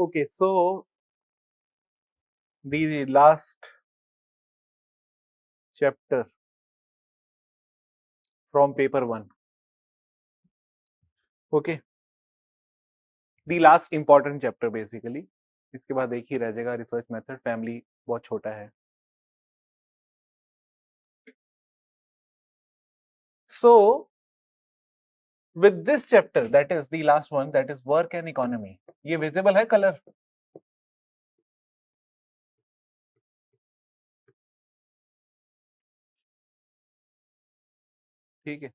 Okay, so the last chapter from paper 1. Okay, the last important chapter basically. इसके बाद एक ही रह जाएगा रिसर्च मेथड फैमिली बहुत छोटा है. So with this chapter, that is the last one, that is work and economy. ये visible है color? ठीक है,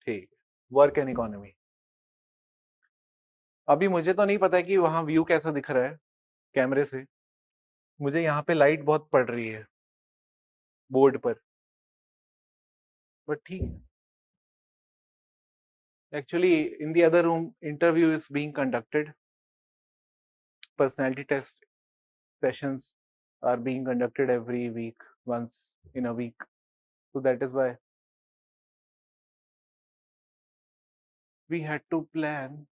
ठीक. Work and economy. अभी मुझे तो नहीं पता कि वहां व्यू कैसा दिख रहा है कैमरे से. मुझे यहाँ पे लाइट बहुत पड़ रही है बोर्ड पर, बट ठीक है. Actually, in the other room, interview is being conducted. Personality test sessions are being conducted every week, once in a week. So that is why we had to plan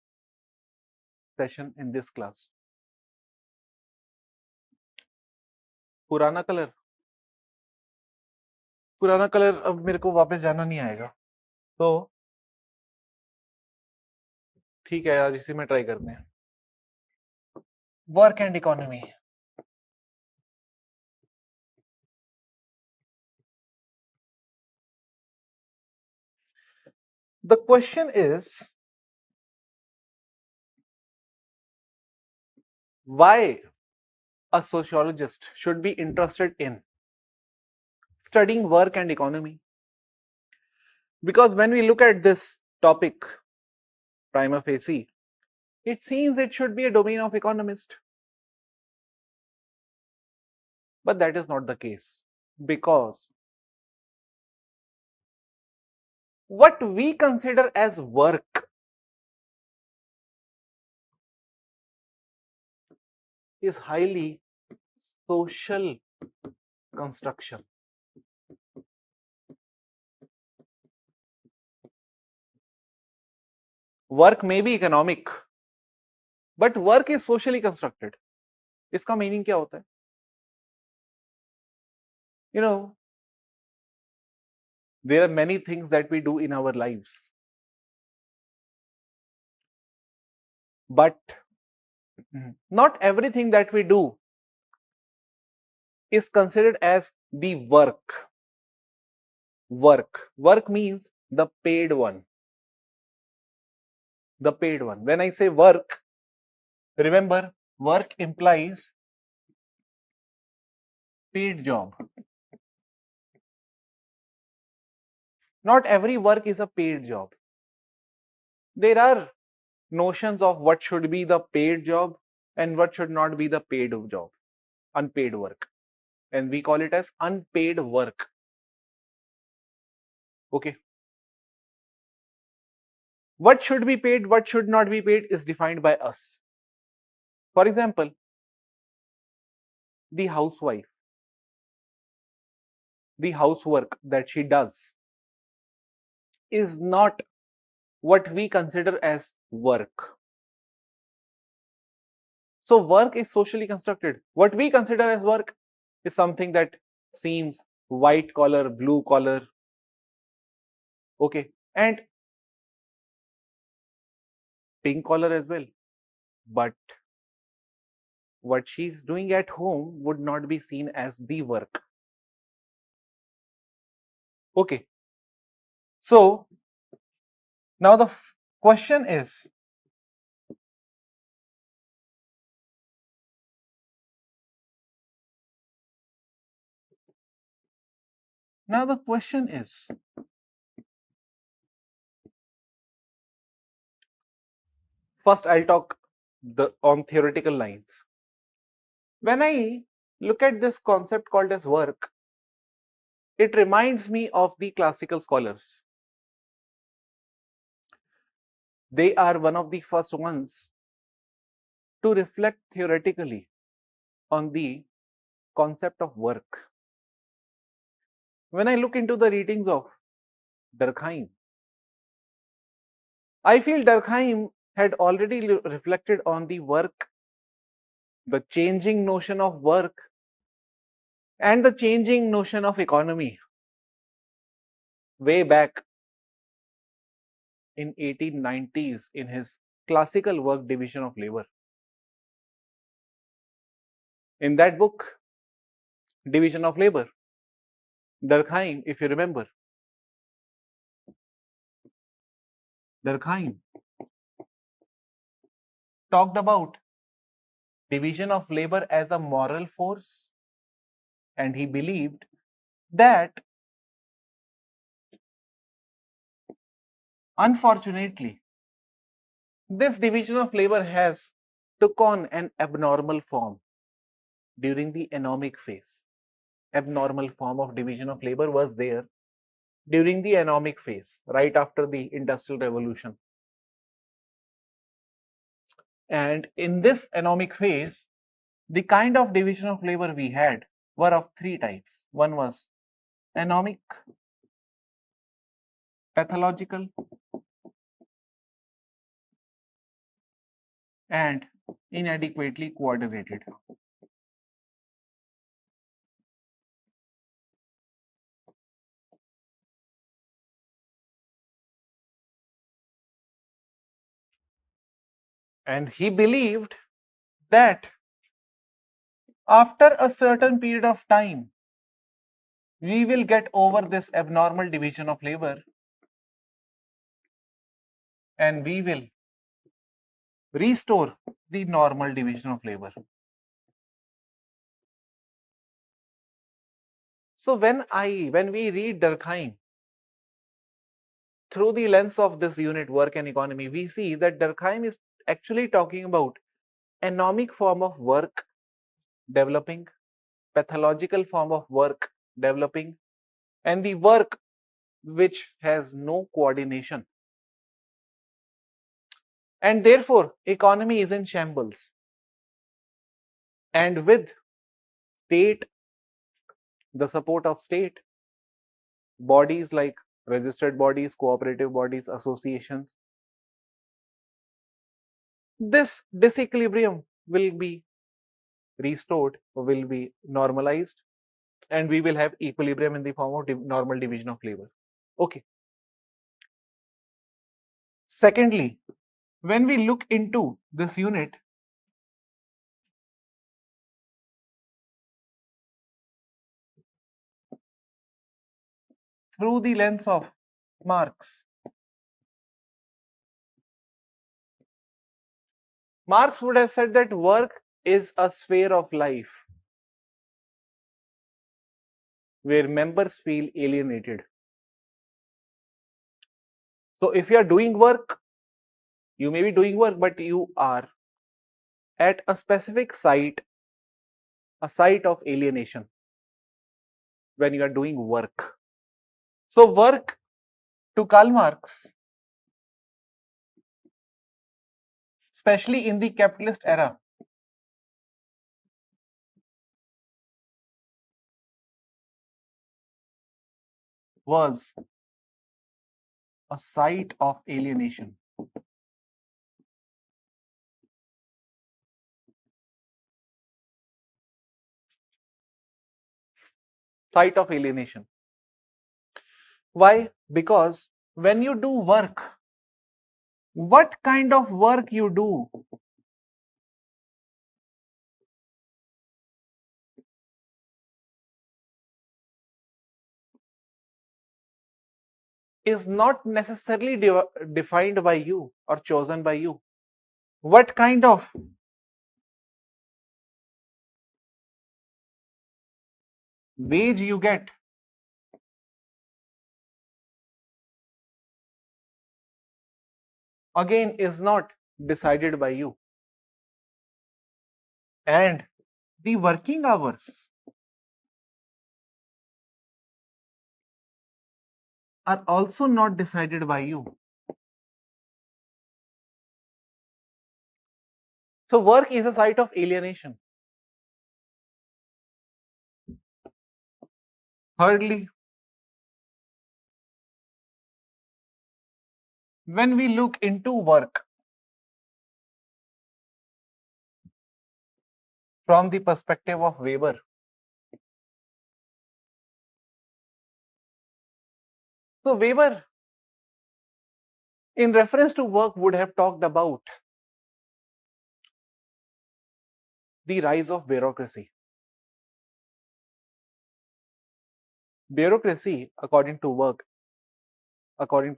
session in this class. पुराना colour अब मेरे को वापस जाना नहीं आएगा, तो ठीक है यार, इसी में ट्राई करते हैं. Work and economy. The question is, why a sociologist should be interested in studying work and economy? Because when we look at this topic prima facie, it seems it should be a domain of economist. But that is not the case, because what we consider as work is highly social construction. Work may be economic, but work is socially constructed. इसका meaning क्या होता है? You know, there are many things that we do in our lives, but not everything that we do is considered as the work. Work means the paid one. The paid one. When I say work, remember, work implies paid job. Not every work is a paid job. There are notions of what should be the paid job and what should not be the paid job, unpaid work, and we call it as unpaid work. Okay. What should be paid, what should not be paid is defined by us. For example, the housewife, the housework that she does is not what we consider as work. So work is socially constructed. What we consider as work is something that seems white collar, blue collar, okay, and pink collar as well. But what she's doing at home would not be seen as the work. Okay. So now the question is, first I'll talk on theoretical lines. When I look at this concept called as work, it reminds me of the classical scholars. They are one of the first ones to reflect theoretically on the concept of work. When I look into the readings of Durkheim, I feel Durkheim had already reflected on the work, the changing notion of work, and the changing notion of economy way back in 1890s in his classical work Division of Labor. In that book, Division of Labor, Durkheim, if you remember, Durkheim talked about division of labor as a moral force, and he believed that unfortunately this division of labor has took on an abnormal form during the economic phase. Abnormal form of division of labor was there during the economic phase, right after the Industrial Revolution. And in this economic phase, the kind of division of labor we had were of three types. One was economic, pathological, and inadequately coordinated. And he believed that after a certain period of time, we will get over this abnormal division of labor and we will restore the normal division of labor. So when we read Durkheim through the lens of this unit work and economy, we see that Durkheim is actually talking about economic form of work developing, pathological form of work developing, and the work which has no coordination. And therefore, economy is in shambles. And with state, the support of state, bodies like registered bodies, cooperative bodies, associations, this disequilibrium will be restored, will be normalized, and we will have equilibrium in the form of normal division of labor. Okay. Secondly, when we look into this unit, through the lens of Marx, Marx would have said that work is a sphere of life where members feel alienated. So if you are doing work, you may be doing work, but you are at a specific site, a site of alienation when you are doing work. So work to Karl Marx, especially in the capitalist era, was a site of alienation. Site of alienation. Why? Because when you do work, what kind of work you do is not necessarily defined by you or chosen by you. What kind of wage you get again is not decided by you. And the working hours are also not decided by you. So work is a site of alienation. Thirdly, when we look into work, from the perspective of Weber. So Weber, in reference to work, would have talked about the rise of bureaucracy. Bureaucracy, according to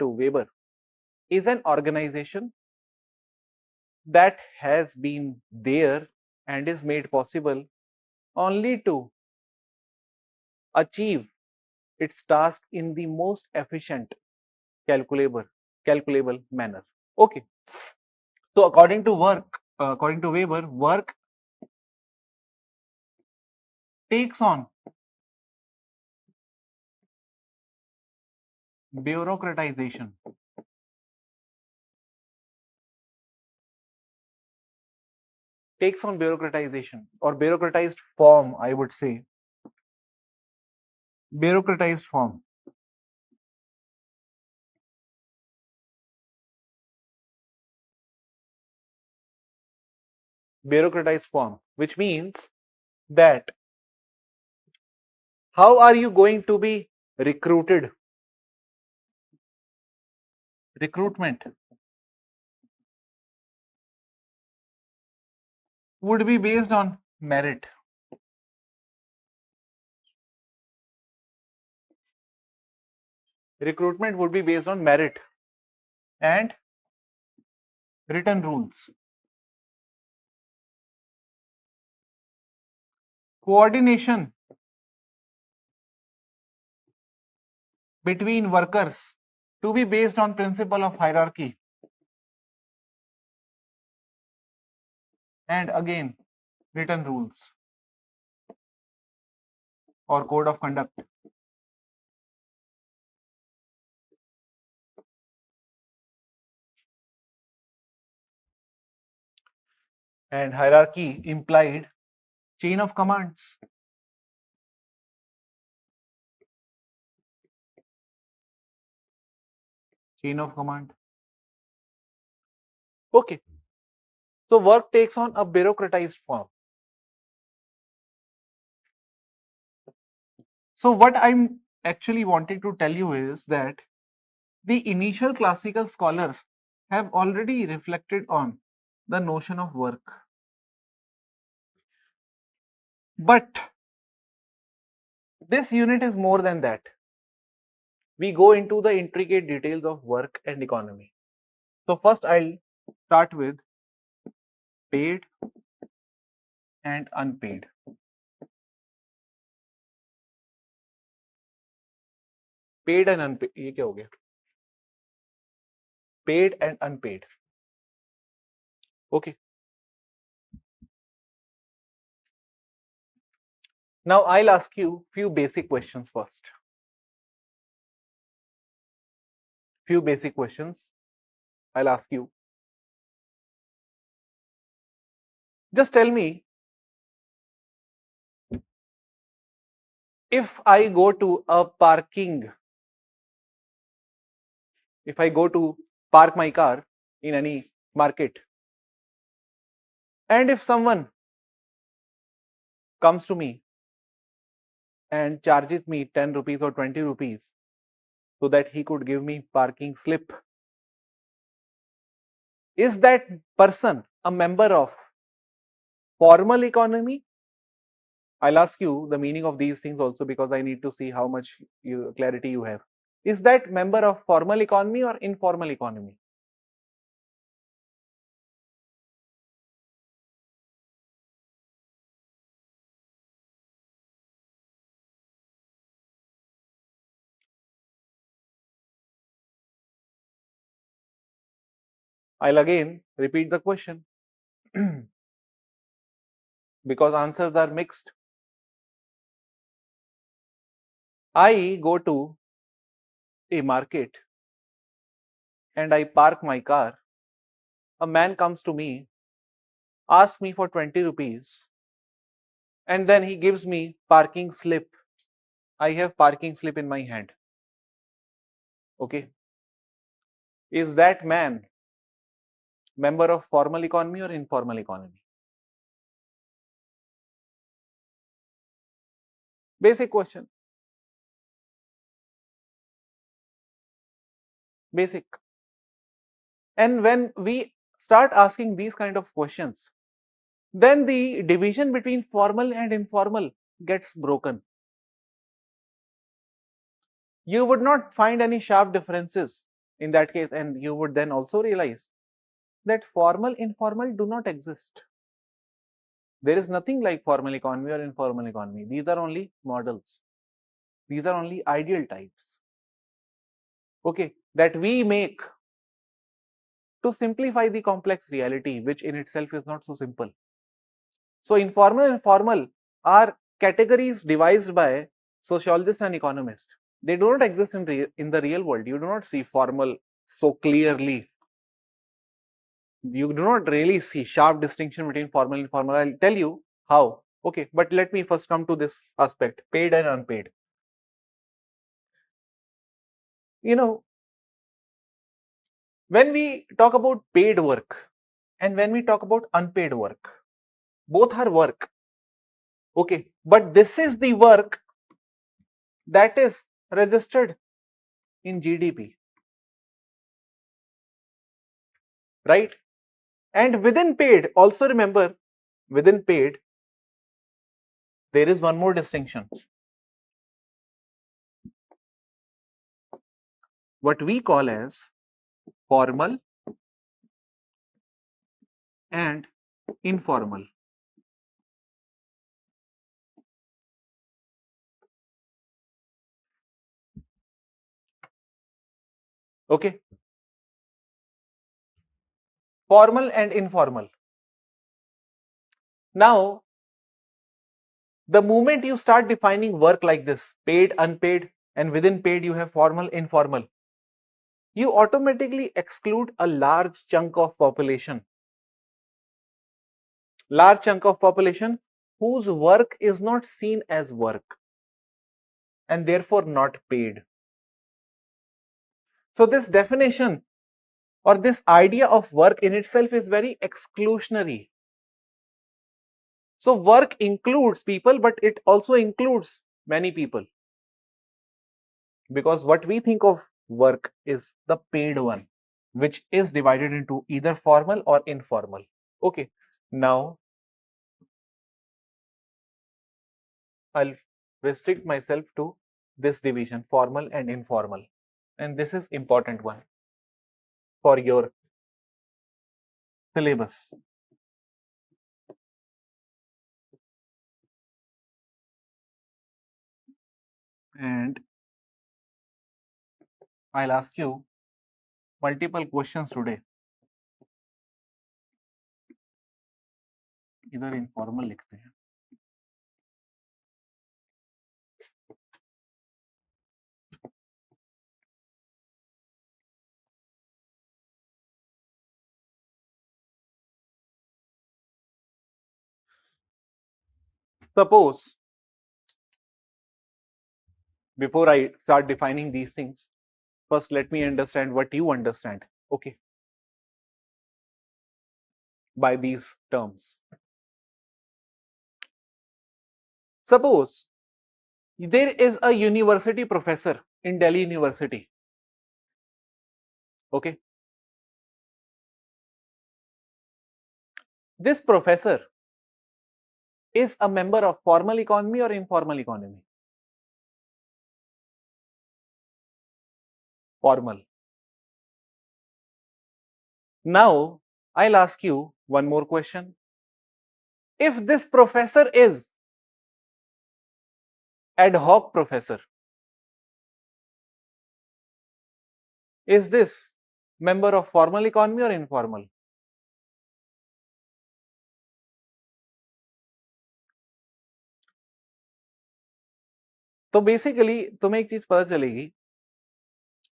Weber, is an organization that has been there and is made possible only to achieve its task in the most efficient, calculable, calculable manner. Okay. So according to Weber, work takes on bureaucratization. Takes on bureaucratization or bureaucratized form, I would say. Bureaucratized form. Bureaucratized form, which means that how are you going to be recruited? Recruitment would be based on merit. Recruitment would be based on merit and written rules. Coordination between workers to be based on principle of hierarchy. And again, written rules or code of conduct. And hierarchy implied chain of commands. Chain of command. Okay. So work takes on a bureaucratized form. So what I'm actually wanting to tell you is that the initial classical scholars have already reflected on the notion of work. But this unit is more than that. We go into the intricate details of work and economy. So first I'll start with paid and unpaid. Paid and unpaid. ये क्या हो गया? Paid and unpaid. Okay. Now I'll ask you few basic questions first. Few basic questions I'll ask you. Just tell me, if I go to a parking, if I go to park my car in any market, and if someone comes to me and charges me 10 rupees or 20 rupees so that he could give me parking slip, is that person a member of formal economy? I'll ask you the meaning of these things also, because I need to see how much clarity you have. Is that member of formal economy or informal economy? I'll again repeat the question because answers are mixed. I go to a market and I park my car. A man comes to me, asks me for 20 rupees, and then he gives me parking slip. I have parking slip in my hand. Okay. Is that man member of formal economy or informal economy? Basic question. Basic. And when we start asking these kind of questions, then the division between formal and informal gets broken. You would not find any sharp differences in that case, and you would then also realize that formal informal do not exist. There is nothing like formal economy or informal economy. These are only models. These are only ideal types, okay, that we make to simplify the complex reality, which in itself is not so simple. So informal and formal are categories devised by sociologists and economists. They do not exist in the real world. You do not see formal so clearly. You do not really see sharp distinction between formal and informal. I'll tell you how. Okay, but let me first come to this aspect, paid and unpaid. You know, when we talk about paid work and when we talk about unpaid work, both are work. Okay, but this is the work that is registered in GDP, right? And within paid, also remember, within paid, there is one more distinction. What we call as formal and informal. Okay, formal and informal. Now, the moment you start defining work like this, paid, unpaid, and within paid you have formal, informal, you automatically exclude a large chunk of population whose work is not seen as work and therefore not paid. So this definition or this idea of work in itself is very exclusionary. So work includes people, but it also includes many people, because what we think of work is the paid one, which is divided into either formal or informal. Okay, now I'll restrict myself to this division, formal and informal, and this is important one for your syllabus. And I'll ask you multiple questions today. इधर informal लिखते हैं. Suppose, before I start defining these things, first let me understand what you understand, okay, by these terms. Suppose there is a university professor in Delhi University, okay. This professor is a member of formal economy or informal economy? Formal. Now, I'll ask you one more question. If this professor is ad hoc professor, is this member of formal economy or informal? तो basically तुम्हें एक चीज पता चलेगी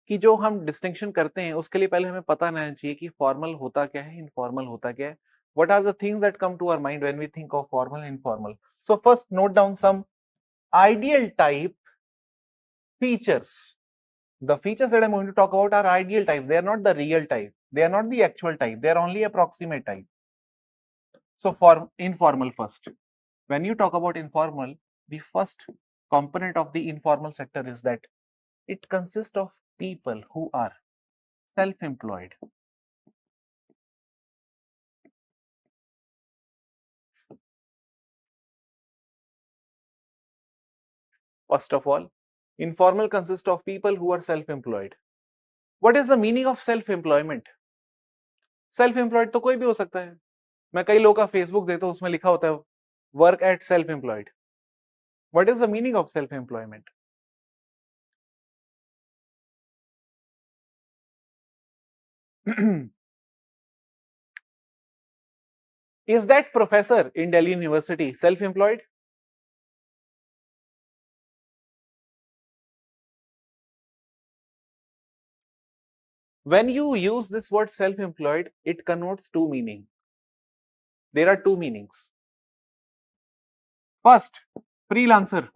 कि जो हम distinction करते हैं उसके लिए पहले हमें पता रहना चाहिए कि फॉर्मल होता क्या है, इनफॉर्मल होता क्या है. What are the things that come to our mind when we think of formal and informal? So first note down some ideal type features. The features that I'm going to talk about are ideal type. They are not the real type. They are not the actual type. They are only approximate type. So for informal first. When you talk about informal, the first component of the informal sector is that it consists of people who are self-employed. First of all, informal consists of people who are self-employed. What is the meaning of self-employment? Self-employed तो कोई भी हो सकता है. मैं कई लोगों का फेसबुक देखता हूं, उसमें लिखा होता है work at self employed. What is the meaning of self-employment? Is that professor in Delhi University self-employed? When you use this word self-employed, it connotes two meanings. There are two meanings. First, freelancer.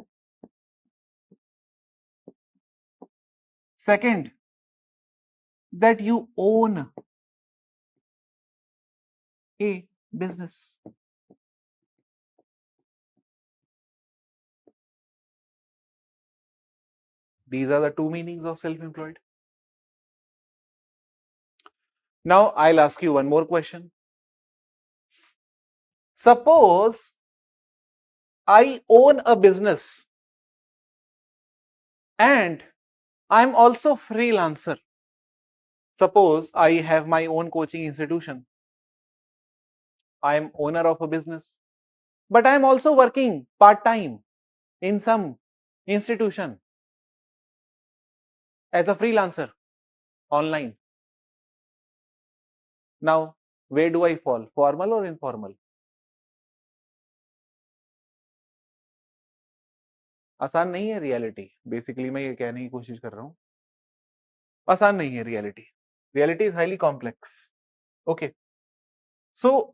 Second, that you own a business. These are the two meanings of self-employed. Now, I'll ask you one more question. Suppose I own a business and I'm also freelancer. Suppose I have my own coaching institution. I am owner of a business, but I am also working part-time in some institution as a freelancer online. Now, where do I fall? Formal or informal? आसान नहीं है reality. Basically मैं ये कहने की कोशिश कर रहा हूं, आसान नहीं है reality. Reality is highly complex. Okay, so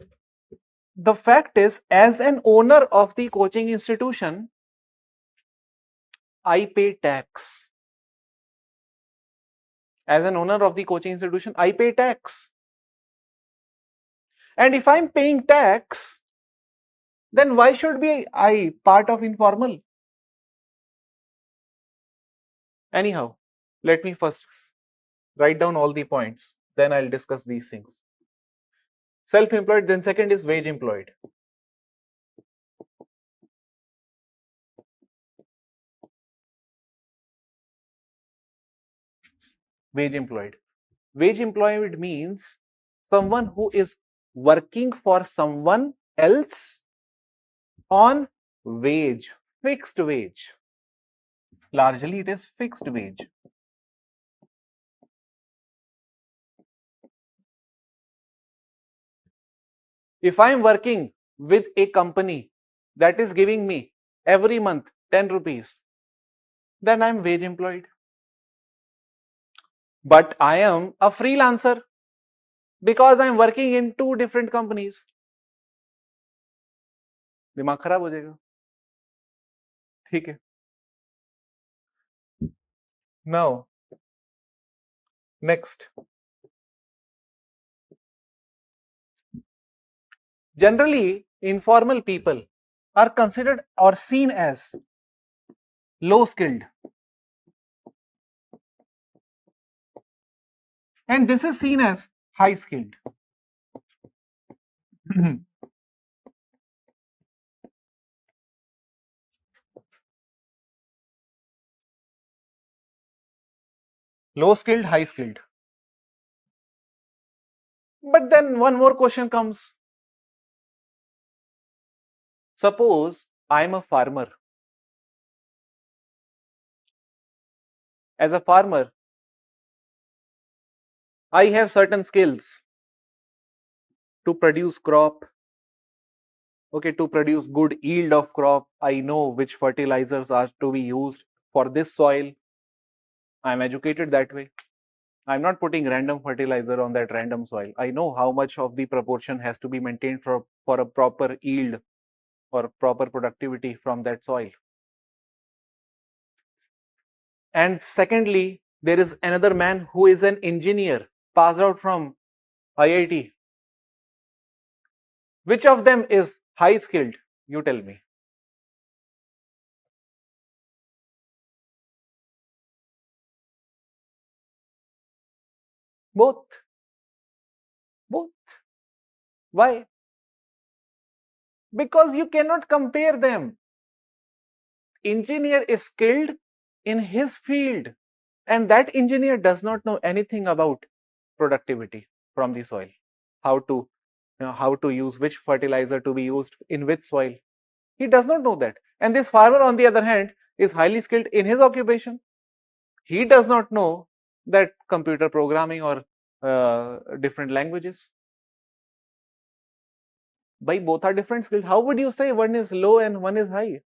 the fact is, as an owner of the coaching institution, I pay tax. As an owner of the coaching institution, I pay tax. And if I'm paying tax, then why should be I part of informal? Anyhow, let me first write down all the points, then I'll discuss these things. Self-employed, then second is wage employed. Wage employed. Wage employed means someone who is working for someone else on wage, fixed wage. Largely it is fixed wage. If I am working with a company that is giving me every month 10 rupees, then I am wage employed. But I am a freelancer because I am working in two different companies. दिमाग खराब हो जाएगा. ठीक है. Now, next. Generally, informal people are considered or seen as low skilled. And this is seen as high skilled. Low skilled, high skilled. But then one more question comes. Suppose I am a farmer. As a farmer, I have certain skills to produce crop. Okay, to produce good yield of crop. I know which fertilizers are to be used for this soil. I am educated that way. I'm not putting random fertilizer on that random soil. I know how much of the proportion has to be maintained for a proper yield or proper productivity from that soil. And secondly, there is another man who is an engineer passed out from IIT. Which of them is high skilled? You tell me. Both. Both. Why? Because you cannot compare them. Engineer is skilled in his field, and that engineer does not know anything about productivity from the soil, how to how to use which fertilizer to be used in which soil. He does not know that. And this farmer, on the other hand, is highly skilled in his occupation. He does not know that computer programming or different languages. By both are different skills. How would you say one is low and one is high?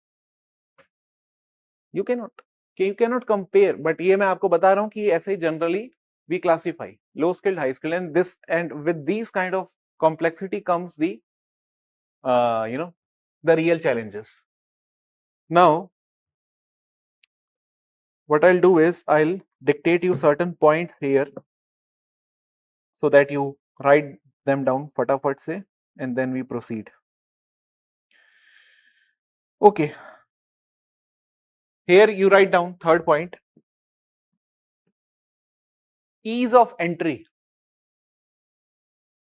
You cannot. You cannot compare. But ये मैं आपको बता रहा हूँ कि ऐसे generally we classify low skilled, high skilled, and this, and with these kind of complexity comes the the real challenges. Now, what I'll do is I'll dictate you certain points here so that you write them down फटाफट से, and then we proceed. Okay. Here you write down third point, ease of entry.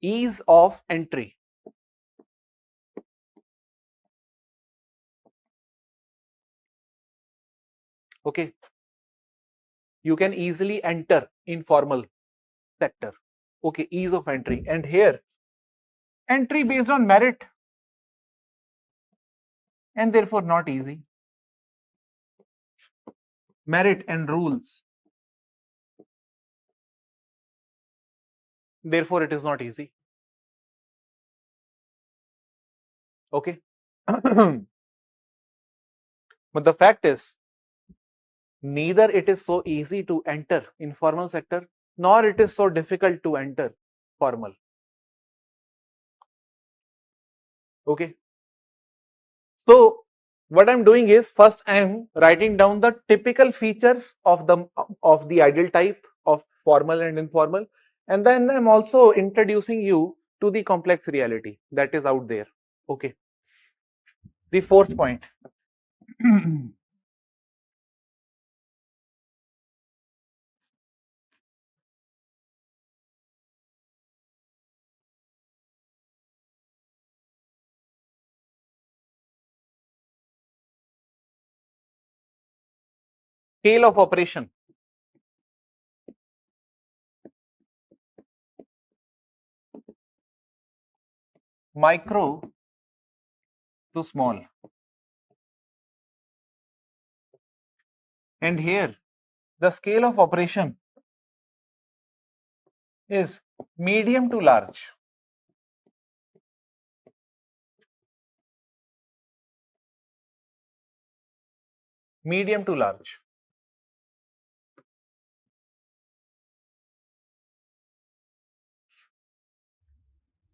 Ease of entry. Okay. You can easily enter informal sector. Okay, ease of entry. And here, entry based on merit, and therefore not easy. Merit and rules, therefore it is not easy. Okay. But the fact is, neither it is so easy to enter informal sector, nor it is so difficult to enter formal. Okay. So what I'm doing is, first I'm writing down the typical features of the ideal type of formal and informal, and then I'm also introducing you to the complex reality that is out there. Okay. The fourth point. Scale of operation. Micro to small. And here, the scale of operation is medium to large. Medium to large.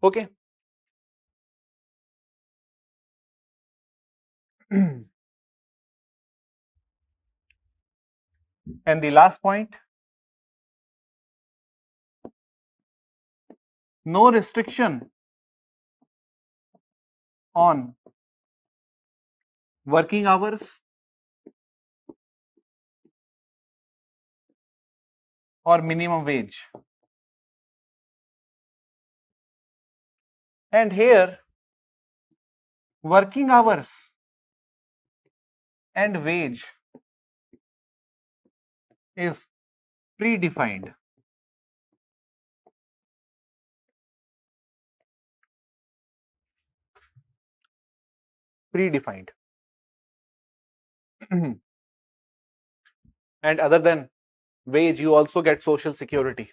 Okay. And the last point, no restriction on working hours or minimum wage. And here, working hours and wage is predefined. Predefined. And other than wage, you also get social security.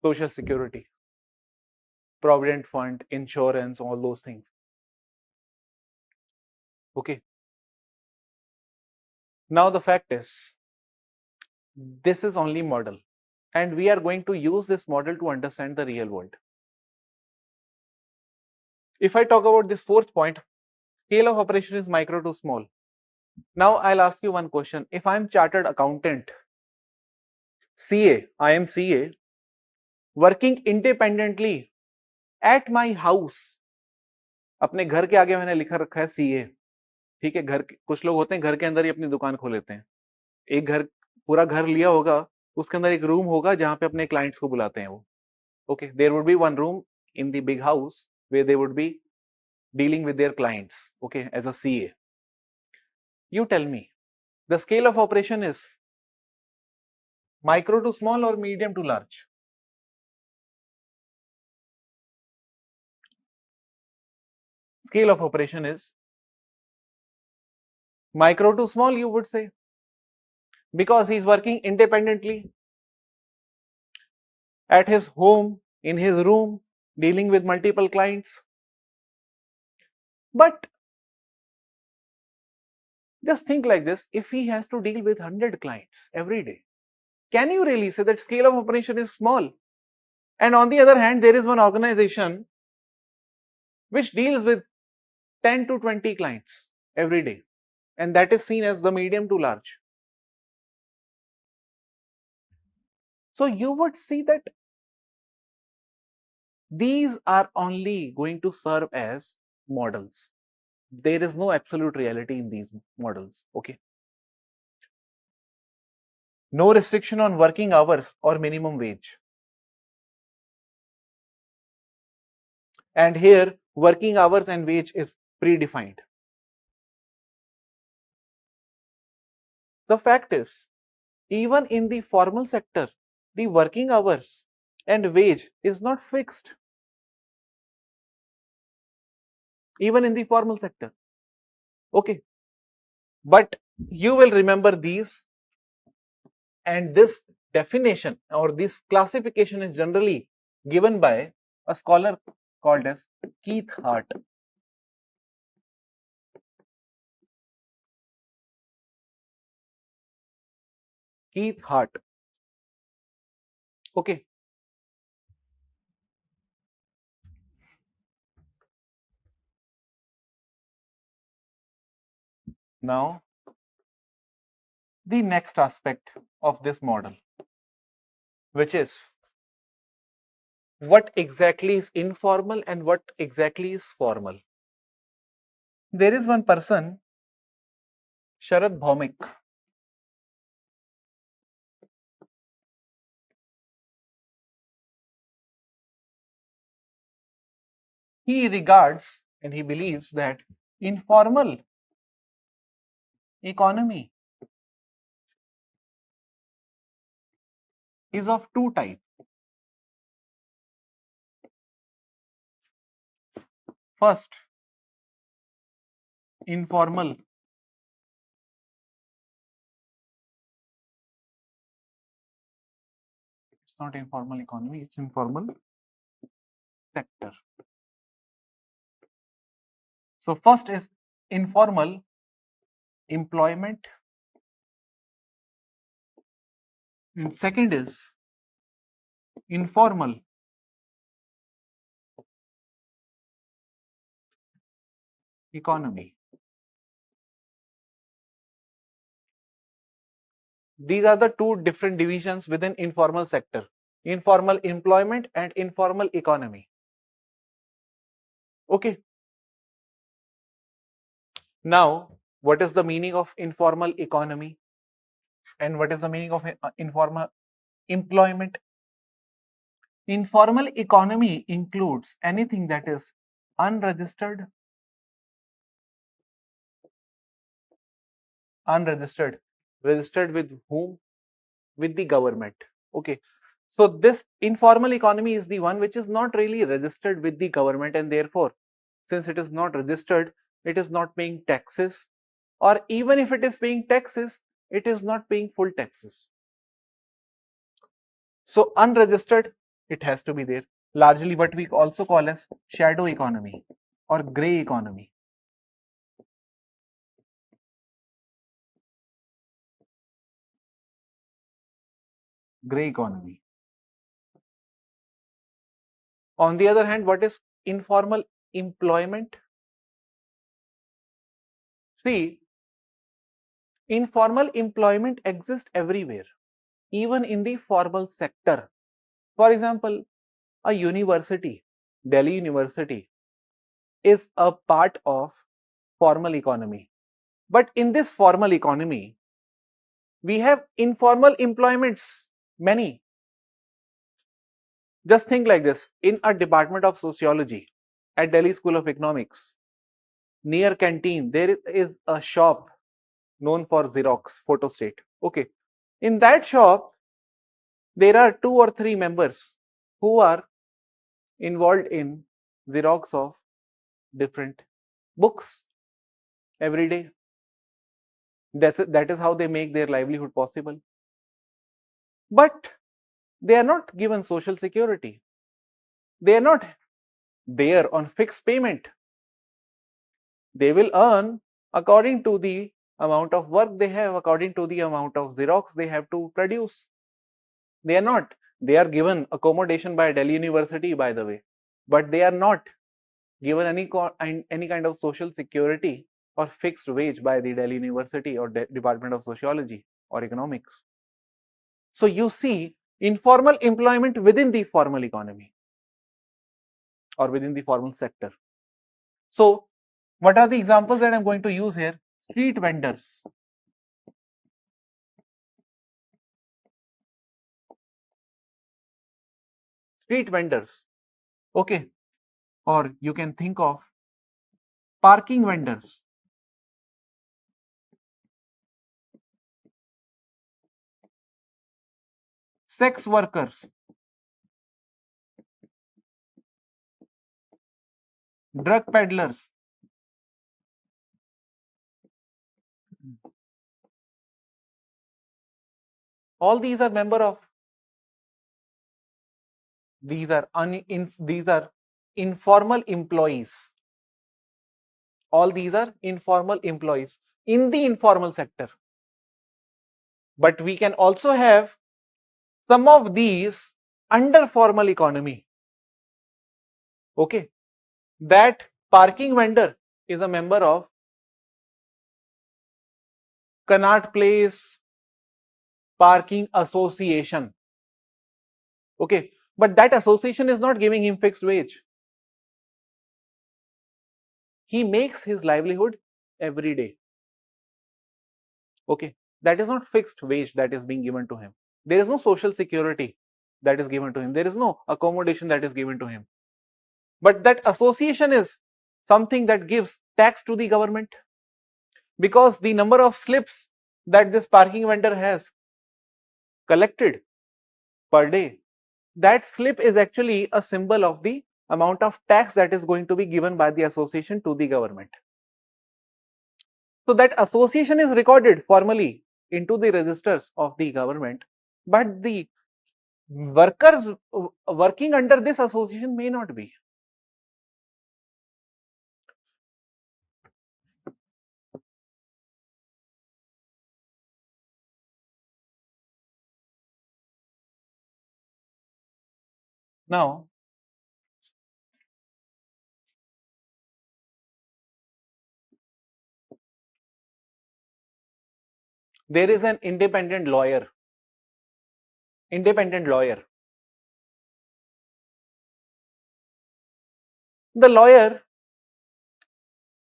Social security, provident fund, insurance, all those things. Okay. Now the fact is, this is only model, and we are going to use this model to understand the real world. If I talk about this fourth point, scale of operation is micro to small. Now I'll ask you one question. If I'm chartered accountant, CA, I am CA, working independently at my house, अपने घर के आगे मैंने लिखा रखा है CA, ठीक है, कुछ लोग होते हैं घर के अंदर ही अपनी दुकान खोल लेते हैं, एक घर, पूरा घर लिया होगा, उसके अंदर एक रूम होगा जहां पे अपने क्लाइंट्स को बुलाते हैं वो. Okay, there would be one room in the big house where they would be dealing with their clients, okay, as a CA. You tell me, the scale of operation is micro to small or medium to large? Scale of operation is micro to small, you would say, because he's working independently at his home, in his room, dealing with multiple clients. But just think like this, if he has to deal with 100 clients every day, can you really say that scale of operation is small? And on the other hand, there is one organization which deals with 10 to 20 clients every day, and that is seen as the medium to large. So you would see that these are only going to serve as models. There is no absolute reality in these models. Okay. No restriction on working hours or minimum wage. And here, working hours and wage is predefined. The fact is, even in the formal sector, the working hours and wage is not fixed. Even in the formal sector. Okay. But you will remember these, and this definition or this classification is generally given by a scholar called as Keith Hart. Keith Hart. Okay. Now, the next aspect of this model, which is what exactly is informal and what exactly is formal. There is one person, Sharad Bhaumik. He regards and he believes that informal economy is of two types. First, informal it's not informal economy, it's informal sector. So first is informal employment and second is informal economy. These are the two different divisions within informal sector: informal employment and informal economy. Okay. Now, what is the meaning of informal economy and what is the meaning of informal employment? Informal economy includes anything that is unregistered, registered with whom? With the government. Okay. So this informal economy is the one which is not really registered with the government, and therefore, since it is not registered, it is not paying taxes, or even if it is paying taxes, it is not paying full taxes. So unregistered, it has to be there. Largely what we also call as shadow economy or gray economy. Gray economy. On the other hand, what is informal employment? See, informal employment exists everywhere, even in the formal sector. For example, a university, Delhi University, is a part of formal economy. But in this formal economy, we have informal employments, many. Just think like this, in a department of sociology at Delhi School of Economics, near canteen, there is a shop known for Xerox photostat. Okay. In that shop, there are 2 or 3 members who are involved in Xerox of different books every day. That is how they make their livelihood possible. But they are not given social security. They are not there on fixed payment. They will earn according to the amount of work they have, according to the amount of Xerox they have to produce. They are not. They are given accommodation by Delhi University, by the way, but they are not given any kind of social security or fixed wage by the Delhi University or Department of Sociology or Economics. So you see informal employment within the formal economy or within the formal sector. So what are the examples that I'm going to use here? Street vendors. Street vendors. Okay. Or you can think of parking vendors. Sex workers. Drug peddlers. All these are member of, these are informal employees. All these are informal employees in the informal sector. But we can also have some of these under formal economy. Okay. That parking vendor is a member of Connaught Place Parking Association. Okay. But that association is not giving him fixed wage. He makes his livelihood every day. Okay. That is not fixed wage that is being given to him. There is no social security that is given to him. There is no accommodation that is given to him. But that association is something that gives tax to the government, because the number of slips that this parking vendor has collected per day, that slip is actually a symbol of the amount of tax that is going to be given by the association to the government. So that association is recorded formally into the registers of the government, but the workers working under this association may not be. Now, there is an independent lawyer. Independent lawyer. The lawyer,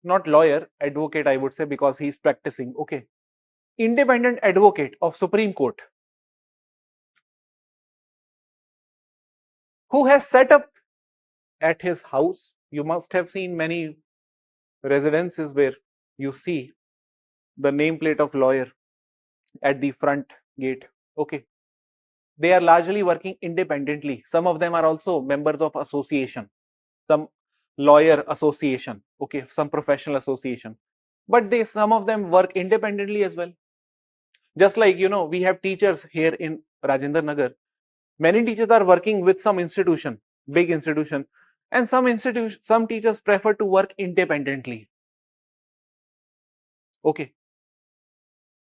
not lawyer, advocate, I would say, because he is practicing. Okay. Independent advocate of Supreme Court, who has set up at his house. You must have seen many residences where you see the nameplate of lawyer at the front gate. Okay. They are largely working independently. Some of them are also members of association, some lawyer association, okay, some professional association. But some of them work independently as well. Just like, we have teachers here in Rajendra Nagar. Many teachers are working with some institution, big institution, and some teachers prefer to work independently. Okay.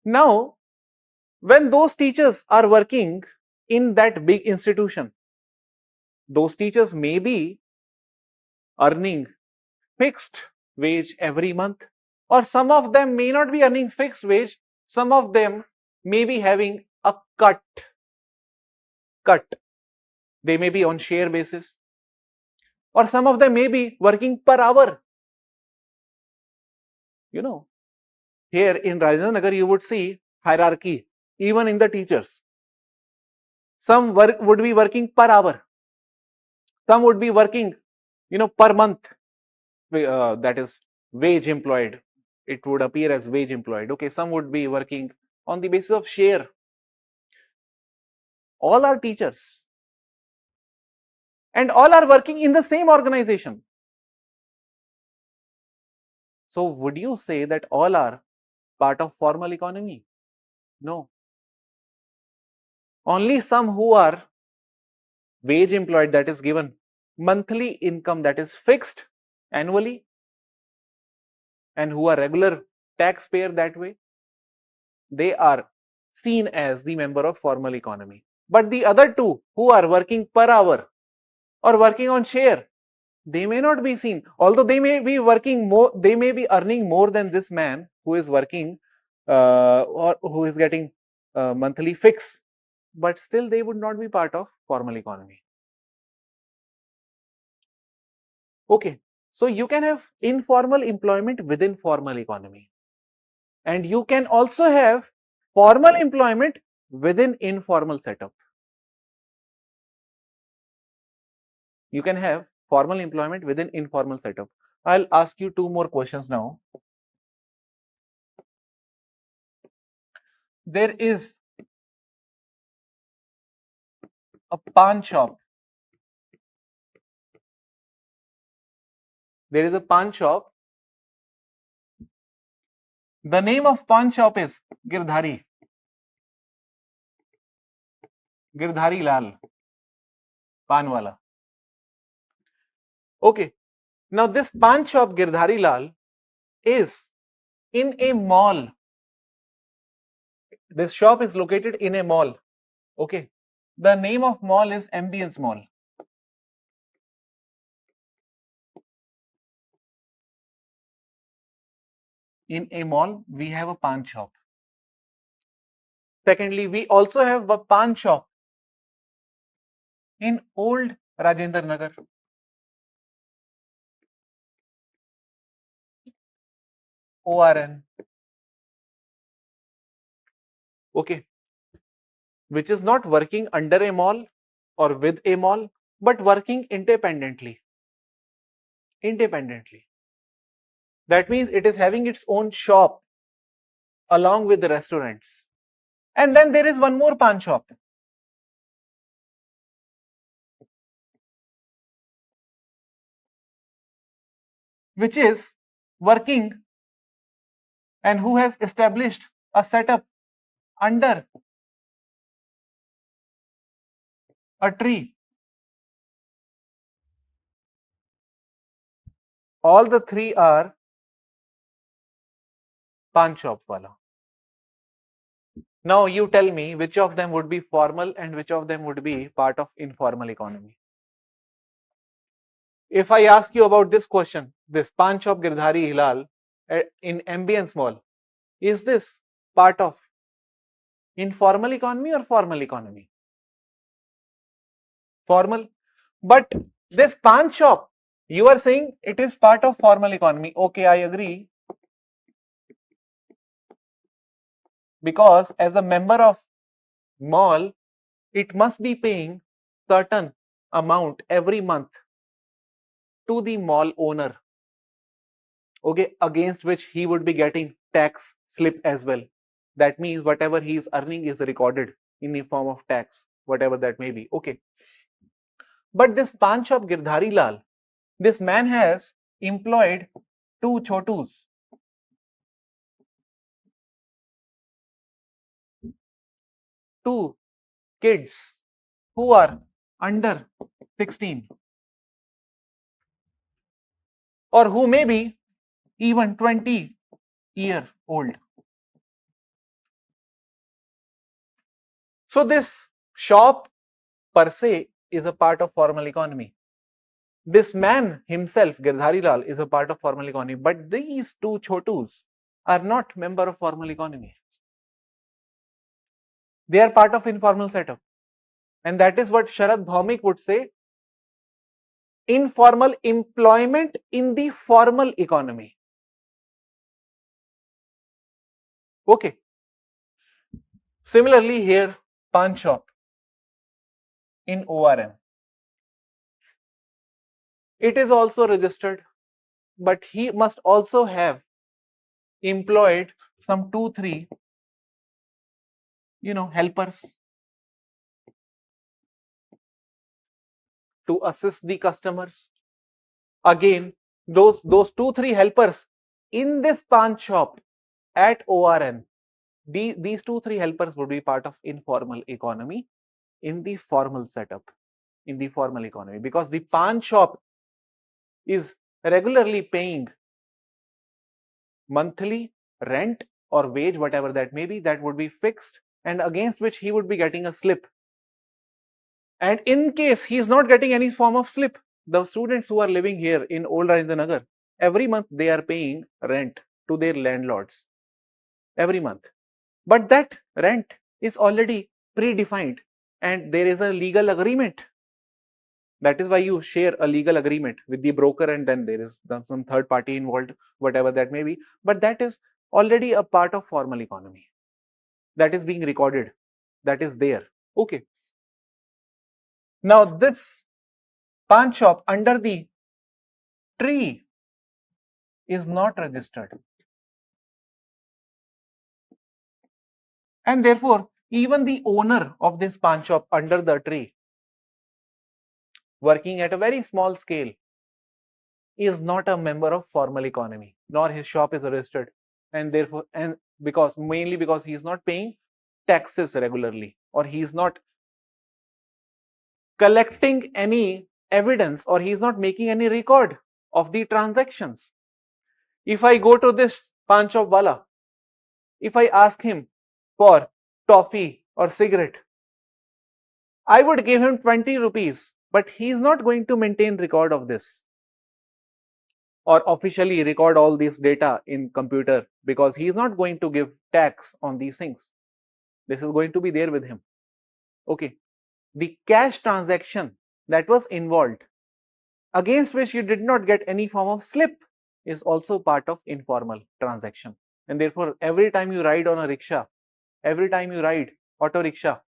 Now, when those teachers are working in that big institution, those teachers may be earning fixed wage every month, or some of them may not be earning fixed wage. Some of them may be having a cut. They may be on share basis, or some of them may be working per hour. Here in Rajendra Nagar, you would see hierarchy, even in the teachers. Some would be working per hour. Some would be working, per month. That is wage employed. It would appear as wage employed. Okay, some would be working on the basis of share. All are teachers, and all are working in the same organization. So would you say that all are part of formal economy? No. Only some who are wage employed, that is given monthly income that is fixed annually, and who are regular taxpayer that way, they are seen as the member of formal economy. But the other two who are working per hour or working on share, they may not be seen, although they may be working more, they may be earning more than this man who is working or who is getting monthly fix, but still they would not be part of formal economy. Okay, so you can have informal employment within formal economy, and you can also have formal employment within informal setup. You can have formal employment within informal setup. I'll ask you two more questions now. There is a pawn shop. There is a pawn shop. The name of pawn shop is Girdhari. Girdhari Lal. Panwala. Okay. Now this pawn shop Girdhari Lal is in a mall. This shop is located in a mall. Okay. The name of mall is Ambience Mall. In a mall, we have a pawn shop. Secondly, we also have a pawn shop in old Rajendra Nagar. ORN. Okay. Which is not working under a mall or with a mall, but working independently. Independently. That means it is having its own shop along with the restaurants. And then there is one more pawn shop, which is working and who has established a setup under a tree. All the three are pawn shop wala. Now you tell me which of them would be formal and which of them would be part of informal economy. If I ask you about this question, this pawn shop Girdhari Hilal in Ambience Mall, is this part of informal economy or formal economy? Formal. But this pawn shop, you are saying it is part of formal economy. Okay, I agree. Because as a member of mall, it must be paying certain amount every month to the mall owner. Okay, against which he would be getting tax slip as well. That means whatever he is earning is recorded in the form of tax, whatever that may be. Okay. But this pawn shop Girdhari Lal, this man has employed two chotus. Two kids who are under 16 or who may be even 20-year-old. So this shop per se is a part of formal economy. This man himself, Girdhari Lal, is a part of formal economy, but these two chotus are not member of formal economy. They are part of informal setup. And that is what Sharad Bhaumik would say, informal employment in the formal economy. Okay. Similarly here, pawn shop in ORM. It is also registered, but he must also have employed some 2-3 helpers to assist the customers. Again, those 2-3 helpers in this pawn shop at ORN, these 2-3 helpers would be part of informal economy in the formal setup, in the formal economy, because the pawn shop is regularly paying monthly rent or wage, whatever that may be, that would be fixed, and against which he would be getting a slip. And in case he is not getting any form of slip, the students who are living here in Old Rajendra, every month they are paying rent to their landlords every month. But that rent is already predefined and there is a legal agreement. That is why you share a legal agreement with the broker, and then there is some third party involved, whatever that may be. But that is already a part of formal economy. That is being recorded. That is there. Okay. Now this pawn shop under the tree is not registered, and therefore even the owner of this pawn shop under the tree, working at a very small scale, is not a member of formal economy, nor his shop is registered, and therefore, and because mainly because he is not paying taxes regularly, or he is not collecting any evidence, or he is not making any record of the transactions. If I go to this pawn shop wala, if I ask him for toffee or cigarette, I would give him 20 rupees, but he is not going to maintain record of this or officially record all this data in computer, because he is not going to give tax on these things. This is going to be there with him. Okay. The cash transaction that was involved, against which you did not get any form of slip, is also part of informal transaction. And therefore, every time you ride on a rickshaw, every time you ride auto rickshaw,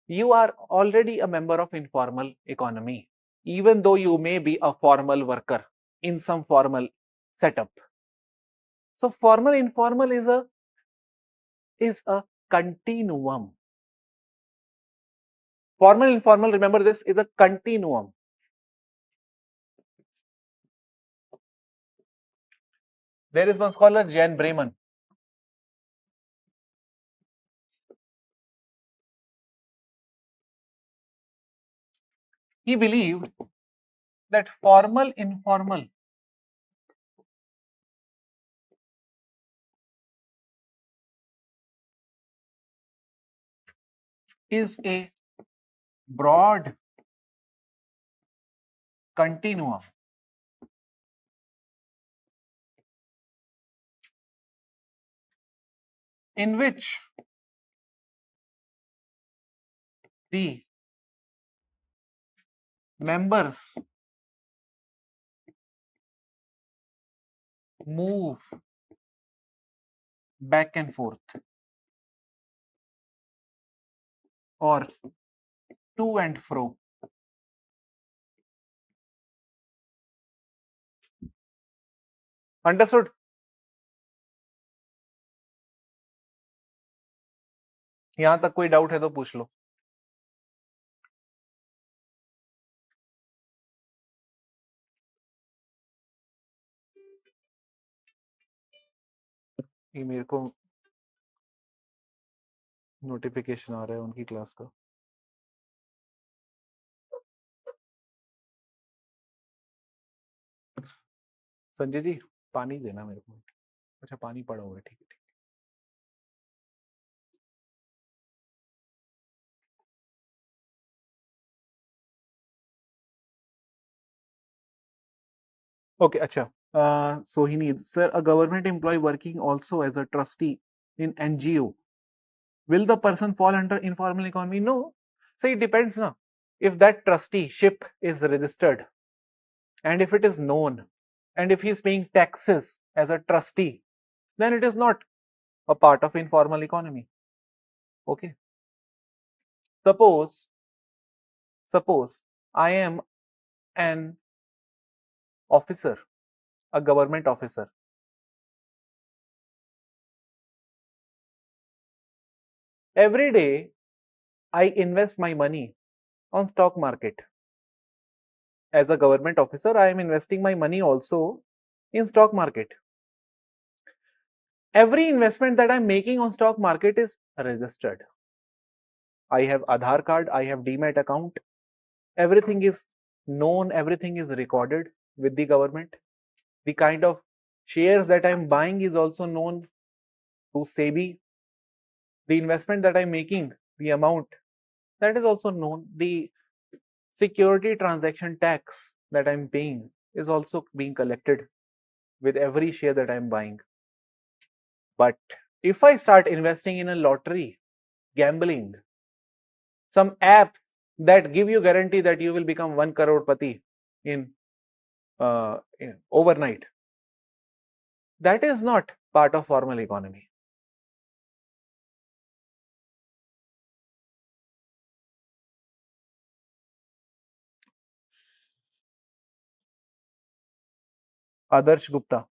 you are already a member of informal economy, even though you may be a formal worker in some formal setup. So formal informal is a continuum. Formal informal, remember, this is a continuum. There is one scholar, Jan Bremen. He believed that formal informal is a broad continuum in which the members move back and forth, or to and fro. Understood? यहाँ तक कोई doubt है तो पूछ लो. ये मेरे को notification आ रहा है उनकी क्लास का. संजय जी, पानी देना मेरे को. अच्छा, पानी पड़ा हुआ है. ठीक है. Okay, acha. So he needs, sir, a government employee working also as a trustee in NGO. Will the person fall under informal economy? No. So it depends now. If that trusteeship is registered, and if it is known, and if he is paying taxes as a trustee, then it is not a part of informal economy. Okay. Suppose I am an officer, a government officer. Every day I invest my money on stock market. As a government officer, I am investing my money also in stock market. Every investment that I'm making on stock market is registered. I have Aadhaar card, I have Demat account. Everything is known, everything is recorded with the government. The kind of shares that I'm buying is also known to SEBI. The investment that I'm making, the amount, that is also known. The security transaction tax that I'm paying is also being collected with every share that I'm buying. But if I start investing in a lottery, gambling, some apps that give you guarantee that you will become 1 crore pati in overnight, that is not part of formal economy. Adarsh Gupta.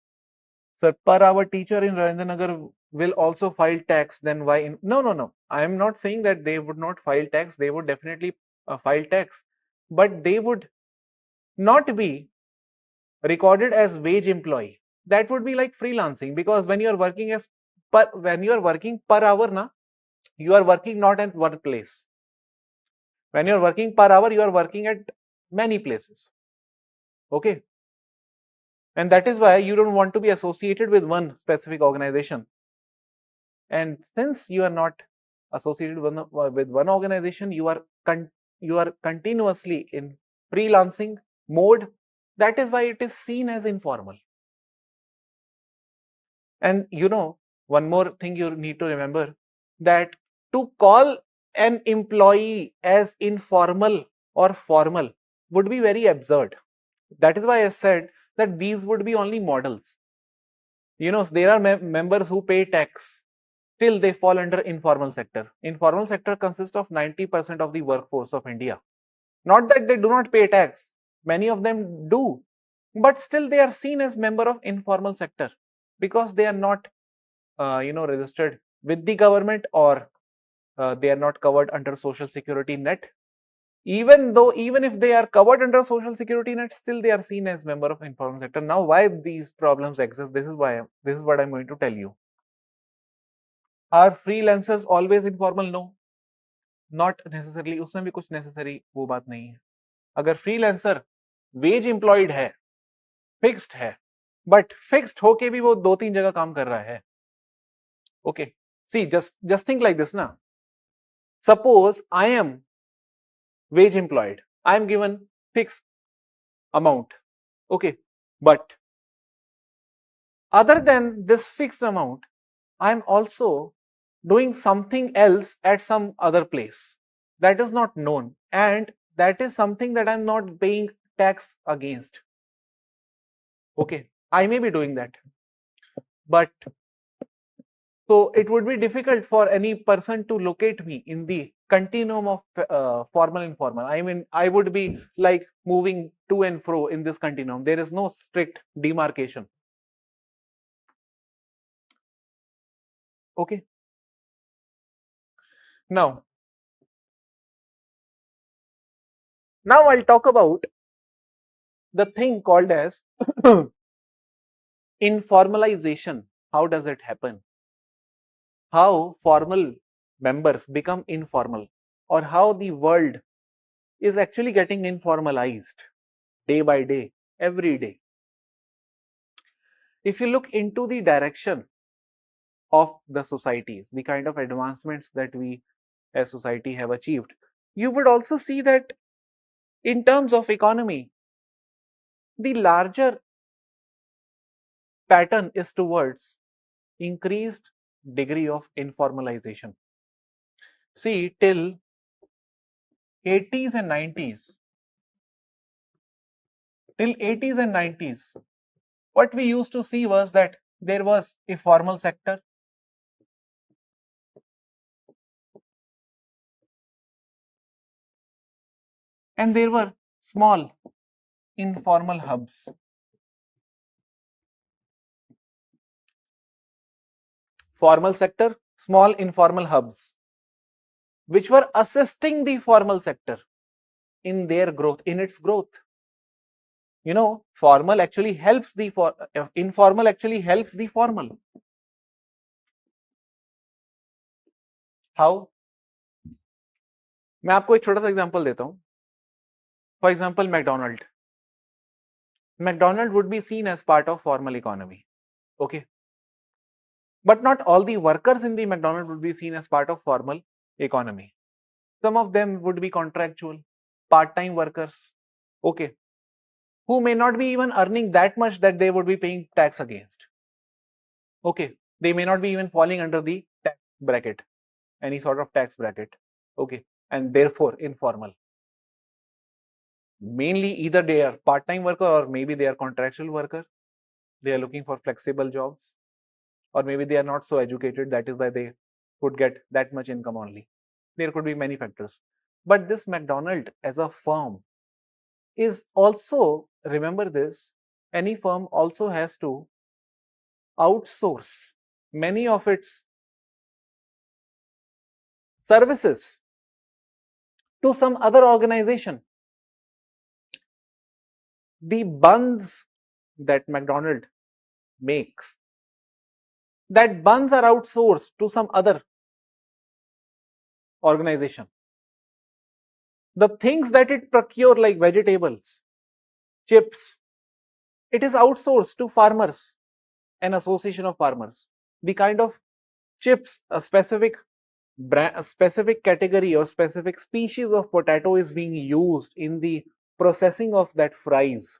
Sir, per hour teacher in Rajendranagar will also file tax. Then why? No, no, no. I am not saying that they would not file tax. They would definitely file tax, but they would not be recorded as wage employee. That would be like freelancing, because when you are working when you are working per hour, na, you are working not at one place. When you are working per hour, you are working at many places. Okay. And that is why you don't want to be associated with one specific organization. And since you are not associated with one organization, you are continuously in freelancing mode. That is why it is seen as informal. And one more thing you need to remember, that to call an employee as informal or formal would be very absurd. That is why I said that these would be only models. There are members who pay tax, still they fall under informal sector. Informal sector consists of 90% of the workforce of India. Not that they do not pay tax, many of them do, but still they are seen as member of informal sector because they are not registered with the government, or they are not covered under social security net. Even if they are covered under social security net, still they are seen as member of informal sector. Now why these problems exist, this is what I'm going to tell you. Are freelancers always informal? No, not necessarily. उसमें भी कुछ necessary वो बात नहीं है. अगर freelancer wage employed है, fixed है, but fixed होके भी वो 2-3 जगह काम कर रहा है. Okay, see, just think like this ना. Suppose I am wage employed, I am given fixed amount. Okay, but other than this fixed amount, I am also doing something else at some other place that is not known, and that is something that I'm not paying tax against. Okay, I may be doing that, but so it would be difficult for any person to locate me in the continuum of formal informal. I mean, I would be like moving to and fro in this continuum. There is no strict demarcation. Okay. Now I'll talk about the thing called as informalization. How does it happen? How formal members become informal, or how the world is actually getting informalized day by day, every day. If you look into the direction of the societies, the kind of advancements that we as society have achieved, you would also see that in terms of economy, the larger pattern is towards increased degree of informalization. See, till 80s and 90s, what we used to see was that there was a formal sector, and there were small informal hubs. Formal sector, small informal hubs, which were assisting the formal sector in their growth, in its growth. You know, formal actually helps the informal actually helps the formal. How? मैं आपको एक छोटा सा example देता हूं. For example, McDonald would be seen as part of formal economy. Okay. But not all the workers in the McDonald would be seen as part of formal economy. Some of them would be contractual, part-time workers, okay, who may not be even earning that much that they would be paying tax against. Okay, they may not be even falling under the tax bracket, any sort of tax bracket. Okay, and therefore informal. Mainly either they are part-time worker or maybe they are contractual worker. They are looking for flexible jobs, or maybe they are not so educated, that is why they could get that much income only. There could be many factors. But this McDonald as a firm is also, remember this, any firm also has to outsource many of its services to some other organization. The buns that McDonald makes, that buns are outsourced to some other organization. The things that it procure like vegetables, chips, it is outsourced to farmers, an association of farmers. The kind of chips, a specific brand, a specific category or specific species of potato is being used in the processing of that fries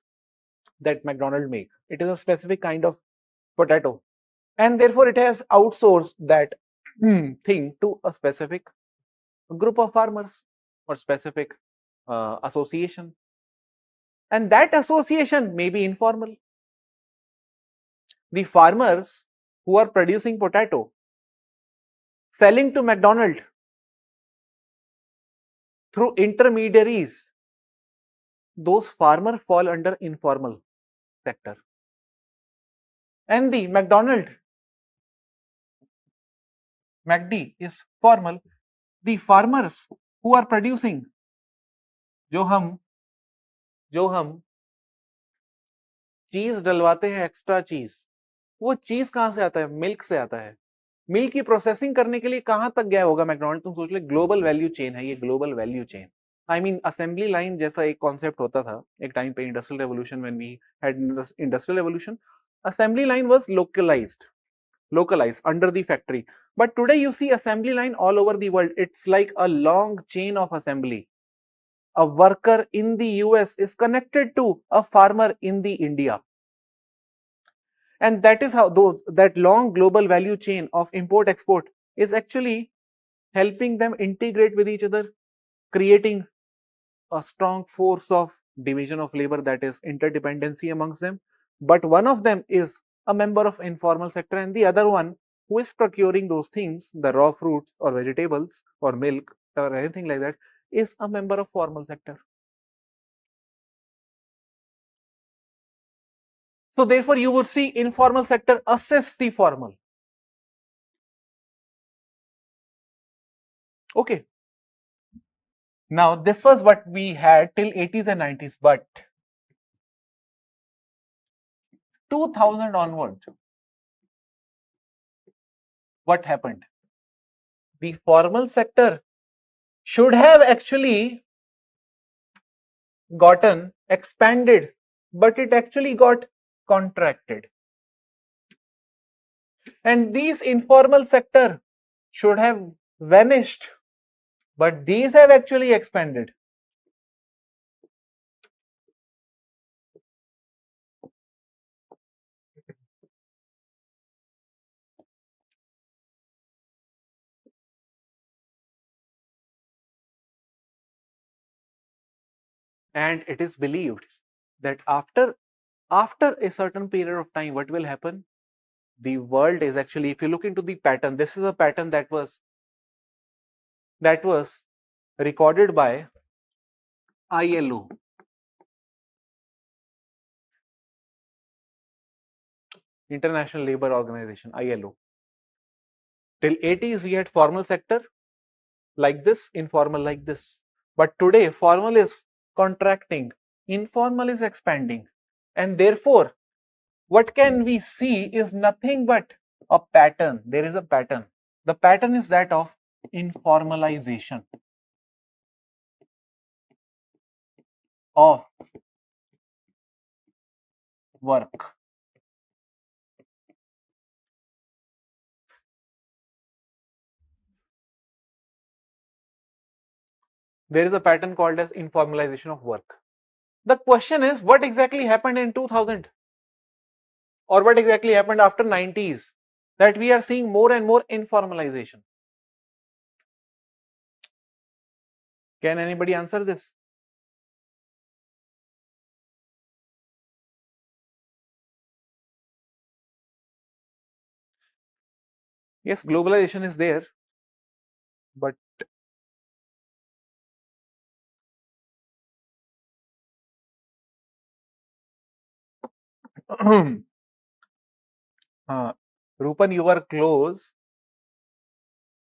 that McDonald make. It is a specific kind of potato, and therefore it has outsourced that thing to a specific group of farmers or specific association, and that association may be informal. The farmers who are producing potato selling to McDonald through intermediaries, those farmers fall under informal sector. And the McD is formal. The farmers who are producing, जो हम चीज डलवाते हैं, extra चीज, वो चीज कहां से आता है? मिल्क से आता है. मिल्क की प्रोसेसिंग करने के लिए कहां तक गया होगा मैकडॉनल्ड? तुम सोच ले, ग्लोबल वैल्यू चेन है ये, global value chain. I mean assembly line जैसा एक कॉन्सेप्ट होता था एक टाइम पे, industrial revolution, when we had industrial revolution, assembly line was localized under the factory. But today you see assembly line all over the world. It's like a long chain of assembly. A worker in the US is connected to a farmer in the India, and that is how that long global value chain of import export is actually helping them integrate with each other, creating a strong force of division of labor, that is interdependency amongst them. But one of them is a member of informal sector, and the other one who is procuring those things, the raw fruits or vegetables or milk or anything like that, is a member of formal sector. So therefore you would see informal sector assist the formal. Okay. Now this was what we had till 80s and 90s, but 2000 onward, what happened? The formal sector should have actually gotten expanded, but it actually got contracted. And these informal sector should have vanished, but these have actually expanded. And it is believed that after a certain period of time, what will happen? The world is actually, if you look into the pattern, this is a pattern that was recorded by ILO, International Labour Organization, ILO. Till 80s we had formal sector like this, informal like this. But today formal is contracting, informal is expanding, and therefore what can we see is nothing but a pattern. There is a pattern. The pattern is that of informalization of work. There is a pattern called as informalization of work. The question is, what exactly happened in 2000 or what exactly happened after 90s that we are seeing more and more informalization? Can anybody answer this? Yes, globalization is there, but Rupan, you were close.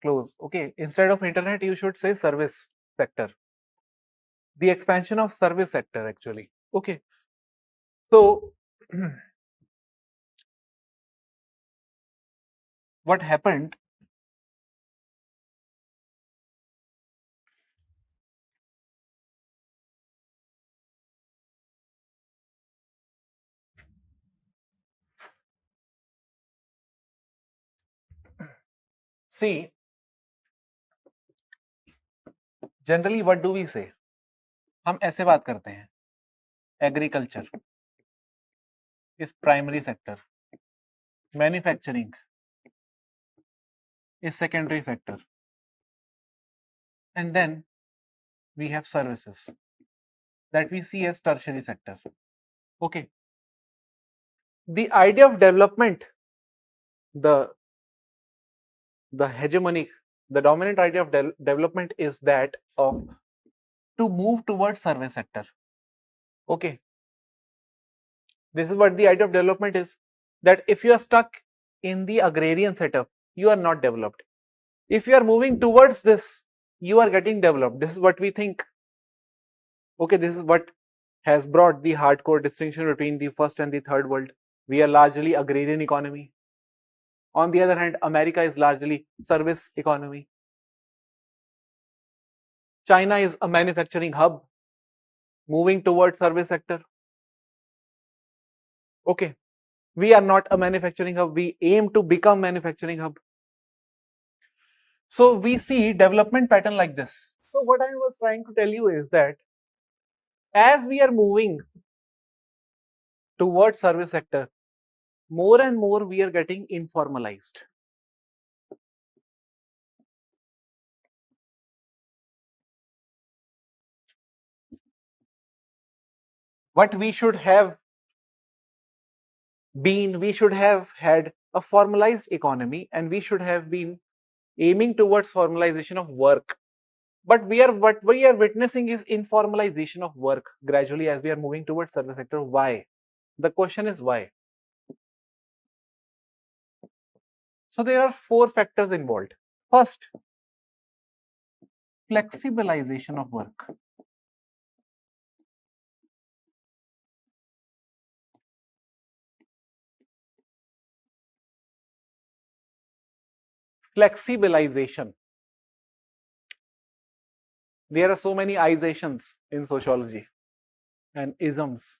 Close. Okay. Instead of internet, you should say service sector. The expansion of service sector, actually. Okay. So, what happened? See, generally, what do we say? हम ऐसे बात करते हैं. Agriculture is primary sector. Manufacturing is secondary sector. And then we have services that we see as tertiary sector. Okay. The idea of development, the hegemonic, the dominant idea of development is that of to move towards service sector. Okay. This is what the idea of development is, that if you are stuck in the agrarian setup, you are not developed. If you are moving towards this, you are getting developed. This is what we think. Okay, this is what has brought the hardcore distinction between the first and the third world. We are largely agrarian economy. On the other hand, America is largely service economy. China is a manufacturing hub moving towards service sector. Okay, we are not a manufacturing hub. We aim to become manufacturing hub. So we see development pattern like this. So what I was trying to tell you is that as we are moving towards service sector, more and more we are getting informalized. What we should have been, we should have had a formalized economy, and we should have been aiming towards formalization of work. But what we are witnessing is informalization of work gradually as we are moving towards service sector. Why? The question is why. So there are 4 factors involved. First, flexibilization of work. Flexibilization. There are so many izations in sociology and isms.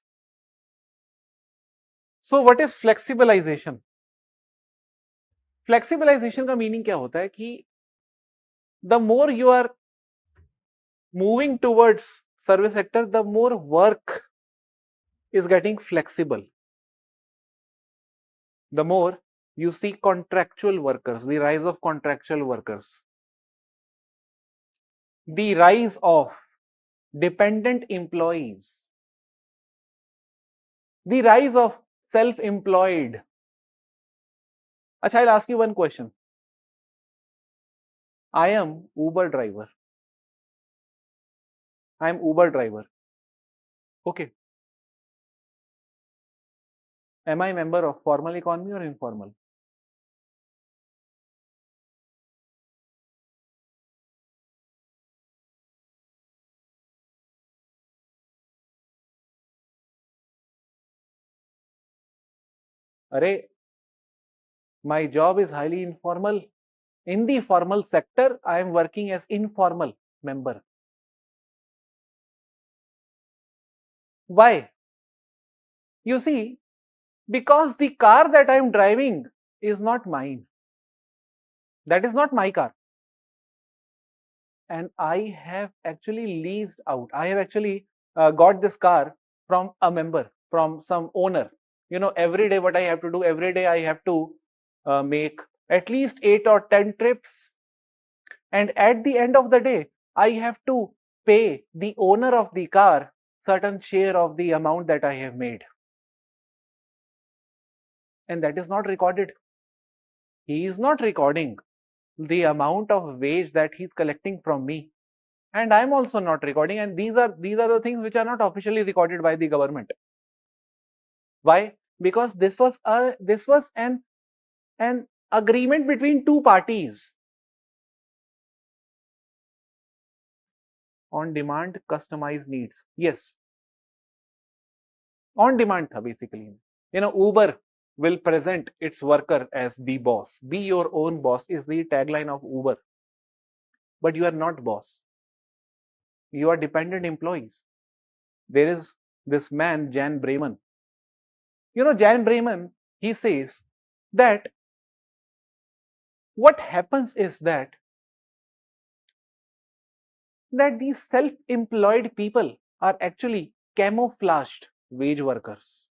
So what is flexibilization? Flexibilization का meaning क्या होता है कि the more you are moving towards service sector, the more work is getting flexible. The more you see contractual workers, the rise of contractual workers, the rise of dependent employees, the rise of self-employed. Achha, I'll ask you one question. I am Uber driver. Okay. Am I a member of formal economy or informal? Array, my job is highly informal. In the formal sector, I am working as informal member. Why? You see, because the car that I am driving is not mine. That is not my car. And I have actually leased out. I have actually got this car from a member, from some owner. You know, every day what I have to do, every day I have to make at least 8 or 10 trips. And at the end of the day, I have to pay the owner of the car certain share of the amount that I have made. And that is not recorded. He is not recording the amount of wage that he's collecting from me, and I'm also not recording, and these are the things which are not officially recorded by the government. Why? Because this was an agreement between two parties. On demand customized needs, yes, on demand tha basically. You know, Uber will present its worker as the boss. Be your own boss is the tagline of Uber, but you are not boss. You are dependent employees. There is this man Jan Bremen. You know, Jan Bremen, he says that what happens is that these self-employed people are actually camouflaged wage workers.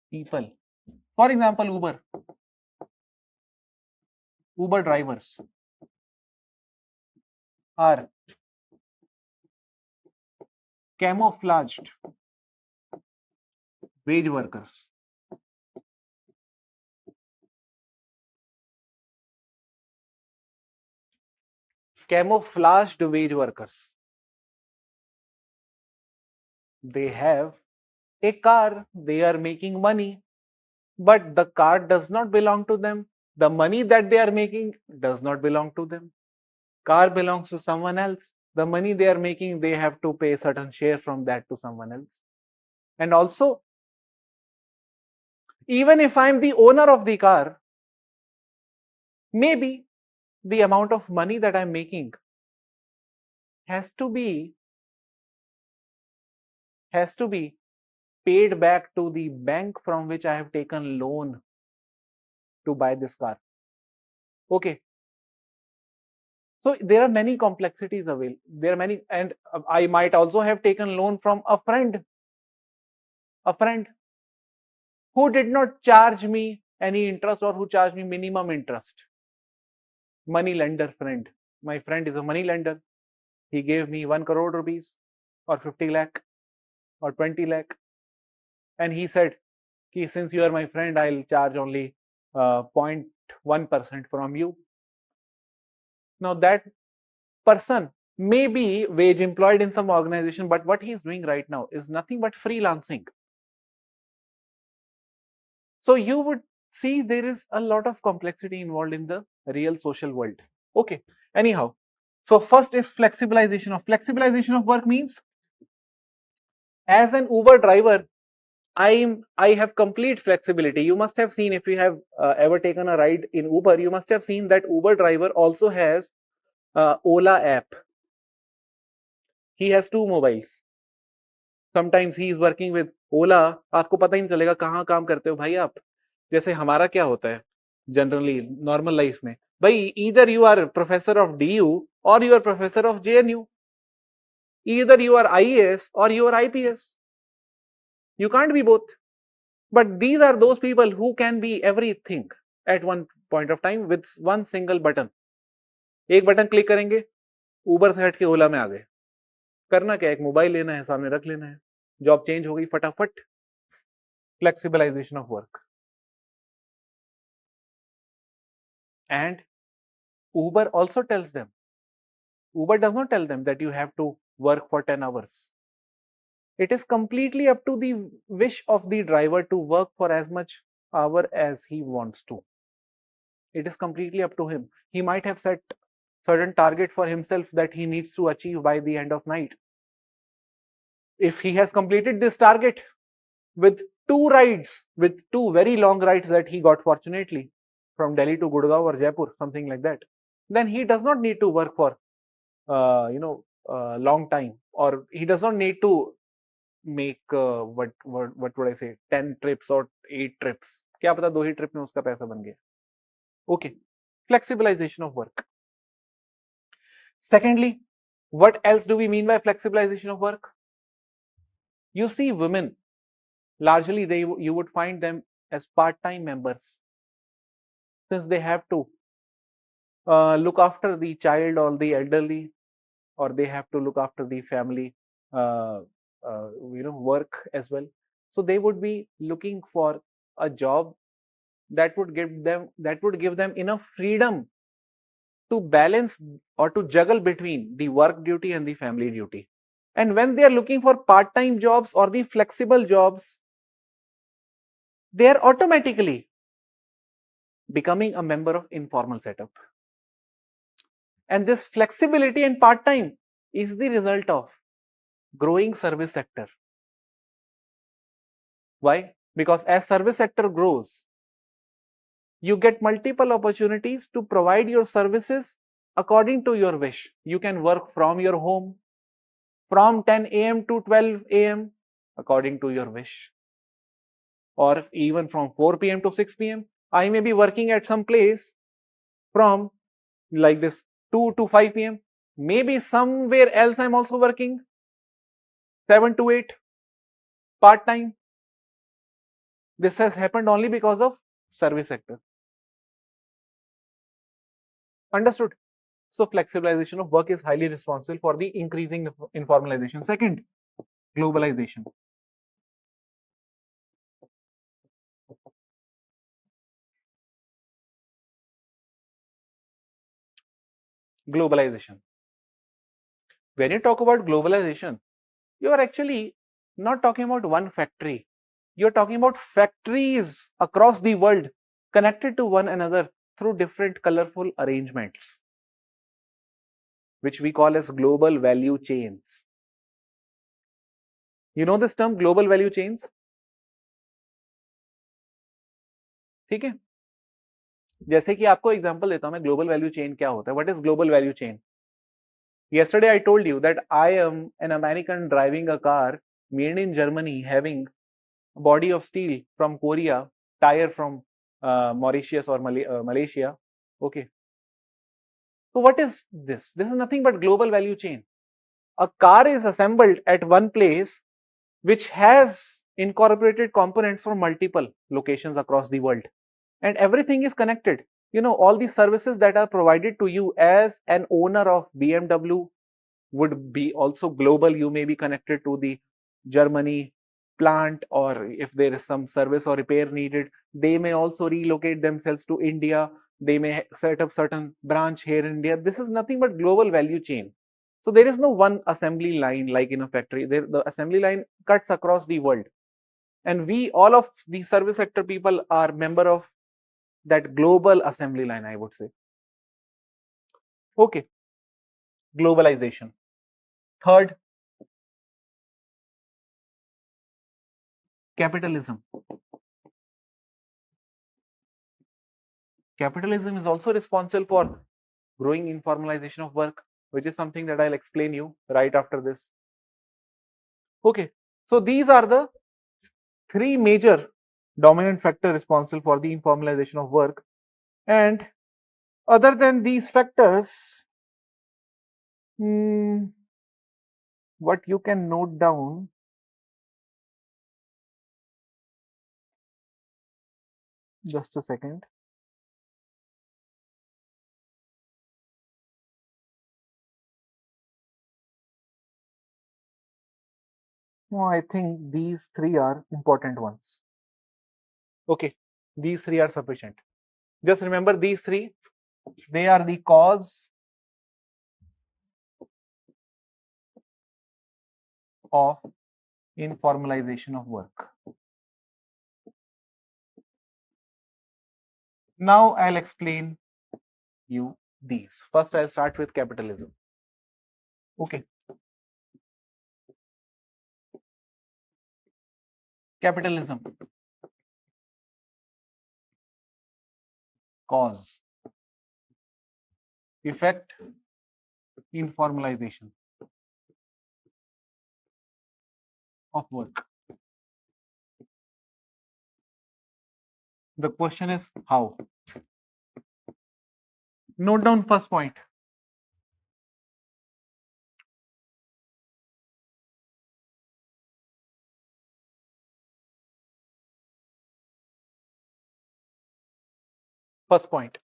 People, for example, Uber drivers are camouflaged wage workers. Camouflaged wage workers. They have a car, they are making money, but the car does not belong to them. The money that they are making does not belong to them. Car belongs to someone else. The money they are making, they have to pay a certain share from that to someone else. And also, even if I'm the owner of the car, maybe the amount of money that I'm making has to be paid back to the bank from which I have taken loan to buy this car. Okay. So there are many complexities available. There are many, and I might also have taken loan from a friend who did not charge me any interest or who charged me minimum interest. Money lender friend. My friend is a money lender. He gave me 1 crore rupees or 50 lakh or 20 lakh. And he said, since you are my friend, I'll charge only 0.1% from you. Now that person may be wage employed in some organization, but what he's doing right now is nothing but freelancing. So you would see there is a lot of complexity involved in the real social world. Okay. Anyhow, so first is flexibilization of work means, as an Uber driver, I have complete flexibility. You must have seen, if you have ever taken a ride in Uber, you must have seen that Uber driver also has Ola app. He has two mobiles. Sometimes he is working with Ola. आपको पता ही नहीं चलेगा कहाँ काम करते हो भाई आप. जैसे हमारा क्या होता है जनरली नॉर्मल लाइफ में, भाई either you are professor of DU or you are professor of JNU. Either you are IAS or you are IPS. You can't be both. But these are those people who can be everything at one point of time with one single button. एक button click करेंगे, उबर से हट के ओला में आ गए. करना क्या, एक मोबाइल लेना है, सामने रख लेना है, जॉब चेंज हो गई फटाफट. Flexibilization of work. And Uber also tells them, Uber does not tell them that you have to work for 10 hours. It is completely up to the wish of the driver to work for as much hour as he wants to. It is completely up to him. He might have set certain target for himself that he needs to achieve by the end of night. If he has completed this target with two rides, with two very long rides that he got fortunately from Delhi to Gurgaon or Jaipur, something like that, then he does not need to work for long time, or he does not need to make what would I say 10 trips or 8 trips. क्या पता 2 ही trip में उसका पैसा बन गया. Okay, flexibilization of work. Secondly, what else do we mean by flexibilization of work? You see women, largely you would find them as part-time members, since they have to look after the child or the elderly, or they have to look after the family work as well. So they would be looking for a job that would give them enough freedom to balance or to juggle between the work duty and the family duty. And when they are looking for part-time jobs or the flexible jobs, they are automatically becoming a member of informal setup. And this flexibility and part-time is the result of growing service sector. Why? Because as service sector grows, you get multiple opportunities to provide your services according to your wish. You can work from your home from 10 a.m. to 12 a.m. according to your wish, or even from 4 p.m. to 6 p.m. I may be working at some place from like this 2 to 5 p.m. Maybe somewhere else I'm also working 7 to 8 part time. This has happened only because of service sector. Understood? So flexibilization of work is highly responsible for the increasing informalization. Second, globalization. Globalization. When you talk about globalization, you are actually not talking about one factory. You're talking about factories across the world connected to one another through different colorful arrangements, which we call as global value chains. You know this term global value chains? ठीक है. जैसे कि आपको example देता हूं मैं, global value chain क्या होता है. What is global value chain? Yesterday I told you that I am an American driving a car made in Germany, having a body of steel from Korea, tire from Mauritius or Malaysia. Okay. So what is this? This is nothing but global value chain. A car is assembled at one place which has incorporated components from multiple locations across the world, and everything is connected. You know, all these services that are provided to you as an owner of BMW would be also global. You may be connected to the Germany plant, or if there is some service or repair needed, they may also relocate themselves to India. They may set up certain branch here in India. This is nothing but global value chain. So there is no one assembly line like in a factory. The assembly line cuts across the world, and we, all of the service sector people, are member of that global assembly line, I would say. Okay, globalization. Third, capitalism. Capitalism is also responsible for growing informalization of work, which is something that I'll explain you right after this. Okay, so these are the three major dominant factors responsible for the informalization of work. And other than these factors, what you can note down, just a second. No, I think these three are important ones. Okay, these three are sufficient. Just remember these three. They are the cause of informalization of work. Now I'll explain you these. First, I'll start with capitalism. Okay. Capitalism. Cause. Effect. Informalization of work. The question is how? Note down first point. First point.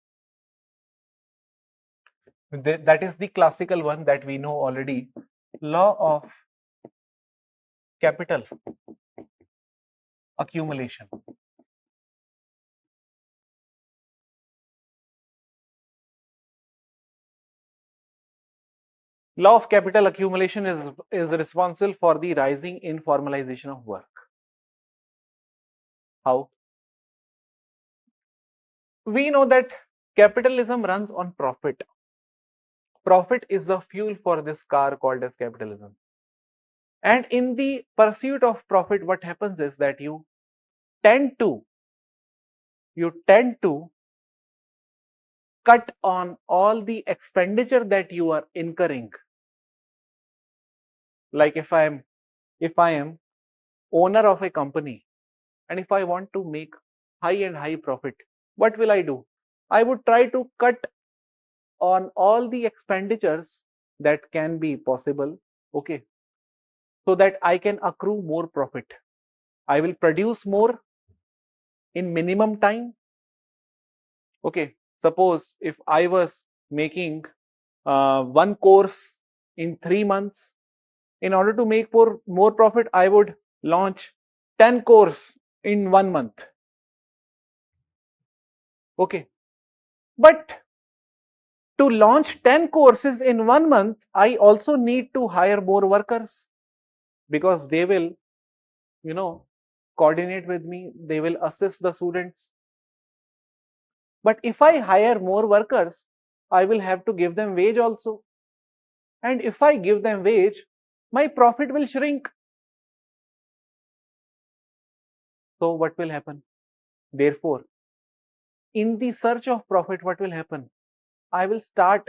That is the classical one that we know already. Law of capital accumulation. Law of capital accumulation is responsible for the rising informalization of work. How? We know that capitalism runs on profit. Profit is the fuel for this car called as capitalism. And in the pursuit of profit, what happens is that you tend to cut on all the expenditure that you are incurring. Like if I am owner of a company and if I want to make high profit, what will I do? I would try to cut on all the expenditures that can be possible, okay, so that I can accrue more profit. I will produce more in minimum time. Okay, suppose if I was making one course in 3 months, in order to make more profit, I would launch 10 courses in 1 month. Okay, but to launch 10 courses in 1 month, I also need to hire more workers because they will, coordinate with me, they will assist the students. But if I hire more workers, I will have to give them wage also. And if I give them wage, my profit will shrink. So what will happen? Therefore, in the search of profit, what will happen? I will start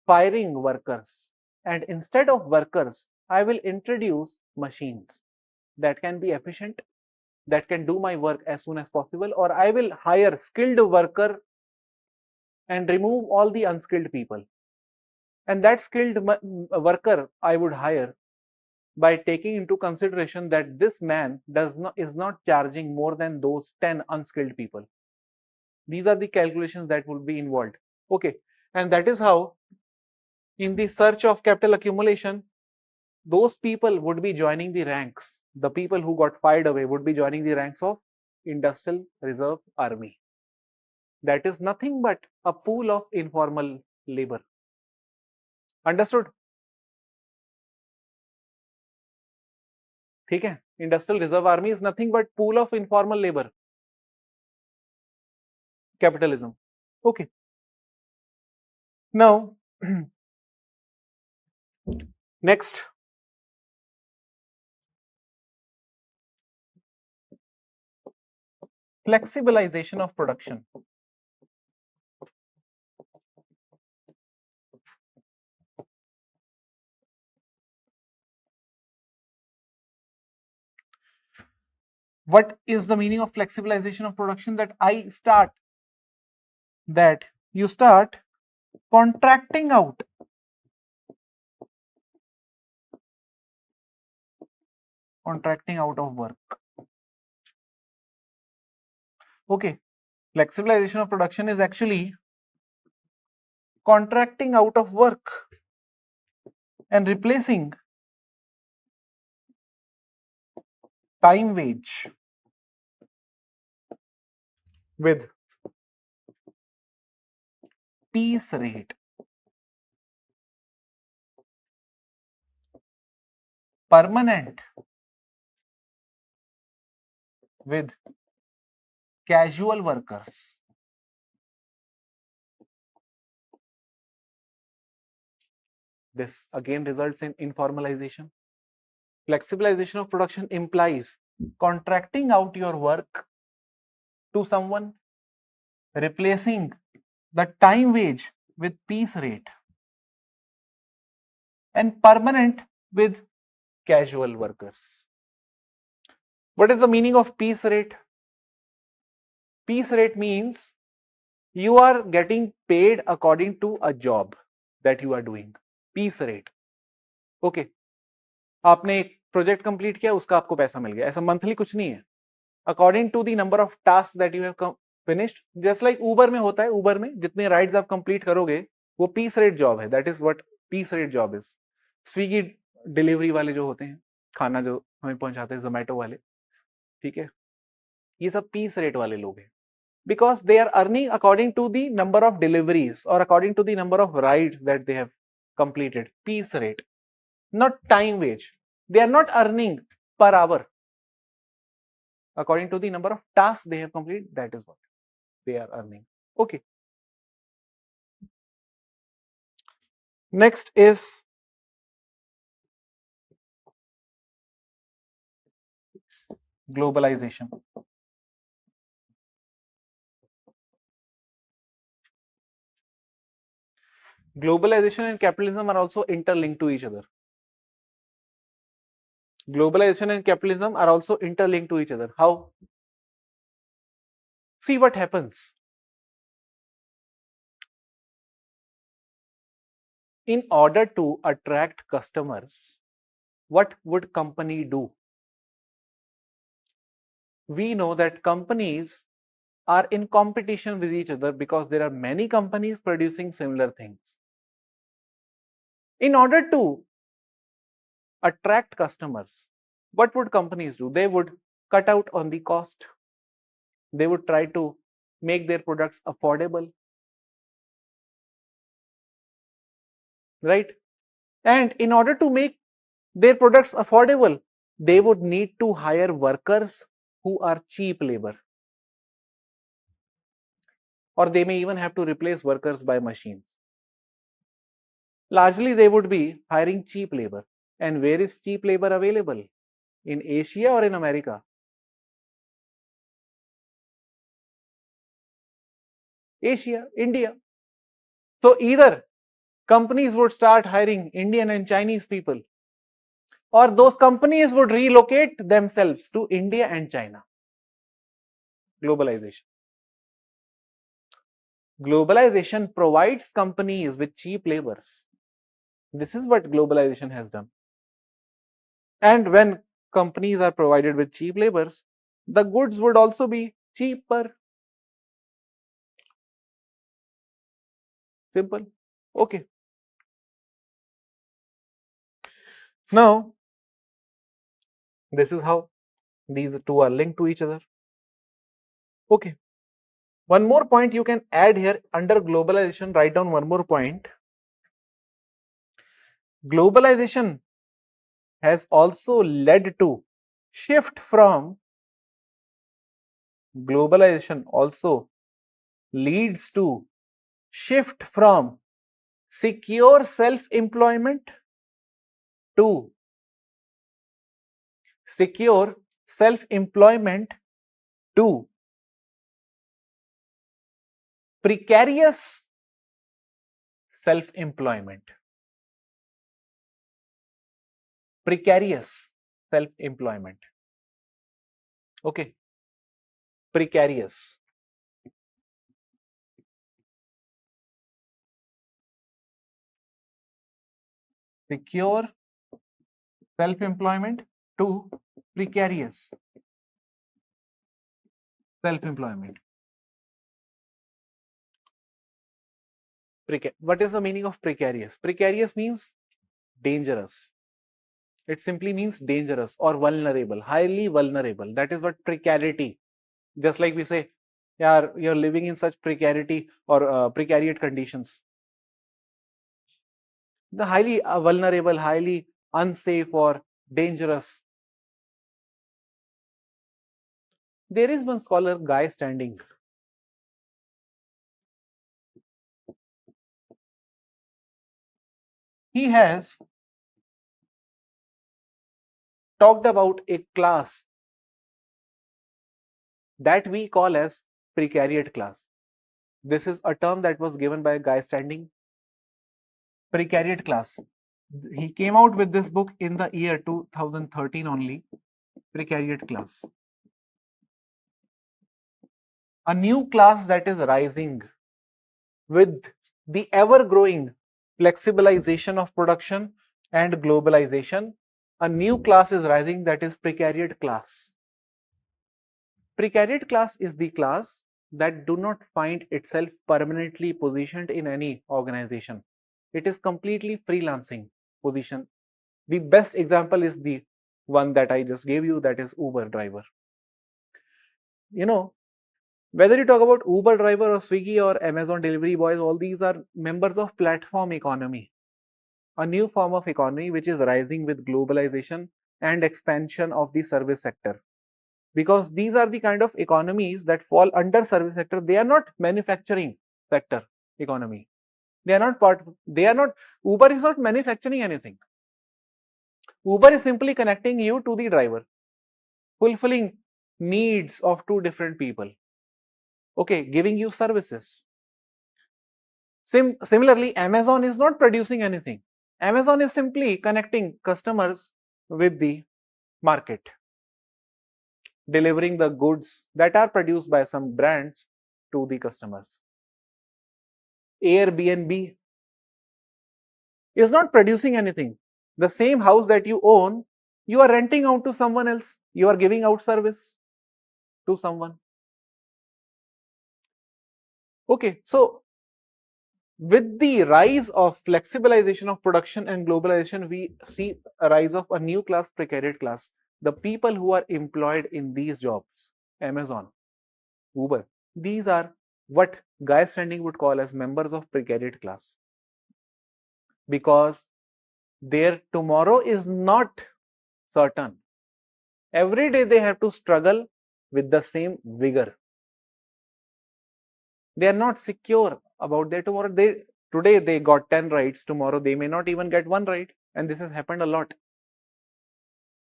firing workers. And instead of workers, I will introduce machines that can be efficient, that can do my work as soon as possible, or I will hire skilled worker and remove all the unskilled people. And that skilled worker I would hire by taking into consideration that this man is not charging more than those 10 unskilled people. These are the calculations that will be involved. Okay, and that is how in the search of capital accumulation, those people would be joining the ranks. The people who got fired away would be joining the ranks of Industrial Reserve Army. That is nothing but a pool of informal labor. Understood? ठीक है? Industrial Reserve Army is nothing but pool of informal labor. Capitalism. Okay. Now, next, flexibilization of production. What is the meaning of flexibilization of production? That you start contracting out of work. Okay, flexibilization of production is actually contracting out of work and replacing time wage with piece rate. Permanent with casual workers. This again results in informalization. Flexibilization of production implies contracting out your work to someone, replacing the time wage with piece rate, and permanent with casual workers. What is the meaning of piece rate? Piece rate means you are getting paid according to a job that you are doing. Piece rate. Okay. आपने एक project complete किया, उसका आपको पैसा मिल गया. ऐसा monthly कुछ नहीं है. According to the number of task that you have finished, just like Uber में होता है. ऊबर में जितने राइड्स आप कंप्लीट करोगे वो पीस रेट जॉब है. That is what piece rate job is. Swiggy delivery वाले जो होते हैं, खाना जो हमें पहुंचाते हैं, जोमेटो वाले, ठीक है, ये सब पीस रेट वाले लोग हैं. Because they are earning according to the number of deliveries or according to the number of rides that they have completed. Piece rate, not time wage. They are not earning per hour. According to the number of tasks they have completed, that is what they are earning. Okay. Next is globalization. Globalization and capitalism are also interlinked to each other. Globalization and capitalism are also interlinked to each other. How? See what happens. In order to attract customers, what would company do? We know that companies are in competition with each other because there are many companies producing similar things. In order to attract customers, what would companies do? They would cut out on the cost. They would try to make their products affordable, right? And in order to make their products affordable, they would need to hire workers who are cheap labor. Or they may even have to replace workers by machines. Largely, they would be hiring cheap labor. And where is cheap labor available? In Asia or in America? Asia, India. So either companies would start hiring Indian and Chinese people, or those companies would relocate themselves to India and China. Globalization. Globalization provides companies with cheap labors. This is what globalization has done. And when companies are provided with cheap labors, the goods would also be cheaper. Simple. Okay. Now, this is how these two are linked to each other. Okay. One more point you can add here under globalization. Write down one more point. Globalization has also led to shift from globalization also leads to shift from secure self-employment to secure self-employment to precarious self-employment. Precarious self-employment. Okay. Precarious. Secure self-employment to precarious self-employment. What is the meaning of precarious? Precarious means dangerous. It simply means dangerous or vulnerable, highly vulnerable. That is what precarity. Just like we say यार, you're living in such precarity or precariat conditions. The highly vulnerable, highly unsafe or dangerous. There is one scholar guy standing. He has talked about a class that we call as precariat class. This is a term that was given by a guy standing. Precariat class. He came out with this book in the year 2013 only. Precariat class. A new class that is rising with the ever growing flexibilization of production and globalization. A new class is rising, that is precariat class. Precariat class is the class that do not find itself permanently positioned in any organization. It is completely freelancing position. The best example is the one that I just gave you, that is Uber driver. You know, whether you talk about Uber driver or Swiggy or Amazon delivery boys, all these are members of platform economy, a new form of economy which is rising with globalization and expansion of the service sector. Because these are the kind of economies that fall under service sector. They are not manufacturing sector economy. They are not part. They are not. Uber is not manufacturing anything. Uber is simply connecting you to the driver, fulfilling needs of two different people. Okay, giving you services. Similarly, Amazon is not producing anything. Amazon is simply connecting customers with the market, delivering the goods that are produced by some brands to the customers. Airbnb is not producing anything. The same house that you own, you are renting out to someone else. You are giving out service to someone. Okay, so with the rise of flexibilization of production and globalization, we see a rise of a new class, precariat class. The people who are employed in these jobs, Amazon, Uber, these are what Guy Standing would call as members of precariat class, because their tomorrow is not certain. Every day they have to struggle with the same vigor. They are not secure about their tomorrow. Today they got 10 rights, tomorrow they may not even get one right, and this has happened a lot.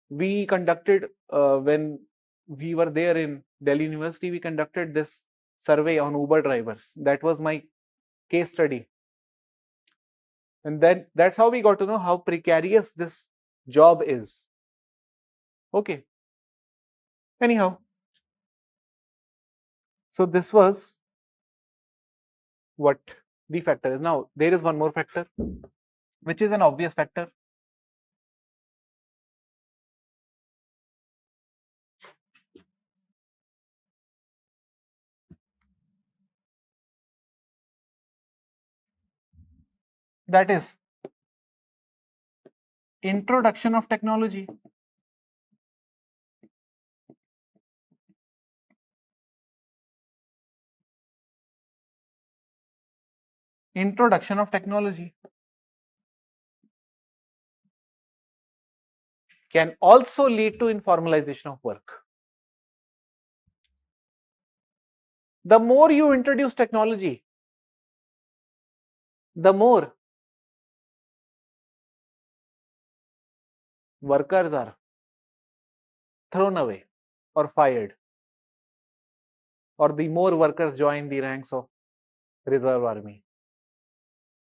We conducted when we were there in Delhi University, we conducted this survey on Uber drivers. That was my case study, and then that's how we got to know how precarious this job is. Okay, anyhow, so this was what the factor is. Now there is one more factor which is an obvious factor. That is introduction of technology. Introduction of technology can also lead to informalization of work. The more you introduce technology, the more workers are thrown away or fired, or the more workers join the ranks of reserve army.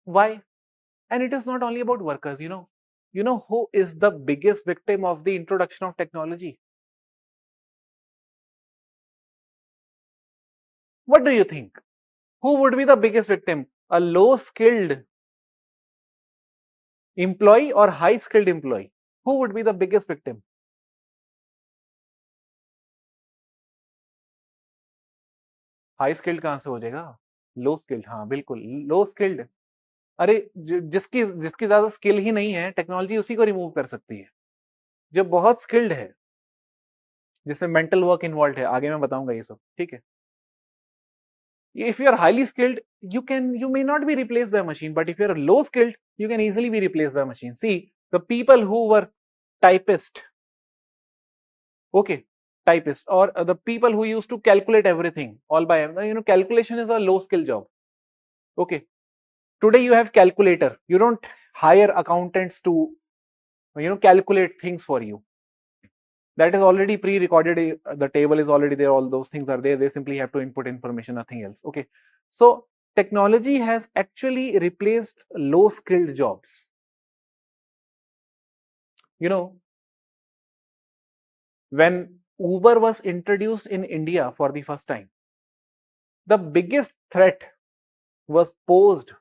Why? And it is not only about workers. You know who is the biggest victim of the introduction of technology? What do you think? Who would be the biggest victim? A low skilled employee or high skilled employee? Who would be the biggest victim? High skilled कहां से हो जाएगा? लो skilled, हाँ बिल्कुल लो skilled. अरे जिसकी जिसकी ज्यादा स्किल ही नहीं है, टेक्नोलॉजी उसी को रिमूव कर सकती है. जो बहुत स्किल्ड है, जिसमें मेंटल वर्क इन्वॉल्व है, आगे मैं बताऊंगा ये सब, ठीक है. If you are highly skilled, you may not be replaced by a machine, but if you are low skilled, you can easily be replaced by a machine. See, the people who were typist, okay, typist, or the people who used to calculate everything all by, calculation is a low skill job. Okay, today you have calculator. You don't hire accountants to calculate things for you. That is already pre-recorded. The table is already there. All those things are there. They simply have to input information, nothing else. Okay, so technology has actually replaced low skilled jobs. You know, when Uber was introduced in India for the first time, the biggest threat was posed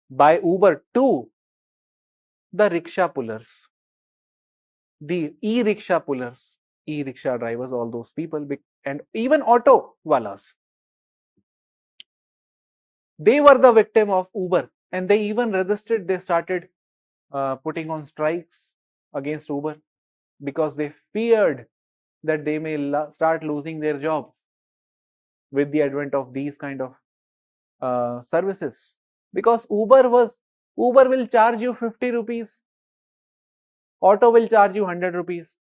by Uber to the rickshaw pullers, the e-rickshaw pullers, e-rickshaw drivers, all those people, and even auto walas. They were the victim of Uber, and they even resisted. They started putting on strikes against Uber because they feared that they may start losing their jobs with the advent of these kind of services. Because Uber will charge you 50 rupees, auto will charge you 100 rupees.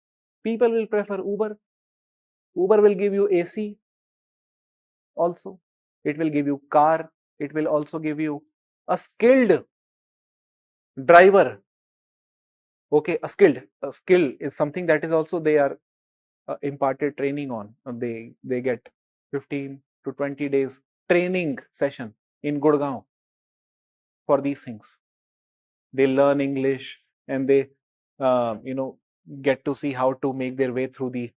People will prefer Uber. Uber will give you AC also. It will give you car. It will also give you a skilled driver. Okay, a skill is something that is also they are imparted training on. They get 15 to 20 days training session in Gurgaon for these things. They learn English, and they get to see how to make their way through the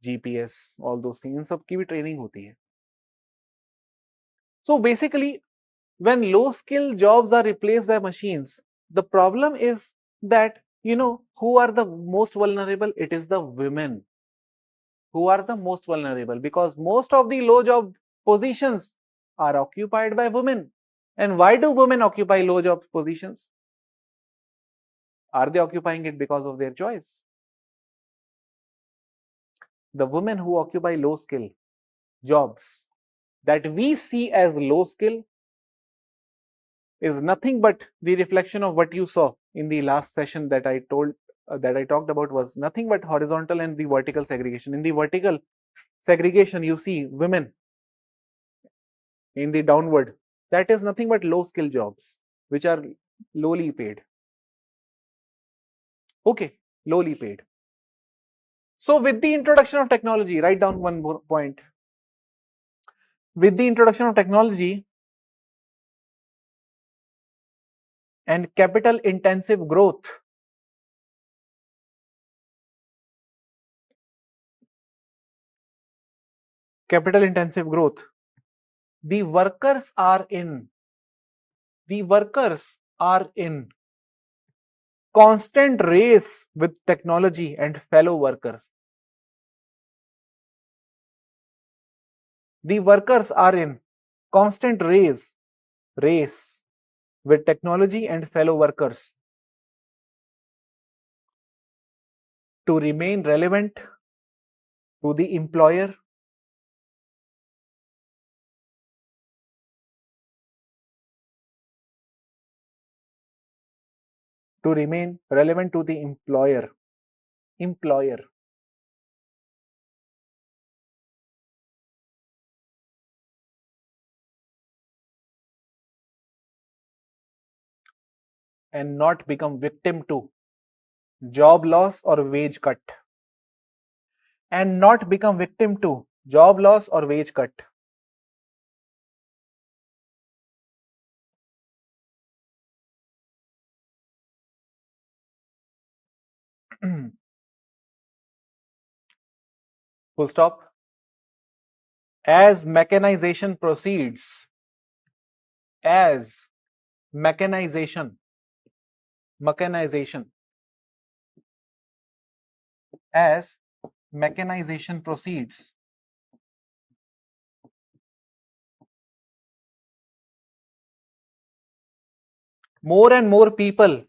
GPS, all those things. इन सब की भी training होती है. So basically, when low skill jobs are replaced by machines, the problem is that who are the most vulnerable? It is the women who are the most vulnerable, because most of the low job positions are occupied by women. And why do women occupy low job positions? Are they occupying it because of their choice? The women who occupy low skill jobs that we see as low skill is nothing but the reflection of what you saw in the last session that I talked about, was nothing but horizontal and the vertical segregation. In the vertical segregation, you see women in the downward. That is nothing but low skill jobs, which are lowly paid. Okay, lowly paid. So with the introduction of technology, write down one more point. With the introduction of technology and capital intensive growth, the workers are in constant race with technology and fellow workers. The workers are in constant race with technology and fellow workers to remain relevant to the employer, employer and not become victim to job loss or wage cut. Full stop. As mechanization proceeds, as mechanization proceeds, more and more people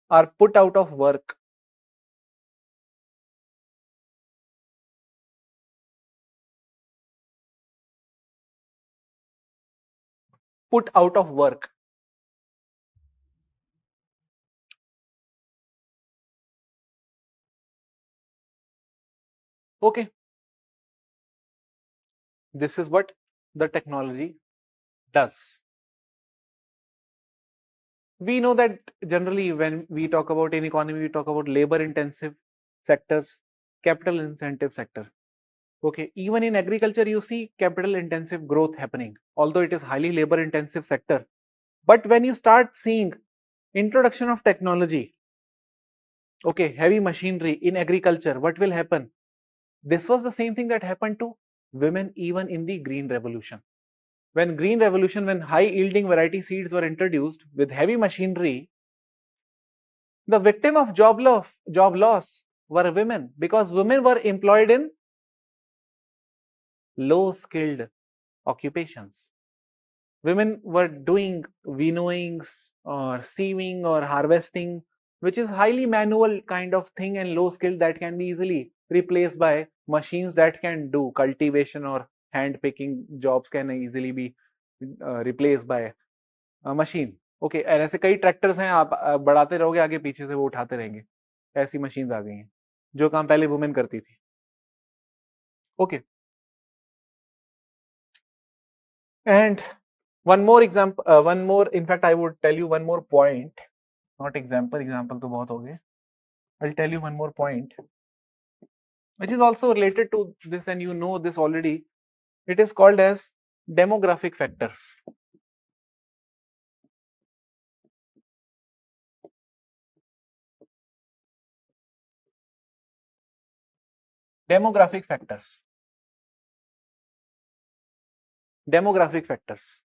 are put out of work. put out of work. Okay, this is what the technology does. We know that generally when we talk about an economy, we talk about labor intensive sectors, capital incentive sector. Okay, even in agriculture, you see capital intensive growth happening, although it is highly labor intensive sector. But when you start seeing introduction of technology, okay, heavy machinery in agriculture, what will happen? This was the same thing that happened to women even in the green revolution. When high yielding variety seeds were introduced with heavy machinery, the victim of job loss were women, because women were employed in low skilled occupations. Women were doing winnowings or sieving or harvesting, which is highly manual kind of thing and low skill, that can be easily replaced by machines that can do cultivation, or hand picking jobs can easily be replaced by a machine. Okay, और ऐसे कई tractors हैं, आप बढ़ाते रहोगे आगे पीछे से वो उठाते रहेंगे, ऐसी मशीन्स आ गई हैं जो काम पहले वुमेन करती थी. Okay, and one more, in fact I would tell you one more point, not example तो बहुत हो गए. I'll tell you one more point which is also related to this, and you know this already. It is called as demographic factors. Demographic factors. Demographic factors.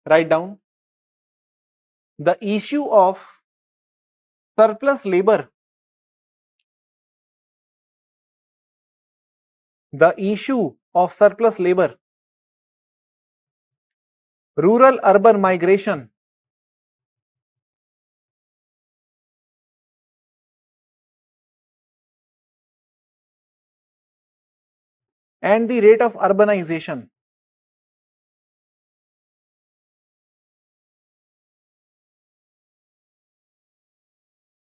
Write down the issue of surplus labor. The issue of surplus labor, rural urban migration, and the rate of urbanization.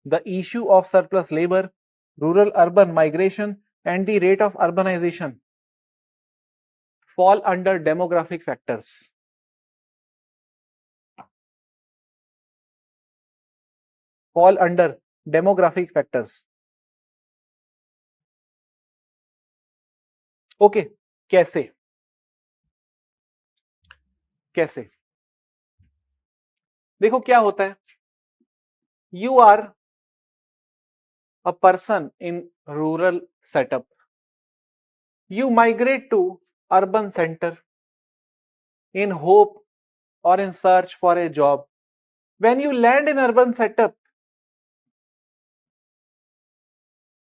The issue of surplus labor, rural urban migration, and the rate of urbanization fall under demographic factors. Fall under demographic factors. Okay, कैसे? कैसे? देखो क्या होता है. You are a person in rural setup. You migrate to urban center in hope or in search for a job. When you land in urban setup,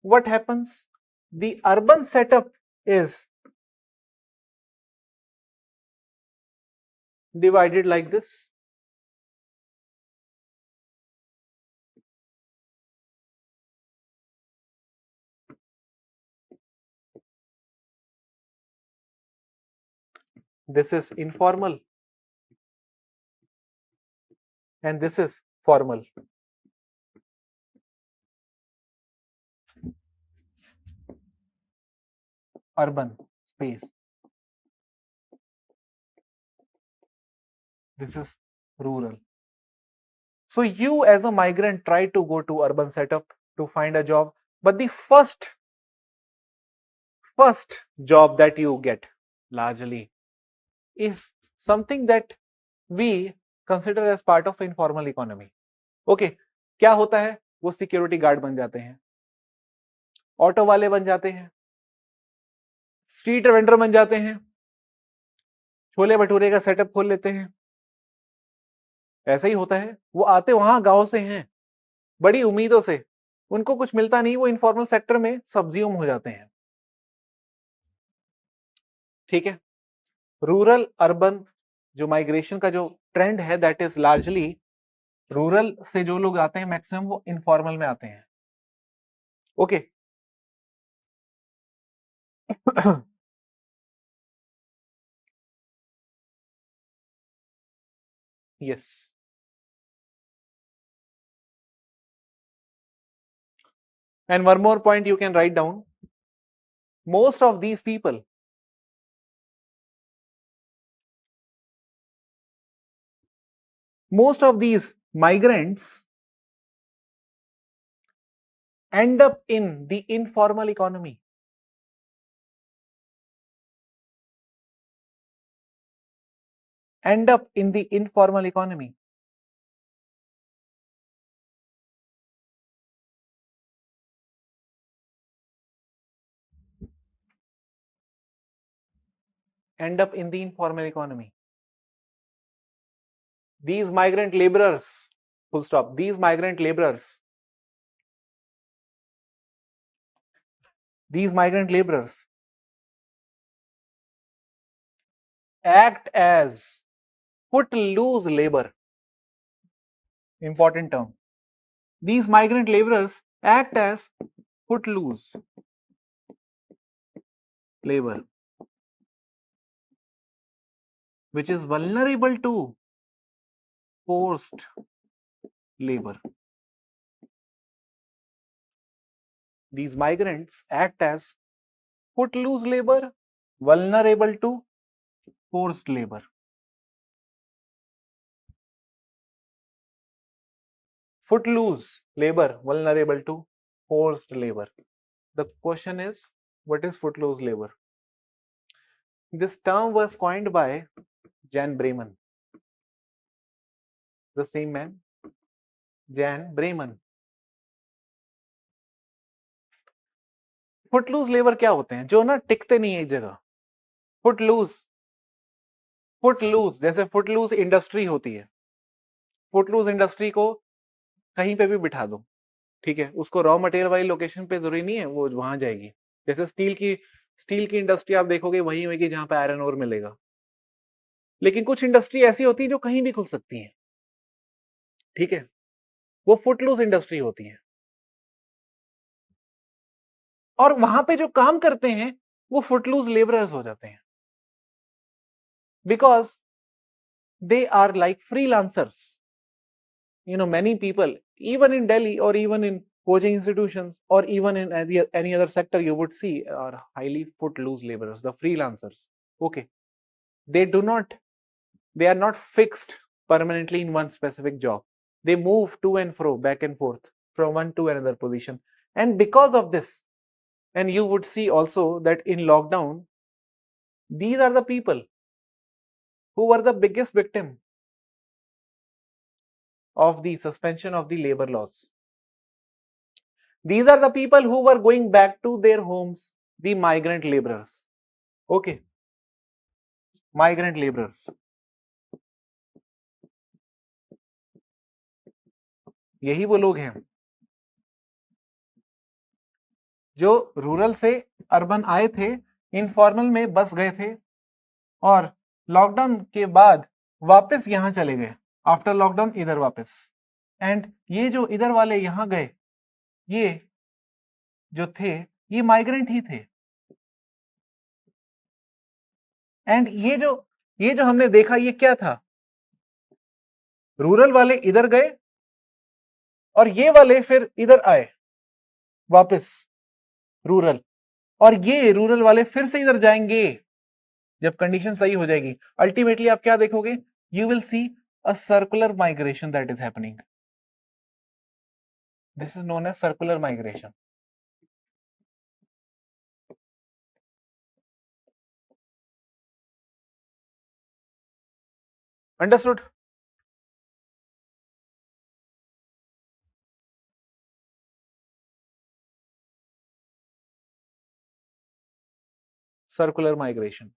what happens? The urban setup is divided like this. This is informal and this is formal. Urban space. This is rural. So you as a migrant try to go to urban setup to find a job, but the first job that you get largely is something that we consider as part of informal economy. Okay, क्या होता है? वो security guard बन जाते हैं, auto वाले बन जाते हैं, स्ट्रीट वेंडर बन जाते हैं, छोले भटूरे का सेटअप खोल लेते हैं. ऐसा ही होता है. वो आते वहां गांव से हैं, बड़ी उम्मीदों से, उनको कुछ मिलता नहीं, वो इनफॉर्मल सेक्टर में सब्जियों हो जाते हैं. ठीक है. रूरल अर्बन जो माइग्रेशन का जो ट्रेंड है, दैट इज लार्जली रूरल से जो लोग आते हैं मैक्सिमम वो इनफॉर्मल में आते हैं. Okay. Yes. And one more point you can write down. Most of these people, most of these migrants end up in the informal economy. End up in the informal economy. End up in the informal economy. These migrant laborers, full stop, these migrant laborers act as footloose labor. Important term. These migrant laborers act as footloose labor, which is vulnerable to forced labor. These migrants act as footloose labor, vulnerable to forced labor. Footloose labor, vulnerable to forced labor. The question is, what is footloose labor? This term was coined by Jan Bremen. The same man, Jan Bremen. Footloose labour क्या होते हैं? जो ना टिकते नहीं है एक जगह. फुटलूज जैसे फुटलूज इंडस्ट्री होती है. फुटलूज इंडस्ट्री को कहीं पे भी बिठा दो, ठीक है, उसको रॉ मटेरियल वाली लोकेशन पे जरूरी नहीं है वो वहां जाएगी. जैसे स्टील की इंडस्ट्री आप देखोगे वही होगी जहां पे आयरन ओर मिलेगा. लेकिन कुछ इंडस्ट्री ऐसी होती है जो कहीं भी खुल सकती है, ठीक है, वो फुटलूज इंडस्ट्री होती है. और वहां पे जो काम करते हैं वो फुटलूज लेबरर्स हो जाते हैं, because they are like freelancers. Many people, even in Delhi or even in coaching institutions or even in any other sector, you would see are highly footloose laborers, the freelancers. Okay, they are not fixed permanently in one specific job. They move to and fro, back and forth from one to another position. And because of this, and you would see also that in lockdown, these are the people who were the biggest victim of the suspension of the labor laws. These are the people who were going back to their homes, the migrant laborers. Okay, migrant laborers. यही वो लोग हैं जो rural से urban आए थे, informal में बस गए थे और लॉकडाउन के बाद वापस यहां चले गए. आफ्टर लॉकडाउन इधर वापस. एंड ये जो इधर वाले यहां गए, ये जो थे ये माइग्रेंट ही थे. एंड ये जो हमने देखा ये क्या था? रूरल वाले इधर गए और ये वाले फिर इधर आए वापस रूरल, और ये रूरल वाले फिर से इधर जाएंगे जब कंडीशन सही हो जाएगी. अल्टीमेटली आप क्या देखोगे? You will see a circular migration that is happening. This is known as circular migration. Understood? Circular migration.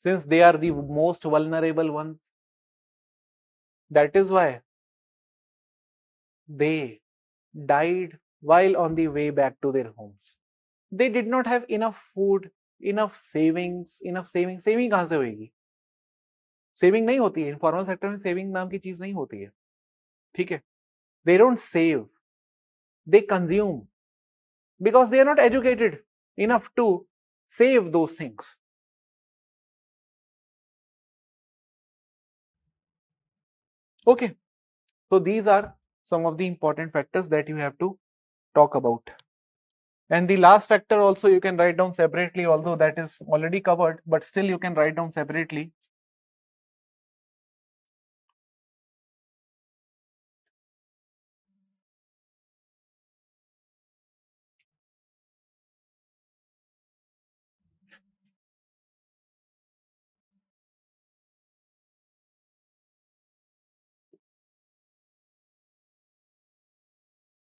Since they are the most vulnerable ones, that is why they died while on the way back to their homes. They did not have enough food, enough savings. Saving कहां से होगी? Saving नहीं होती है informal sector में. Saving नाम की चीज नहीं होती है, ठीक है. They don't save, they consume, because they are not educated enough to save those things. Okay, so these are some of the important factors that you have to talk about. And the last factor also you can write down separately, although that is already covered, but still you can write down separately.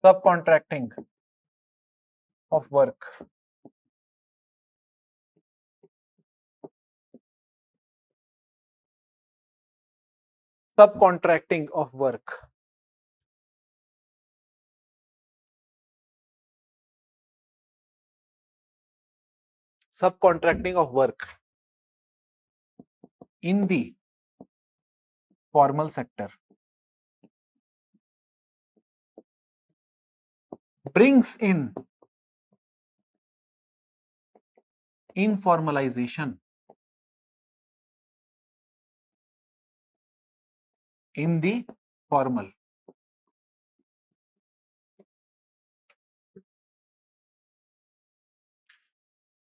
Subcontracting of work. Subcontracting of work. Subcontracting of work in the formal sector brings in informalization in the formal.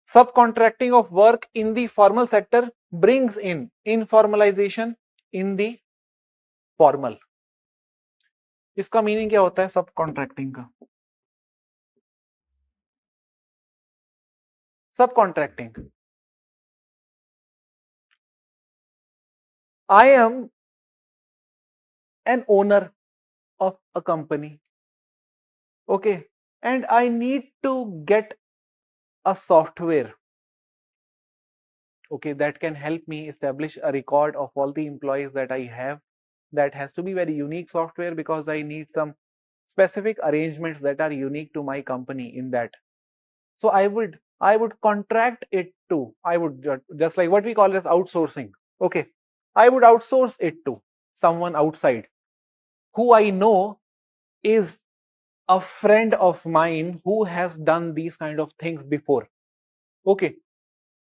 Subcontracting of work in the formal sector brings in informalization in the formal. इसका meaning क्या होता है सब contracting का? सब contracting, I am an owner of a company, okay, and I need to get a software, okay, that can help me establish a record of all the employees that I have. That has to be very unique software because I need some specific arrangements that are unique to my company in that. So I would contract it to, I would just like what we call as outsourcing, okay, I would outsource it to someone outside who I know is a friend of mine who has done these kind of things before, okay.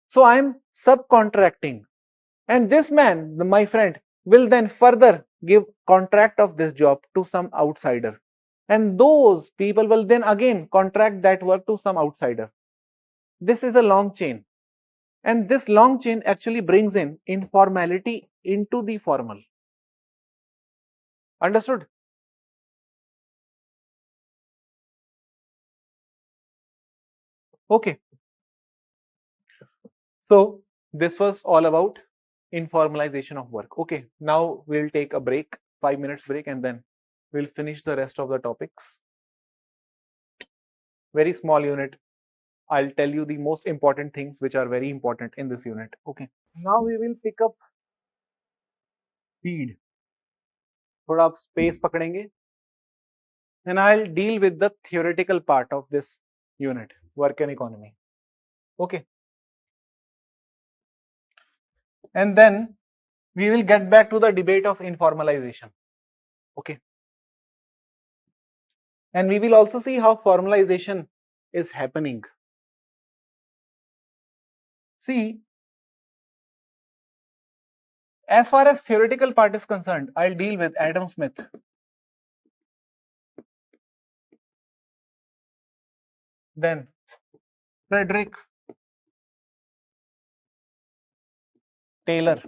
So I'm subcontracting, and this man, my friend, will then further give contract of this job to some outsider, and those people will then again contract that work to some outsider. This is a long chain, and this long chain actually brings in informality into the formal. Understood? Okay, so this was all about informalization of work. Okay, now we'll take a break, 5 minutes break, and then we'll finish the rest of the topics. Very small unit. I'll tell you the most important things which are very important in this unit. Okay, now we will pick up speed. थोड़ा आप space पकड़ेंगे, and I'll deal with the theoretical part of this unit, work and economy. Okay, and then we will get back to the debate of informalization. Okay, and we will also see how formalization is happening. See, as far as theoretical part is concerned, I'll deal with Adam Smith, then Frederick Taylor,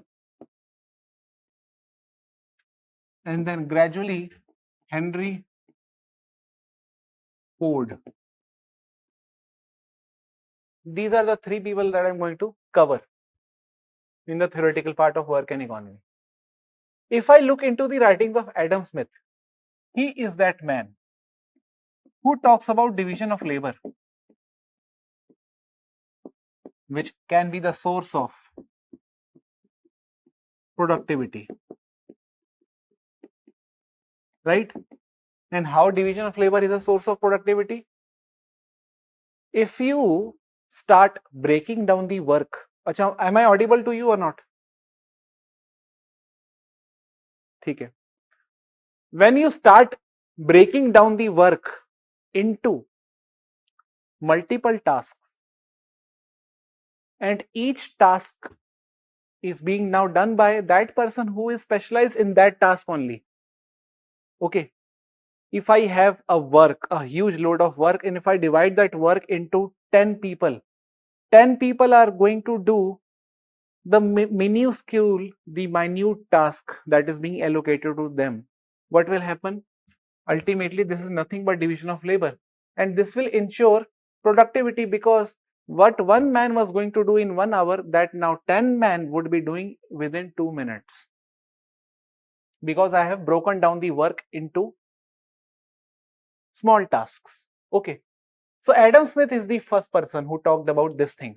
and then gradually Henry Ford. These are the three people that I'm going to cover in the theoretical part of work and economy. If I look into the writings of Adam Smith, he is that man who talks about division of labor, which can be the source of productivity, right? And how division of labor is a source of productivity? If you start breaking down the work, अच्छा, am I audible to you or not? ठीक है. When you start breaking down the work into multiple tasks, and each task is being now done by that person who is specialized in that task only. Okay, if I have a huge load of work, and if I divide that work into 10 people, 10 people are going to do the minuscule, the minute task that is being allocated to them. What will happen? Ultimately, this is nothing but division of labor, and this will ensure productivity, because what one man was going to do in 1 hour, that now 10 men would be doing within 2 minutes, because I have broken down the work into small tasks. Okay, so Adam Smith is the first person who talked about this thing,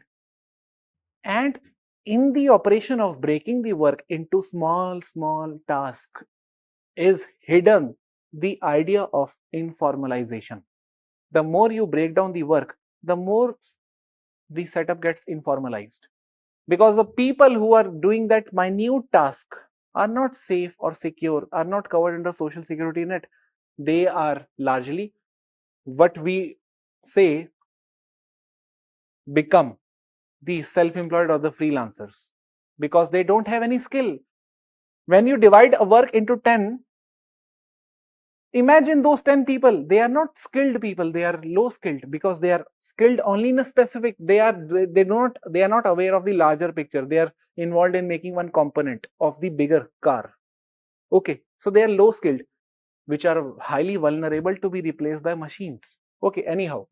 and in the operation of breaking the work into small tasks is hidden the idea of informalization. The more you break down the work, the more the setup gets informalized, because the people who are doing that minute task are not safe or secure, are not covered under social security net. They are largely what we say become the self-employed or the freelancers, because they don't have any skill. When you divide a work into 10, imagine those 10 people, they are not skilled people, they are low skilled, because they are skilled only in a specific, they are not aware of the larger picture. They are involved in making one component of the bigger car. Okay, so they are low skilled, which are highly vulnerable to be replaced by machines. Okay, anyhow,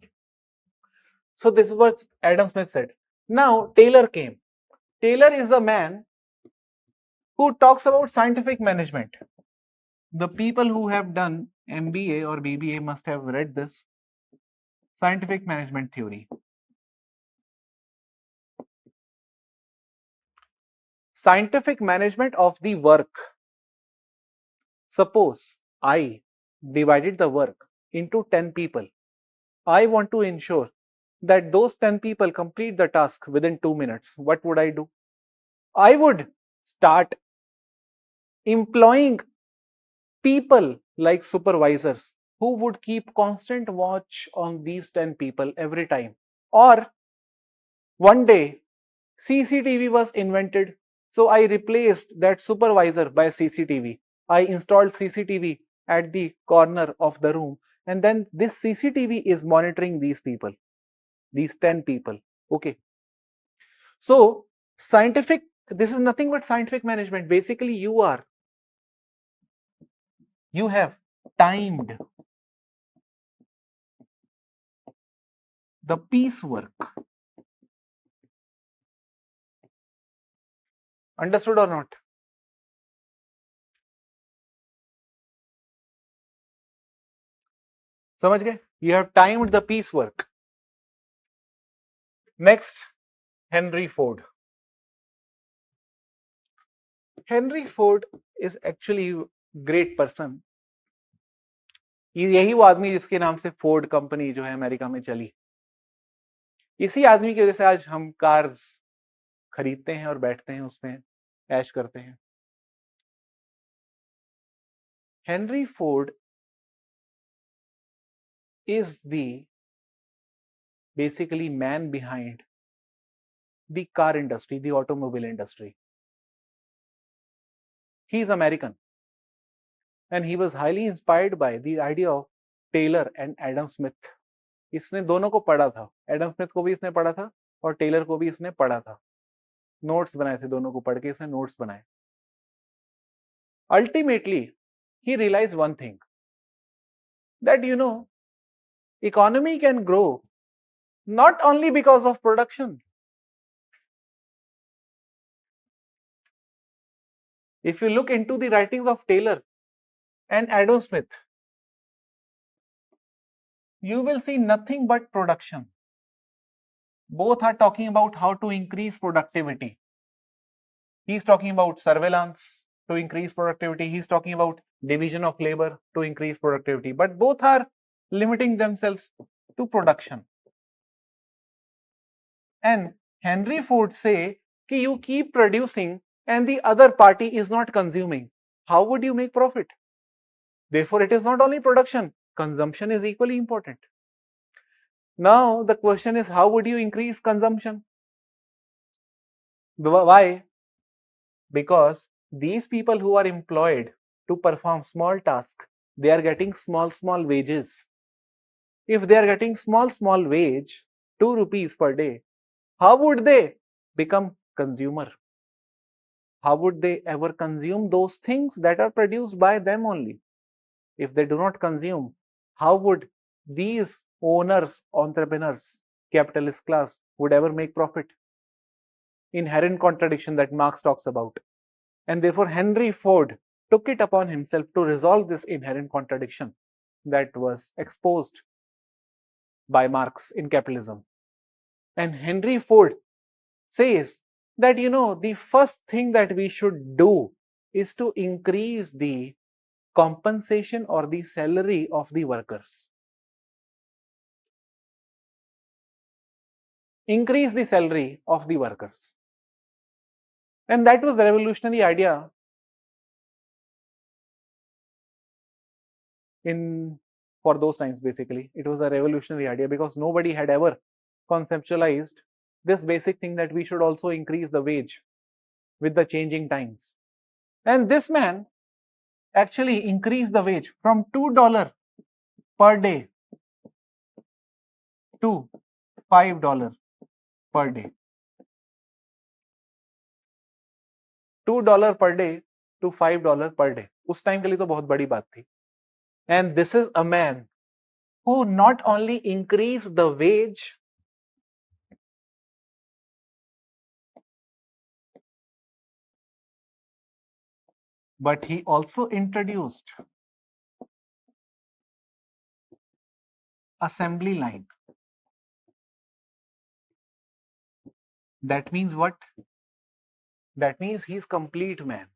so this is what Adam Smith said. Now Taylor came. Taylor is a man who talks about scientific management. The people who have done MBA or BBA must have read this scientific management theory. Scientific management of the work. Suppose I divided the work into 10 people. I want to ensure that those 10 people complete the task within 2 minutes. What would I do? I would start employing people like supervisors who would keep constant watch on these 10 people every time. Or one day, CCTV was invented, so I replaced that supervisor by CCTV. I installed CCTV at the corner of the room, and then this CCTV is monitoring these people, these 10 people. Okay, so this is nothing but scientific management. Basically, you have timed the piecework. Understood or not? समझ गए? You have timed the piecework. Next, Henry Ford. Henry Ford is actually a great person. यही वो आदमी जिसके नाम से Ford company जो है अमेरिका में चली. इसी आदमी की वजह से आज हम कार्स खरीदते हैं और बैठते हैं उसमें, ऐश करते हैं. Henry Ford is the basically man behind the car industry, the automobile industry. He is American, and he was highly inspired by the idea of Taylor and Adam Smith. इसने दोनों को पढ़ा था, एडम स्मिथ को भी इसने पढ़ा था और टेलर को भी इसने पढ़ा था. नोट्स बनाए थे, दोनों को पढ़ के इसने नोट्स बनाए. Ultimately, he realized one thing, that economy can grow not only because of production. If you look into the writings of Taylor and Adam Smith, you will see nothing but production. Both are talking about how to increase productivity. He's talking about surveillance to increase productivity. He's talking about division of labor to increase productivity. But both are limiting themselves to production. And Henry Ford say कि you keep producing and the other party is not consuming. How would you make profit? Therefore, it is not only production, consumption is equally important. Now, the question is, how would you increase consumption? Why? because these people who are employed to perform small tasks, they are getting small wages. If they are getting small wage, 2 rupees per day, how would they become consumer? How would they ever consume those things that are produced by them only? If they do not consume, how would these owners, entrepreneurs, capitalist class would ever make profit? Inherent contradiction that Marx talks about. And therefore, Henry Ford took it upon himself to resolve this inherent contradiction that was exposed by Marx in Capitalism. And Henry Ford says that, the first thing that we should do is to increase the compensation or the salary of the workers. Increase the salary of the workers. And that was the revolutionary idea for those times. Basically, it was a revolutionary idea because nobody had ever conceptualized this basic thing that we should also increase the wage with the changing times. And this man actually increased the wage from $2 per day to $5 per day. $2 per day to $5 per day. उस time के लिए तो बहुत बड़ी बात थी. And this is a man who not only increased the wage, but he also introduced assembly line. That means what? That means he's complete man.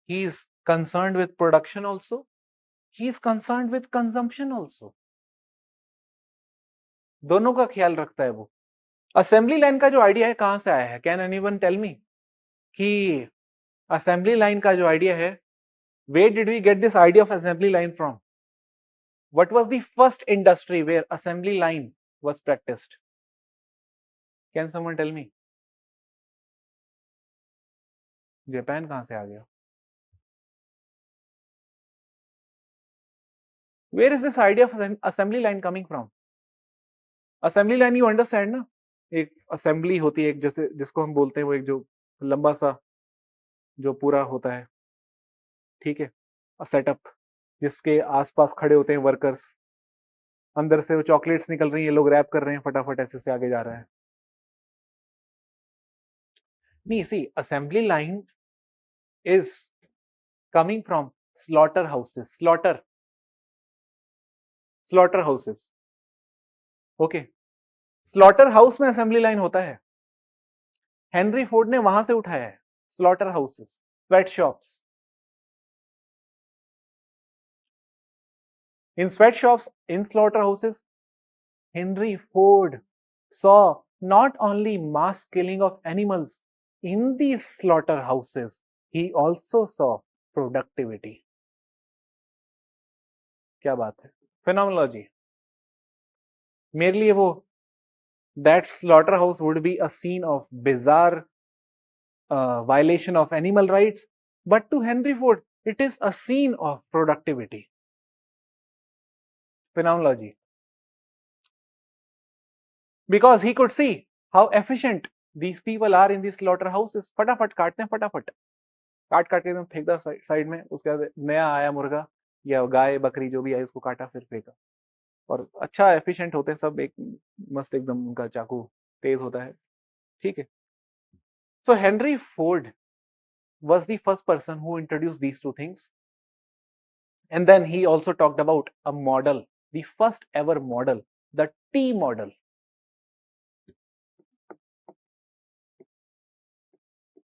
He's concerned with production also. He's concerned with consumption also. दोनों का ख्याल रखता है वो. Assembly line का जो idea है कहां से आया है? कैन एनीवन टेल मी कि असेंबली लाइन का जो आइडिया है, where did we get this idea of assembly line from? What was the first industry where assembly line was practiced? Can someone tell me? Japan कहां से आ गया? Where is this idea of assembly line coming from? Assembly line, you understand ना? एक assembly होती है, एक जैसे जिसको हम बोलते हैं वो एक जो लंबा सा जो पूरा होता है, ठीक है, सेटअप जिसके आसपास खड़े होते हैं वर्कर्स, अंदर से वो चॉकलेट्स निकल रही हैं, लोग रैप कर रहे हैं, फटाफट ऐसे से आगे जा रहा है. नहीं, see, assembly line is coming from slaughterhouses. Slaughterhouses. Okay, slaughter house में असेंबली लाइन होता है. हेनरी फोर्ड ने वहां से उठाया है. Slaughter houses, sweat shops. In sweatshops, in slaughterhouses, Henry Ford saw not only mass killing of animals in these slaughterhouses, he also saw productivity. क्या बात है? Phenomenology. मेरे लिए वो that slaughterhouse would be a scene of bizarre violation of animal rights, but to Henry Ford, it is a scene of productivity. Phenomenology. Because he could see how efficient these people are in these slaughterhouses. फटाफट काटते हैं, फटाफट काट के एकदम फेंक दा side में. उसके बाद नया आया मुर्गा या गाय बकरी जो भी आई उसको काटा फिर फेंका. और अच्छा एफिशिएंट होते हैं सब, एक मस्त एकदम उनका चाकू तेज होता है, ठीक है. So Henry Ford was the first person who introduced these two things. And then he also talked about a model, the first ever model, the T model.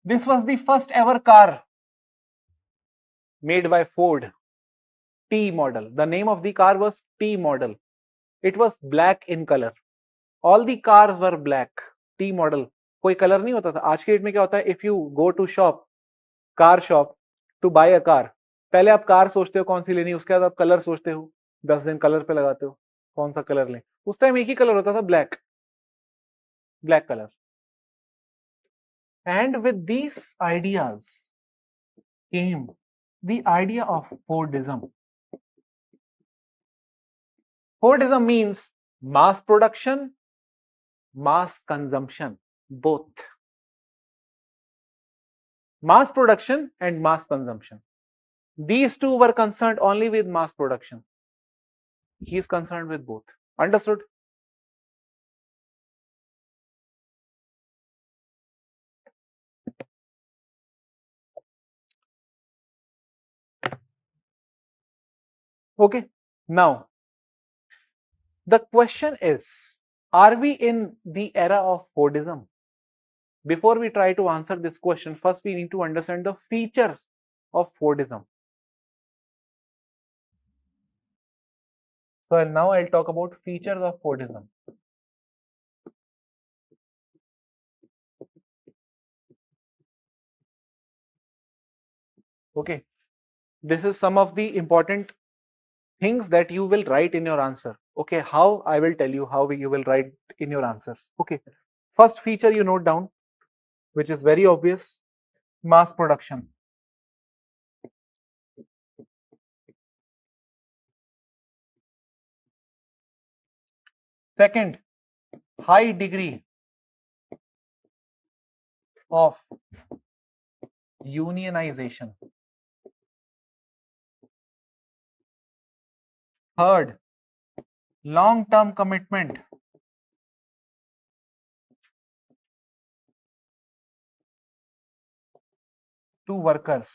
This was the first ever car made by Ford, T model. The name of the car was T model. It was black in color. All the cars were black. T model. कोई colour नहीं होता था. आज के date में क्या होता है? If you go to shop, car shop, to buy a car, पहले आप कार सोचते हो कौन सी लेनी, उसके बाद आप कलर सोचते हो, 10 दिन कलर पे लगाते हो कौन सा कलर लें. उस टाइम एक ही कलर होता था, black colour. And with these ideas, came the idea of Fordism? Fordism means mass production, mass consumption, both. Mass production and mass consumption. These two were concerned only with mass production. He is concerned with both. Understood? Okay. Now, the question is, are we in the era of Fordism? Before we try to answer this question, first we need to understand the features of Fordism. So now I'll talk about features of Fordism. Okay, this is some of the important things that you will write in your answer. Okay, how? I will tell you how you will write in your answers. Okay, first feature you note down, which is very obvious, mass production. Second, high degree of unionization. Third, long-term commitment to workers.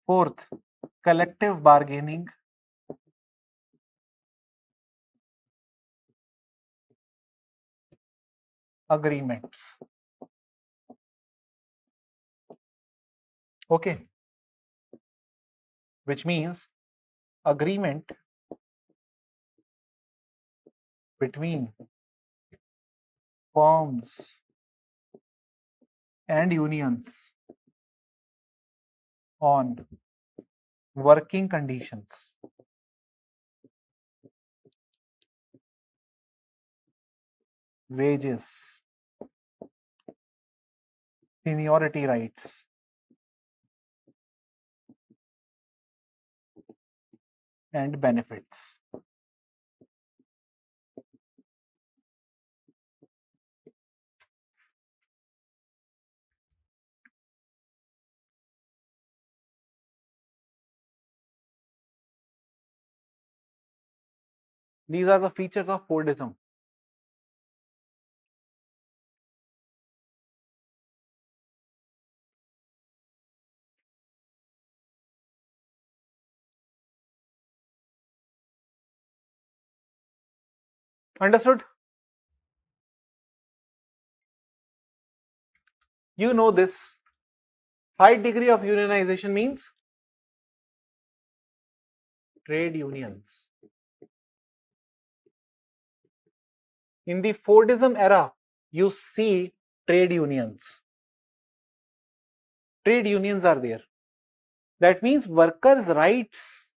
Fourth, collective bargaining. Agreements. Okay, which means agreement between firms and unions on working conditions, wages, seniority rights, and benefits. These are the features of Fordism. Understood? You know this. High degree of unionization means trade unions. In the Fordism era, you see trade unions. Trade unions are there. That means workers' rights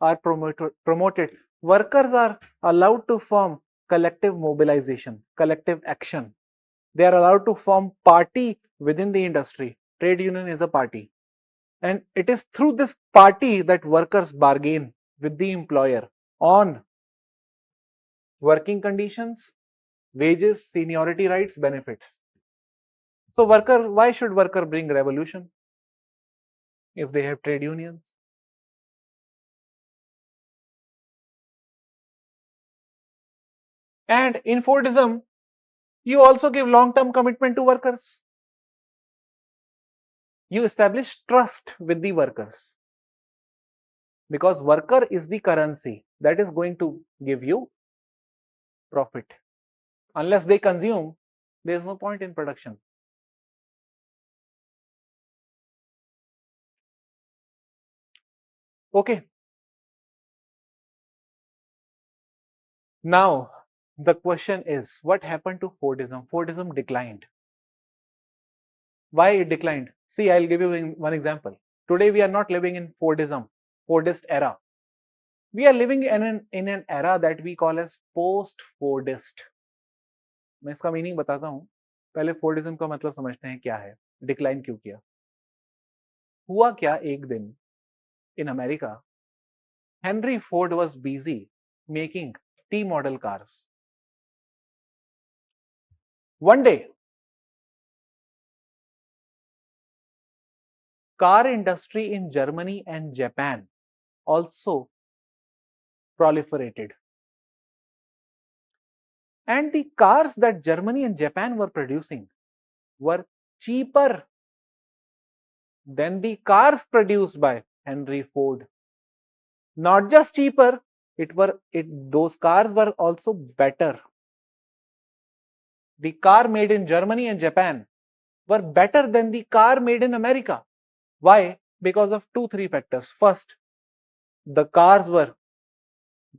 are promoted. Workers are allowed to form collective mobilization, collective action. They are allowed to form party within the industry. Trade union is a party. And it is through this party that workers bargain with the employer on working conditions, wages, seniority rights, benefits. So why should worker bring revolution if they have trade unions? And in Fordism, you also give long-term commitment to workers. You establish trust with the workers because worker is the currency that is going to give you profit. Unless they consume, there is no point in production. Okay. Now, the question is, what happened to Fordism? Fordism declined. Why it declined? See, I'll give you one example. Today, we are not living in Fordism, Fordist era. We are living in an era that we call as post-Fordist. मैं इसका meaning बताता हूँ. पहले Fordism का मतलब समझते हैं क्या है. डिक्लाइन क्यों किया? हुआ क्या एक दिन in America, Henry Ford was busy making T model cars. One day, car industry in Germany and Japan also proliferated. And the cars that Germany and Japan were producing were cheaper than the cars produced by Henry Ford. Not just cheaper, those cars were also better. The car made in Germany and Japan were better than the car made in America. Why? Because of two, three factors. First, the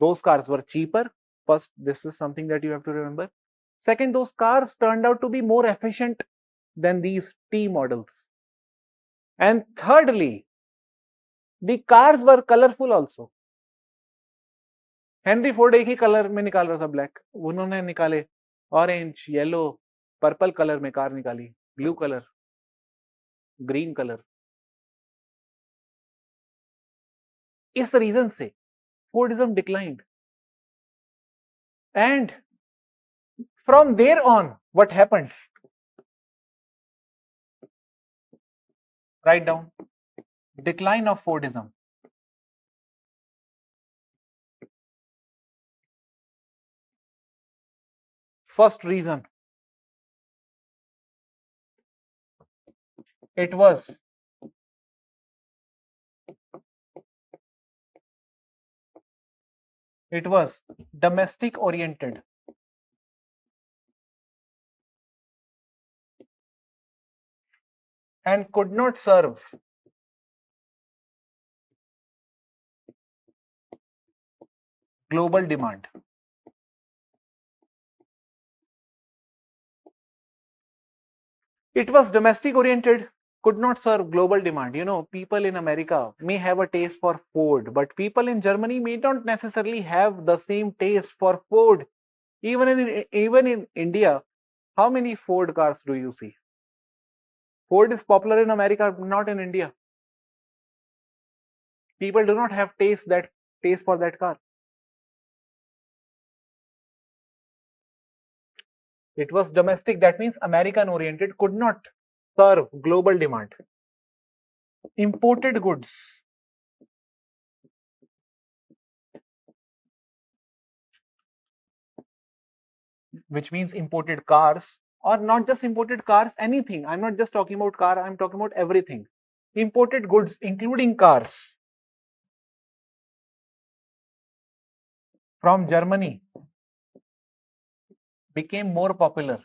those cars were cheaper. First, this is something that you have to remember. Second, those cars turned out to be more efficient than these T models. And thirdly, the cars were colorful also. Henry Ford एक ही colour में निकाल रहा था black, उन्होंने निकाले orange, yellow, purple colour में car निकाली, blue colour, green colour. इस रीजन से Fordism declined. And from there on what happened? Right down. Decline of Fordism. First reason, it was domestic oriented. And could not serve global demand. It was domestic oriented, could not serve global demand. You know, people in America may have a taste for Ford, but people in Germany may not necessarily have the same taste for Ford. Even in India, how many Ford cars do you see? Ford is popular in America, not in India. People do not have taste for that car. It was domestic, that means American oriented, could not serve global demand. Imported goods. Which means imported cars, or not just imported cars, anything. I'm not just talking about car, I'm talking about everything. Imported goods, including cars, from Germany became more popular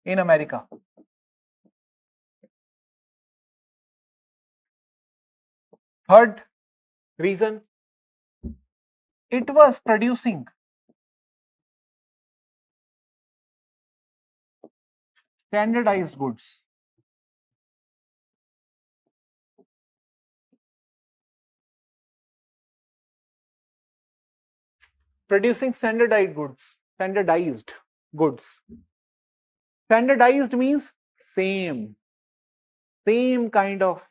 in America. Third reason, it was producing standardized goods. Producing standardized goods. Standardized means same kind of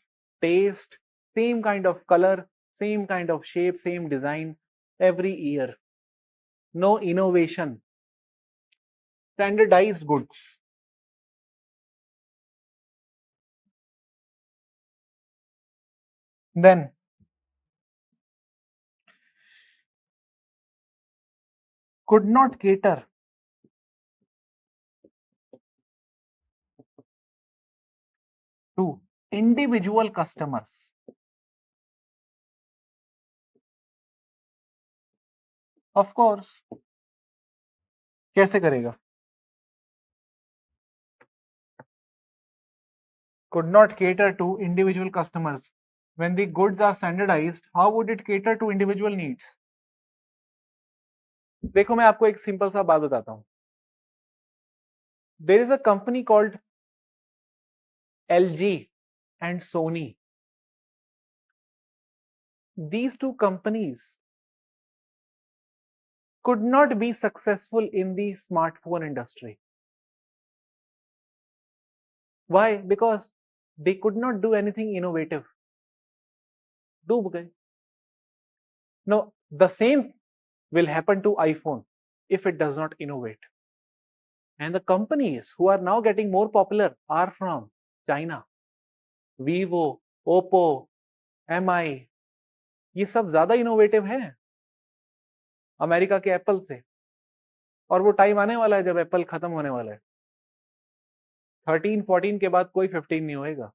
taste, same kind of color, same kind of shape, same design every year. No innovation. Standardized goods. Then could not cater to individual customers. Of course. कैसे करेगा? Could not cater to individual customers. When the goods are standardized, how would it cater to individual needs? देखो मैं आपको एक simple सा बात बताता हूं. There is a company called LG and Sony. These two companies could not be successful in the smartphone industry. Why? Because they could not do anything innovative. डूब गए. Now the same will happen to iPhone if it does not innovate. And the companies who are now getting more popular are from China. Vivo, Oppo, MI, ये सब ज्यादा innovative हैं America के Apple से. और वो टाइम आने वाला है जब एप्पल खत्म होने वाला है. 13 14 के बाद कोई 15 नहीं होएगा.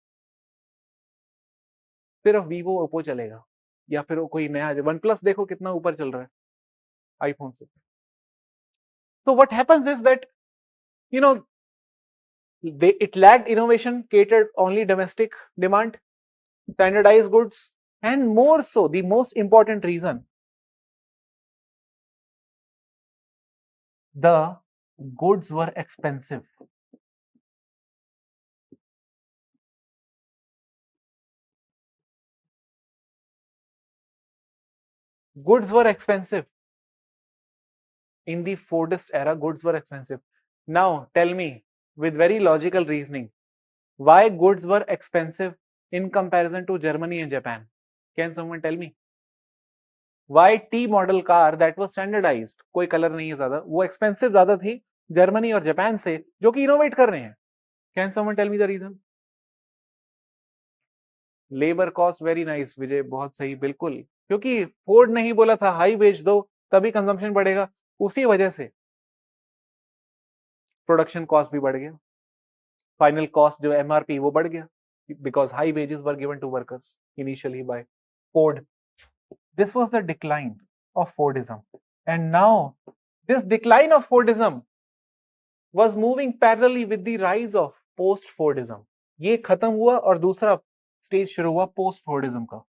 सिर्फ वीवो ओप्पो चलेगा या फिर कोई नया. वन प्लस देखो कितना ऊपर चल रहा है आईफोन से. So what happens is that, you know, it lacked innovation, catered only domestic demand, standardized goods, and more so, the most important reason, the goods were expensive. Goods were expensive. In the Fordist era, goods were expensive. Now, tell me, with very logical reasoning, why goods were expensive in comparison to Germany and Japan? Can someone tell me? Why T model car that was standardized, कोई colour नहीं है ज्यादा, वो expensive ज्यादा थी Germany और Japan से, जो कि इनोवेट कर रहे हैं? Can someone tell me the reason? Labour cost. Very nice Vijay, बहुत सही. बिल्कुल, क्योंकि फोर्ड ने ही बोला था हाई वेज दो तभी कंजम्पशन बढ़ेगा. उसी वजह से प्रोडक्शन कॉस्ट भी बढ़ गया. फाइनल कॉस्ट जो एमआरपी वो बढ़ गया because high wages were given to workers initially by Ford. This was the decline of Fordism, and now this decline of Fordism was moving parallelly with the rise of post Fordism. ये खत्म हुआ और दूसरा stage शुरू हुआ post Fordism का.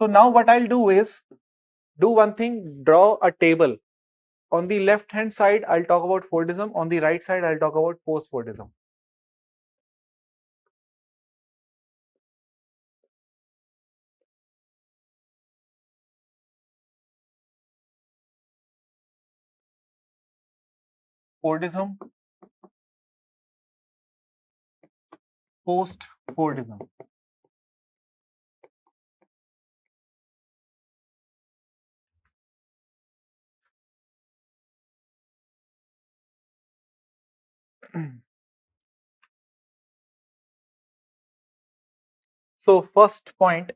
So now what I'll do is do one thing, draw a table. On the left hand side I'll talk about Fordism, on the right side I'll talk about post Fordism. Fordism, post Fordism. So first point,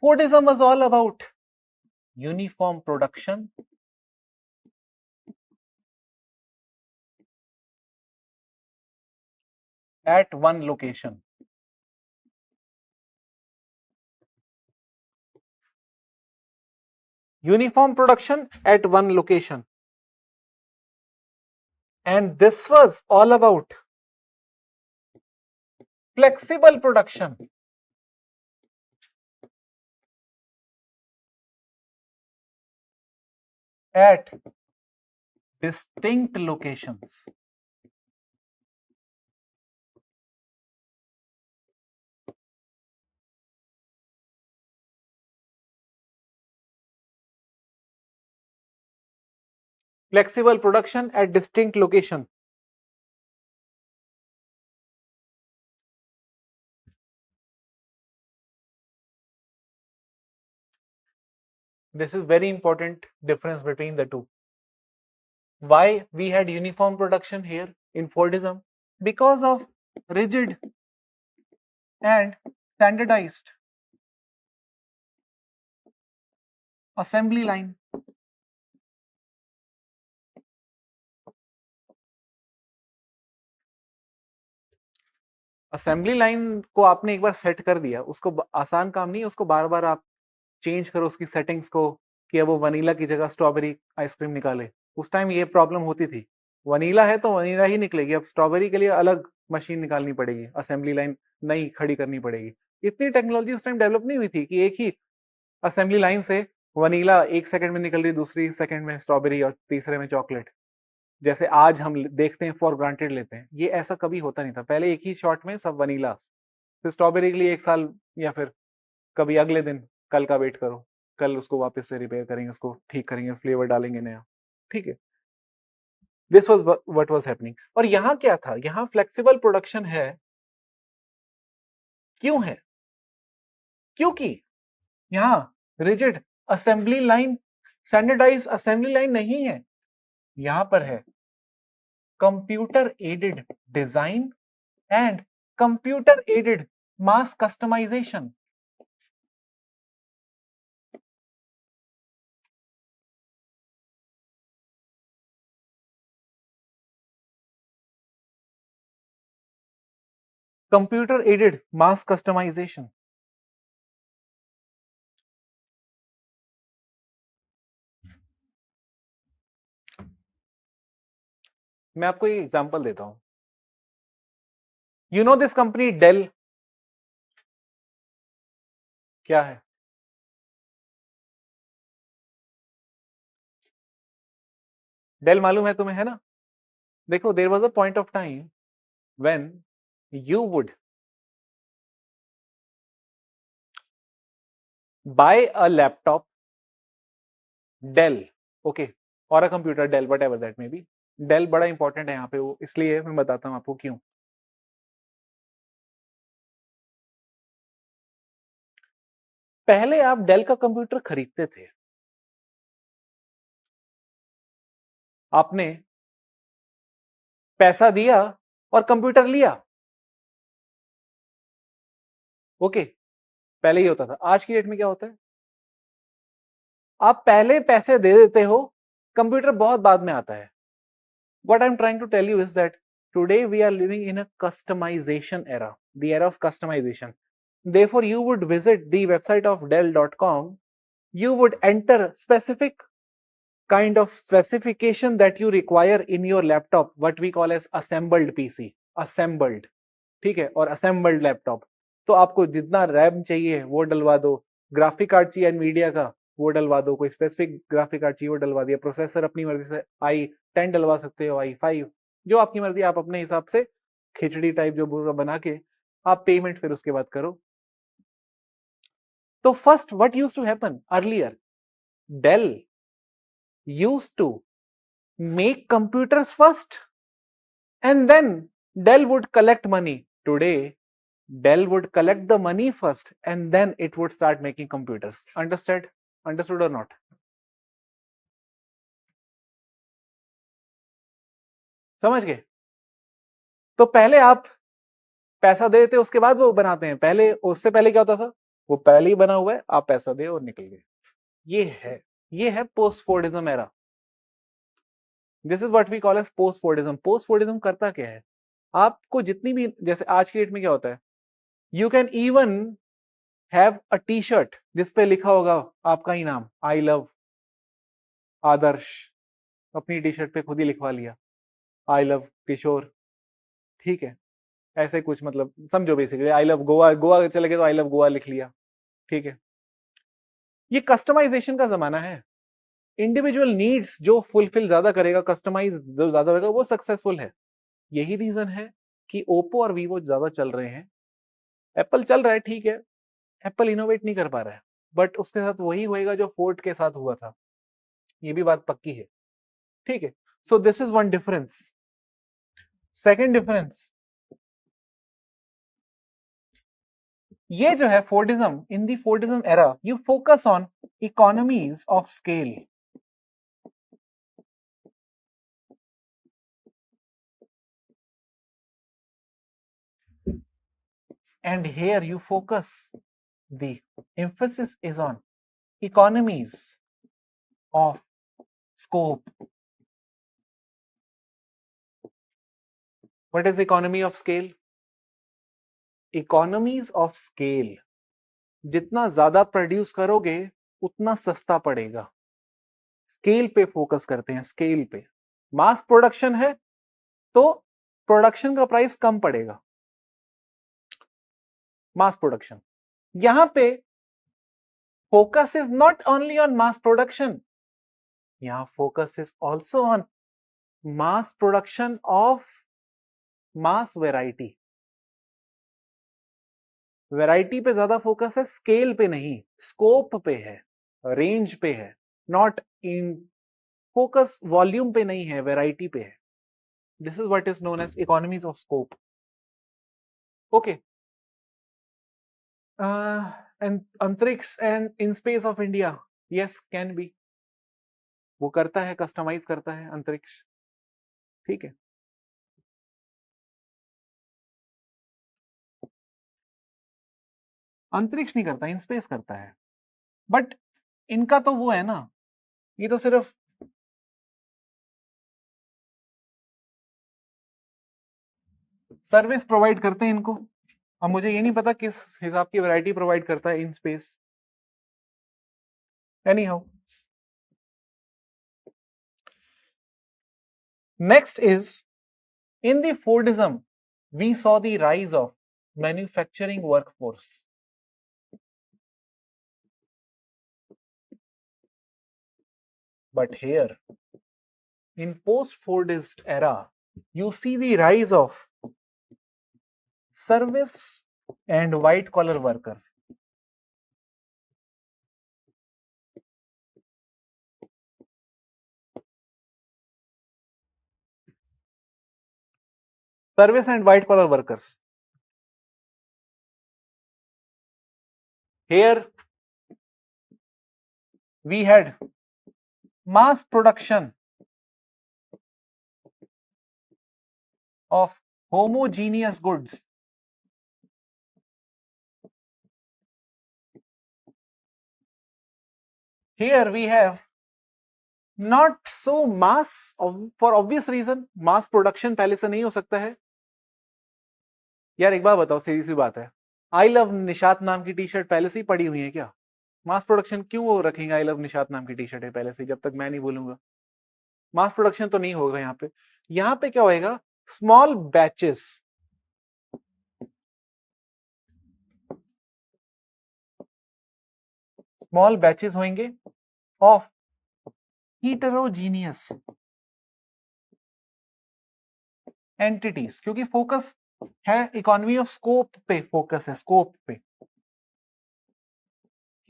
Fordism was all about uniform production, at one location. Uniform production at one location. And this was all about flexible production at distinct locations. Flexible production at distinct location. This is very important difference between the two. Why we had uniform production here in Fordism? Because of rigid and standardized assembly line. Assembly line को आपने एक बार set कर दिया, उसको आसान काम नहीं है, उसको बार बार आप चेंज करो उसकी सेटिंग्स को कि अब वो वनीला की जगह स्ट्रॉबेरी आइसक्रीम निकाले. उस टाइम ये प्रॉब्लम होती थी. वनीला है तो वनीला ही निकलेगी, अब स्ट्रॉबेरी के लिए अलग मशीन निकालनी पड़ेगी, असेंबली लाइन नई खड़ी करनी पड़ेगी. इतनी टेक्नोलॉजी उस टाइम डेवलप नहीं हुई थी कि एक ही असेंबली लाइन से वनीला 1 सेकंड में निकल रही, दूसरी सेकंड में स्ट्रॉबेरी और तीसरे में चॉकलेट. जैसे आज हम देखते हैं, फॉर ग्रांटेड लेते हैं, ये ऐसा कभी होता नहीं था. पहले एक ही शॉट में सब वनीला, फिर स्ट्रॉबेरी के लिए 1 साल या फिर कभी अगले दिन, कल का वेट करो, कल उसको वापस से रिपेयर करेंगे, उसको ठीक करेंगे, फ्लेवर डालेंगे नया, ठीक है। This was what was happening. और यहाँ क्या था, यहाँ फ्लेक्सिबल प्रोडक्शन है। क्यों है? क्योंकि यहाँ rigid assembly line, standardise assembly line नहीं है, यहां पर है computer aided design and computer aided mass customisation. Computer aided mass customisation. मैं आपको एक एग्जांपल देता हूं। You know this company Dell, क्या है? डेल मालूम है तुम्हें, है ना? देखो, there was a point of time when you would buy a laptop Dell, okay, और a computer Dell, whatever that may B. Del बड़ा इंपॉर्टेंट है यहाँ पे, वो इसलिए मैं बताता हूँ आपको क्यों। पहले आप डेल का कंप्यूटर खरीदते थे, आपने पैसा दिया और कंप्यूटर लिया, ओके। पहले ही होता था। आज की डेट में क्या होता है, आप पहले पैसे दे देते हो, कंप्यूटर बहुत बाद में आता है। What I'm trying to tell you is that today we are living in a customization era, the era of customization. Therefore, you would visit the website of Dell.com, you would enter specific kind of specification that you require in your laptop, what we call as assembled PC, assembled, ठीक है, और assembled laptop। तो आपको जितना RAM चाहिए वो डलवा दो, ग्राफिक कार्ड चाहिए एनवीडिया का वो डलवा दो, कोई स्पेसिफिक ग्राफिक कार्ड चाहिए वो डलवा दिया, प्रोसेसर अपनी मर्जी से i10 डलवा सकते हो, i5, जो आपकी मर्जी, आप अपने हिसाब से खिचड़ी टाइप जो पूरा बना के आप पेमेंट फिर उसके बाद करो। तो first what used to happen earlier, Dell used to make computers first and then Dell would collect money. Today Dell would collect the money first and then it would start making computers. Understood or not? समझ गए? तो पहले आप पैसा दे देते, उसके बाद वो बनाते हैं। पहले, उससे पहले क्या होता था, वो पहले ही बना हुआ है, आप पैसा दे और निकल गए। ये है post Fordism era. This is what we call as post Fordism. Post Fordism करता क्या है, आपको जितनी भी, जैसे आज की डेट में क्या होता है, you can even have a T shirt जिसपे लिखा होगा आपका ही नाम, आई लव आदर्श, अपनी टी शर्ट पे खुद ही लिखवा लिया, आई लव किशोर, ठीक है, ऐसे कुछ, मतलब समझो, basically I love Goa, Goa चले गए तो आई लव गोवा लिख लिया, ठीक है। ये कस्टमाइजेशन का जमाना है। इंडिविजुअल नीड्स जो फुलफिल ज्यादा करेगा, कस्टमाइज जो ज्यादा होगा, वो सक्सेसफुल है। यही रीजन है कि ओप्पो और वीवो ज्यादा चल रहे हैं। एप्पल चल रहा है, ठीक है, एप्पल इनोवेट नहीं कर पा रहा है, बट उसके साथ वही होएगा जो फोर्ड के साथ हुआ था, ये भी बात पक्की है, ठीक है। So this is one difference. Second difference, ये जो है Fordism, in the Fordism era you focus on economies of scale. And here you focus, the emphasis is on economies of scope. What is economy of scale? Economies of scale, जितना ज्यादा produce करोगे उतना सस्ता पड़ेगा। Scale पे focus करते हैं, scale पे। मास प्रोडक्शन है तो प्रोडक्शन का प्राइस कम पड़ेगा, मास प्रोडक्शन। यहां पे focus is not only on mass production, यहां focus is also on mass production of mass variety. Variety पे ज्यादा फोकस है, स्केल पे नहीं, स्कोप पे है। रेंज पे है, नॉट इन फोकस वॉल्यूम पे नहीं है, वैरायटी पे है. This is what is known as economies of scope. Okay. And अंतरिक्ष and in space of India, yes can be. वो करता है, कस्टमाइज करता है अंतरिक्ष. ठीक है. अंतरिक्ष नहीं करता, इन स्पेस करता है. बट इनका तो वो है ना, ये तो सिर्फ सर्विस प्रोवाइड करते हैं इनको. अब मुझे ये नहीं पता किस हिसाब की वैरायटी प्रोवाइड करता है in space. Any how, next is in the Fordism we saw the rise of manufacturing workforce. But here in post-Fordist era you see the rise of service and white collar workers. Service and white collar workers. Here we had mass production of homogeneous goods. Here we have not so mass, for obvious reason. mass production पहले से नहीं हो सकता है. यार एक बार बताओ, सीधी सी बात है, आई लव निशात नाम की टी शर्ट पहले से ही पड़ी हुई है क्या? मास प्रोडक्शन क्यों वो रखेंगे आई लव निशात नाम की टी शर्ट है पहले से, जब तक मैं नहीं बोलूंगा. मास प्रोडक्शन तो नहीं होगा यहाँ पे. यहाँ पे क्या होएगा? स्मॉल बैचेस, स्मॉल बैचेस होंगे ऑफ हीटेरोजीनियस एंटिटीज, क्योंकि फोकस है इकोनॉमी ऑफ स्कोप पे, फोकस है स्कोप पे.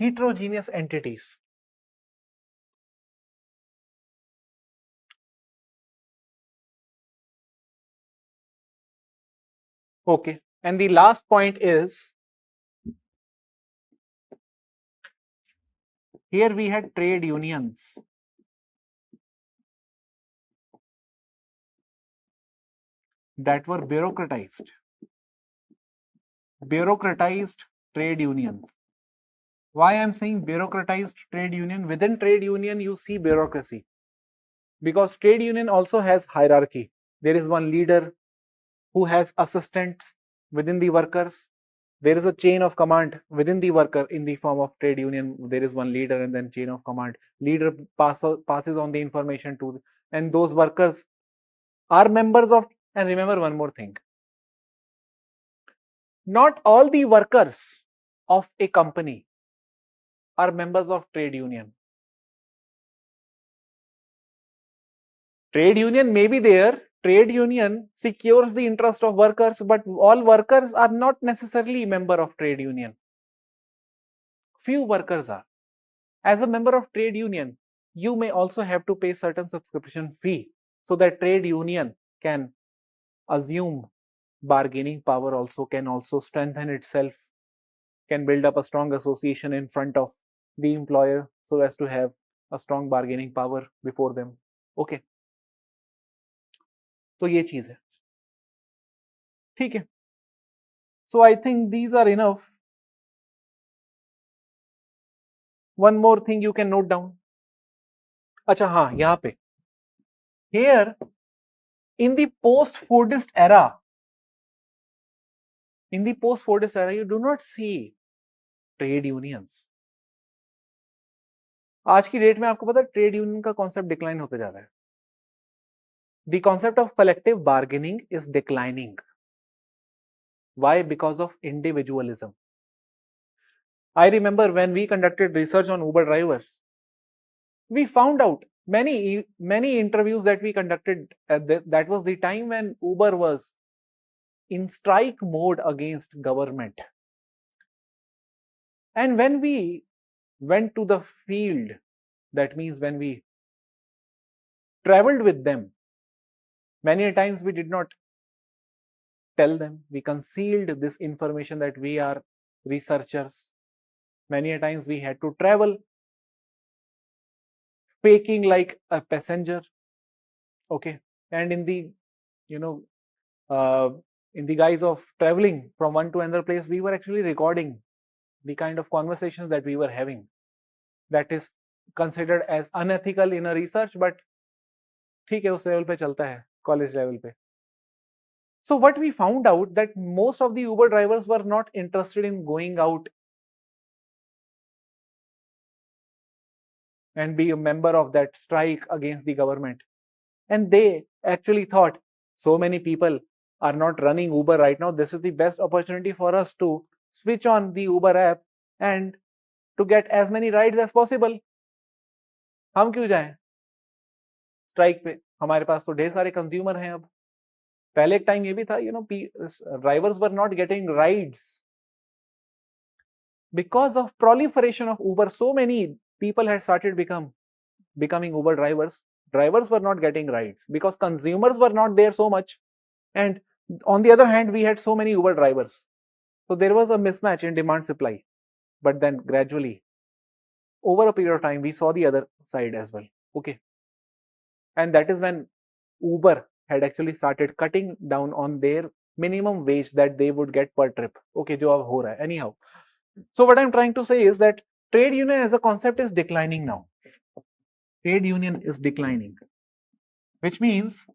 हीटेरोजीनियस entities. Okay, and the last point is here we had trade unions that were bureaucratized. Bureaucratized trade unions. Why I am saying bureaucratized trade union? Within trade union you see bureaucracy, because trade union also has hierarchy. There is one leader who has assistants within the workers. There is a chain of command within the worker. In the form of trade union there is one leader and then chain of command. Leader passes on the information to, and those workers are members of. And remember one more thing, not all the workers of a company are members of trade union. Trade union may be there, trade union secures the interest of workers, but all workers are not necessarily member of trade union. Few workers are. As a member of trade union, you may also have to pay certain subscription fee so that trade union can assume bargaining power, also can also strengthen itself, can build up a strong association in front of the employer so as to have a strong bargaining power before them. Okay, तो ये चीज है. ठीक है. So I think these are enough. One more thing you can note down. अच्छा हाँ, यहाँ पे here in the post-Fordist era, you do not see trade unions. आज की डेट में आपको पता है ट्रेड यूनियन का कॉन्सेप्ट डिक्लाइन होते जा रहा है. The concept of collective bargaining is declining. Why? Because of individualism. I remember when we conducted research on Uber drivers, we found out many interviews that we conducted. That was the time when Uber was in strike mode against government. And when we went to the field, that means when we traveled with them, many a times we did not tell them, we concealed this information that we are researchers. Many a times we had to travel faking like a passenger, okay, and in the, you know, uh, in the guise of traveling from one to another place, we were actually recording the kind of conversations that we were having. That is considered as unethical in a research, but ठीक है, उस level पे चलता है, college level पे. So what we found out that most of the Uber drivers were not interested in going out and be a member of that strike against the government. And they actually thought, so many people are not running Uber right now. This is the best opportunity for us to switch on the Uber app and to get as many rides as possible. हम क्यों जाएं strike पे? हमारे पास तो ढेर सारे consumer हैं अब. पहले एक टाइम ये भी था, drivers were not getting rides because of proliferation of Uber. So many people had started becoming Uber drivers. Drivers were not getting rides because consumers were not there so much, and on the other hand, we had so many Uber drivers. So there was a mismatch in demand supply. But then gradually, over a period of time, we saw the other side as well. Okay, and that is when Uber had actually started cutting down on their minimum wage that they would get per trip. Okay, जो अब हो रहा है. Anyhow, so what I'm trying to say is that trade union as a concept is declining now. Trade union is declining, which means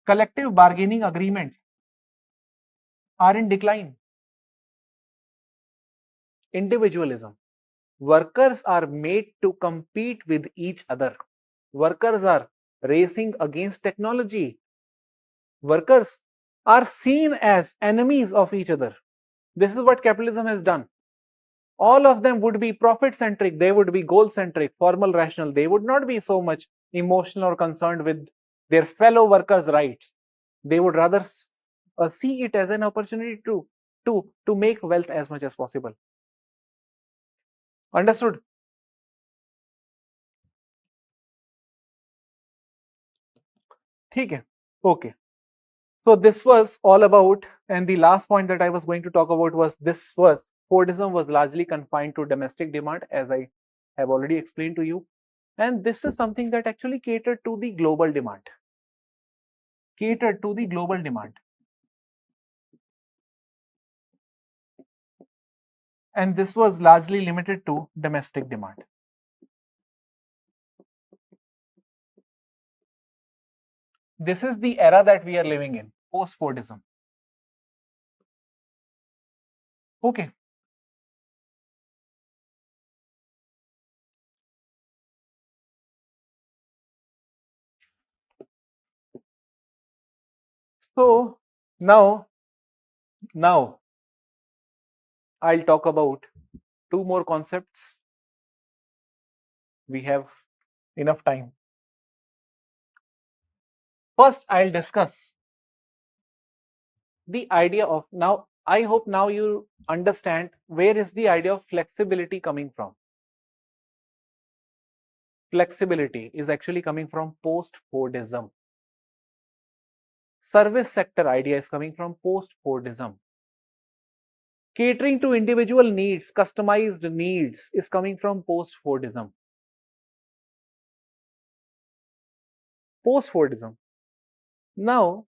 collective bargaining agreements are in decline. Individualism. Workers are made to compete with each other. Workers are racing against technology. Workers are seen as enemies of each other. This is what capitalism has done. All of them would be profit centric, they would be goal centric, formal, rational. They would not be so much emotional or concerned with their fellow workers' rights. They would rather see it as an opportunity to make wealth as much as possible. Understood? ठीक है. Okay. So this was all about, and the last point that I was going to talk about was this was Fordism was largely confined to domestic demand, as I have already explained to you. And this is something that actually catered to the global demand. Catered to the global demand. And this was largely limited to domestic demand. This is the era that we are living in, post-Fordism. Okay. So now I'll talk about two more concepts. We have enough time. First, I'll discuss the idea of, now I hope now you understand where is the idea of flexibility coming from. Flexibility is actually coming from post-Fordism. Service sector idea is coming from post-Fordism. Catering to individual needs, customized needs, is coming from post-Fordism. Post-Fordism. Now,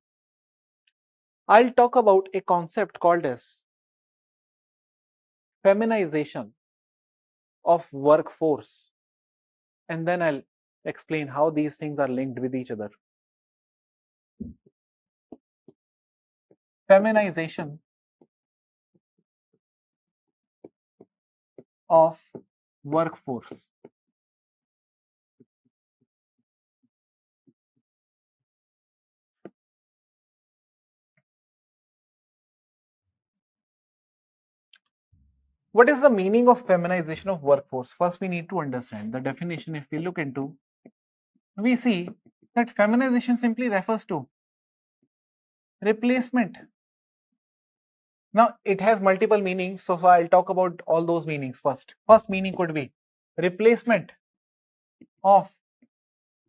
I'll talk about a concept called as feminization of workforce, and then I'll explain how these things are linked with each other. Feminization of workforce. What is the meaning of feminization of workforce? First, we need to understand the definition. If we look into, we see that feminization simply refers to replacement. Now, it has multiple meanings, so I'll talk about all those meanings first. First meaning could be replacement of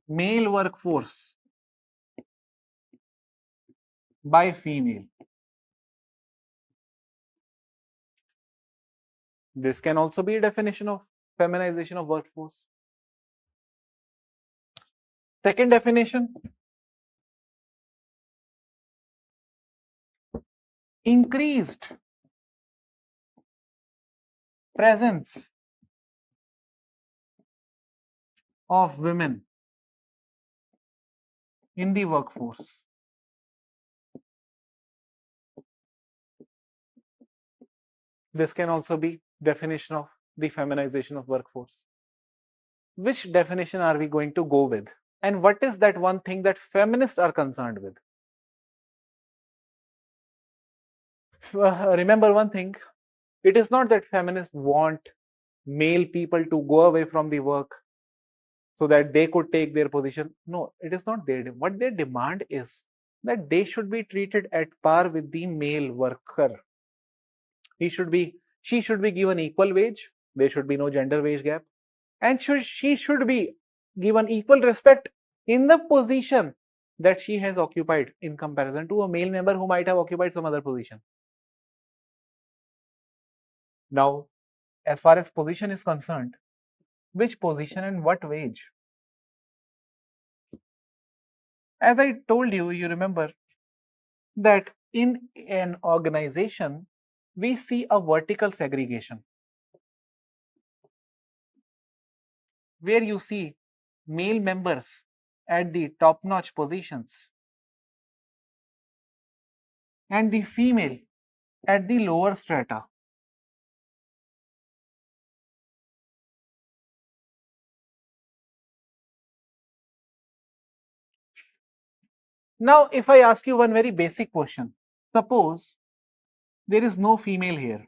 male workforce by female. This can also be a definition of feminization of workforce. Second definition, increased presence of women in the workforce. This can also be definition of the feminization of workforce. Which definition are we going to go with? And what is that one thing that feminists are concerned with? Remember one thing, it is not that feminists want male people to go away from the work so that they could take their position. No, it is not their demand. What their demand is that they should be treated at par with the male worker. She should be given equal wage. There should be no gender wage gap, and she should be given equal respect in the position that she has occupied in comparison to a male member who might have occupied some other position. Now, as far as position is concerned, which position and what wage? As I told you, you remember that in an organization, we see a vertical segregation where you see male members at the top-notch positions and the female at the lower strata. Now, if I ask you one very basic question, suppose there is no female here.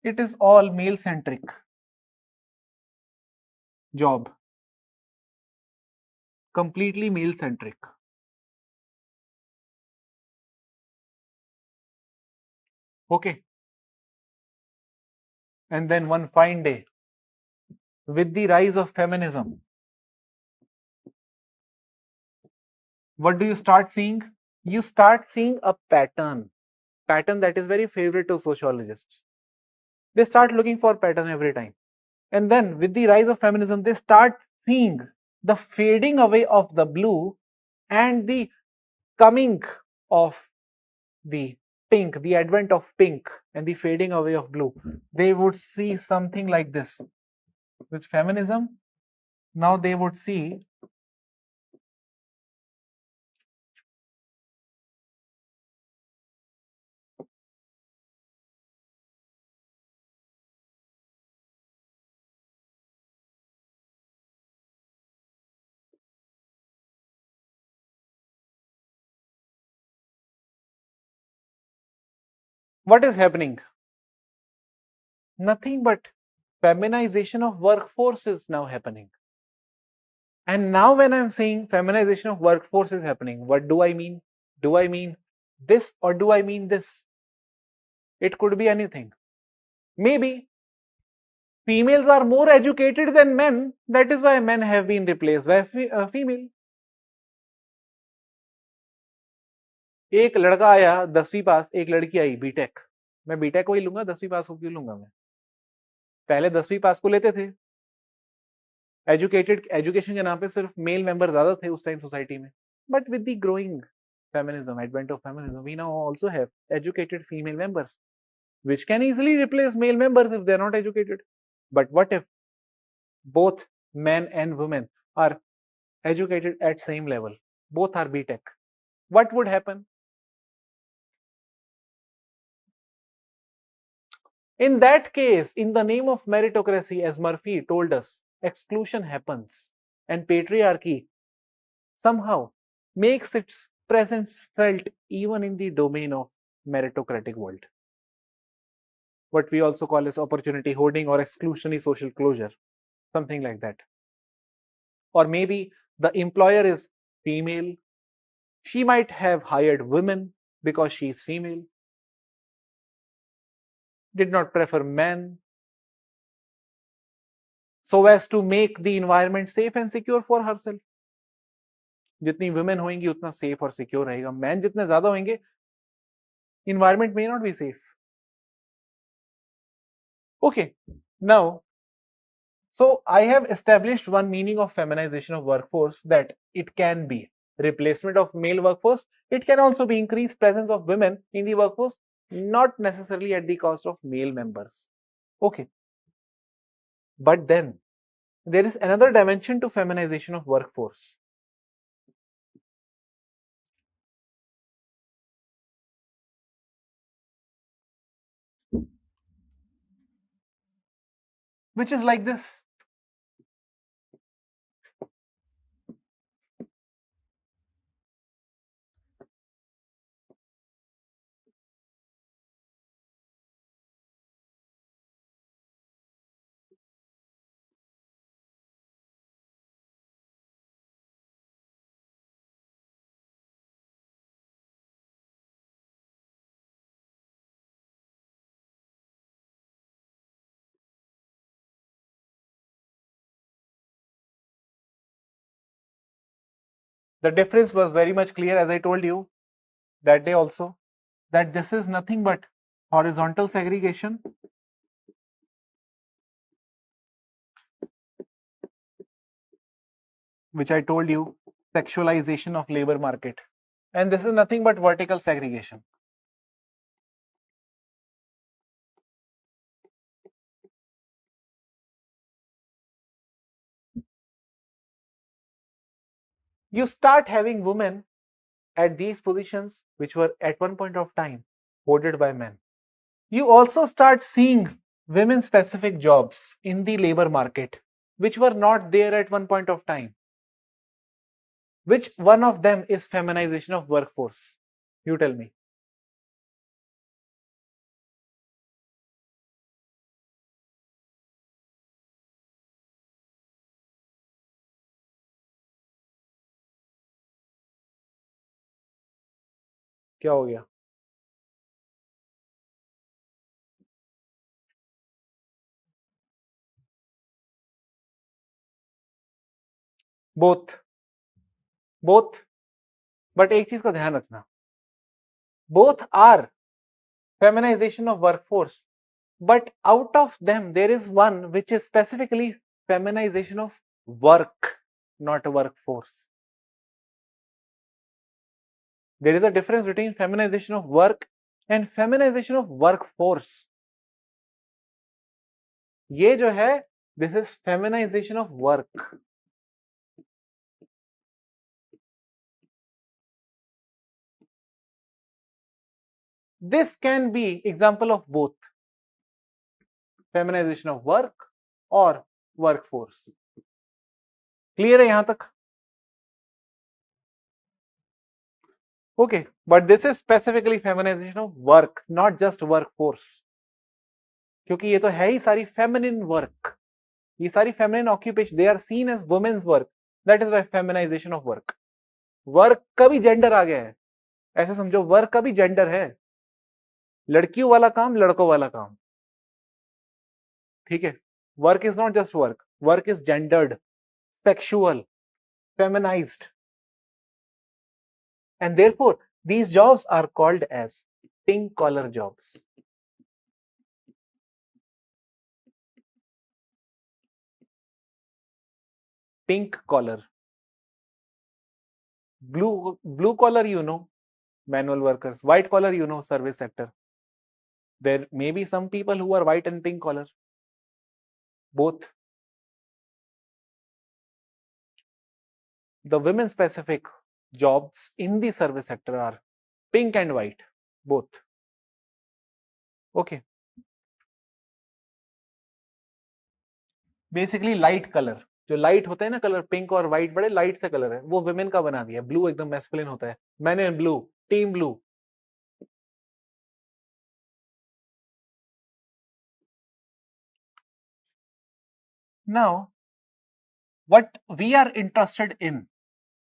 It is all male-centric job, completely male-centric. Okay. And then one fine day, with the rise of feminism, what do you start seeing? You start seeing a pattern that is very favorite to sociologists. They start looking for pattern every time. And then with the rise of feminism, they start seeing the fading away of the blue and the coming of the pink, the advent of pink and the fading away of blue. They would see something like this. With feminism, now they would see what is happening. Nothing but feminization of workforce is now happening. And now when I'm saying feminization of workforce is happening, what do I mean? Do I mean this or do I mean this? It could be anything. Maybe females are more educated than men. That is why men have been replaced by female. एक लड़का आया 10वीं पास, एक लड़की आई BTech. मैं BTech को ही लूंगा, 10वीं पास को क्यों लूंगा मैं? पहले 10वीं पास को लेते थे. एजुकेशन के नाम पे सिर्फ मेल मेंबर ज्यादा थे उस टाइम सोसाइटी में. But with the growing feminism, advent of feminism, we now also have educated female members, which can easily replace male members if they're not educated. But what if both men and women are educated at same level? Both are BTech. What would happen? In that case, in the name of meritocracy, as Murphy told us, exclusion happens and patriarchy somehow makes its presence felt even in the domain of meritocratic world. What we also call as opportunity hoarding or exclusionary social closure, something like that. Or maybe the employer is female. She might have hired women because she is female. did not prefer men, so as to make the environment safe and secure for herself. जितनी women होंगी उतना safe और secure रहेगा. Men जितने ज़्यादा होंगे, environment may not be safe. Okay, now, so I have established one meaning of feminization of workforce, that it can be replacement of male workforce. It can also be increased presence of women in the workforce, not necessarily at the cost of male members. Okay, but then there is another dimension to feminization of workforce. Which is like this. The difference was very much clear, as I told you that day also, that this is nothing but horizontal segregation, which I told you, sexualization of labor market, and this is nothing but vertical segregation. You start having women at these positions which were at one point of time hoarded by men. You also start seeing women specific jobs in the labor market which were not there at one point of time. Which one of them is feminization of workforce? You tell me. क्या हो गया? Both. Both. But एक चीज का ध्यान रखना. Both are feminization of workforce. But out of them, there is one which is specifically feminization of work, not workforce. There is a difference between feminization of work and feminization of workforce. ये जो है, this is feminization of work. This can be example of both feminization of work or workforce. Clear है यहां तक? Okay, but this is specifically feminization of work, not just workforce. क्योंकि ये तो है ही सारी feminine work. ये सारी feminine occupation, they are seen as women's work. That is why feminization of work. Work का भी gender आ गया है. ऐसे समझो वर्क का भी जेंडर है. लड़कियों वाला काम, लड़कों वाला काम. ठीक है. Work is not just work. Work is gendered, sexual, feminized, and therefore these jobs are called as pink collar jobs. Pink collar. Blue collar, you know, manual workers. White collar, you know, service sector. There may be some people who are white and pink collar, both. The women specific jobs in the service sector are pink and white, both. Okay. Basically light colour, जो light होता है ना colour, pink और white बड़े light से colour है, वो women का बना दिया. ब्लू एकदम मैस्कुलिन होता है. Man in blue, team blue. Now, what we are interested in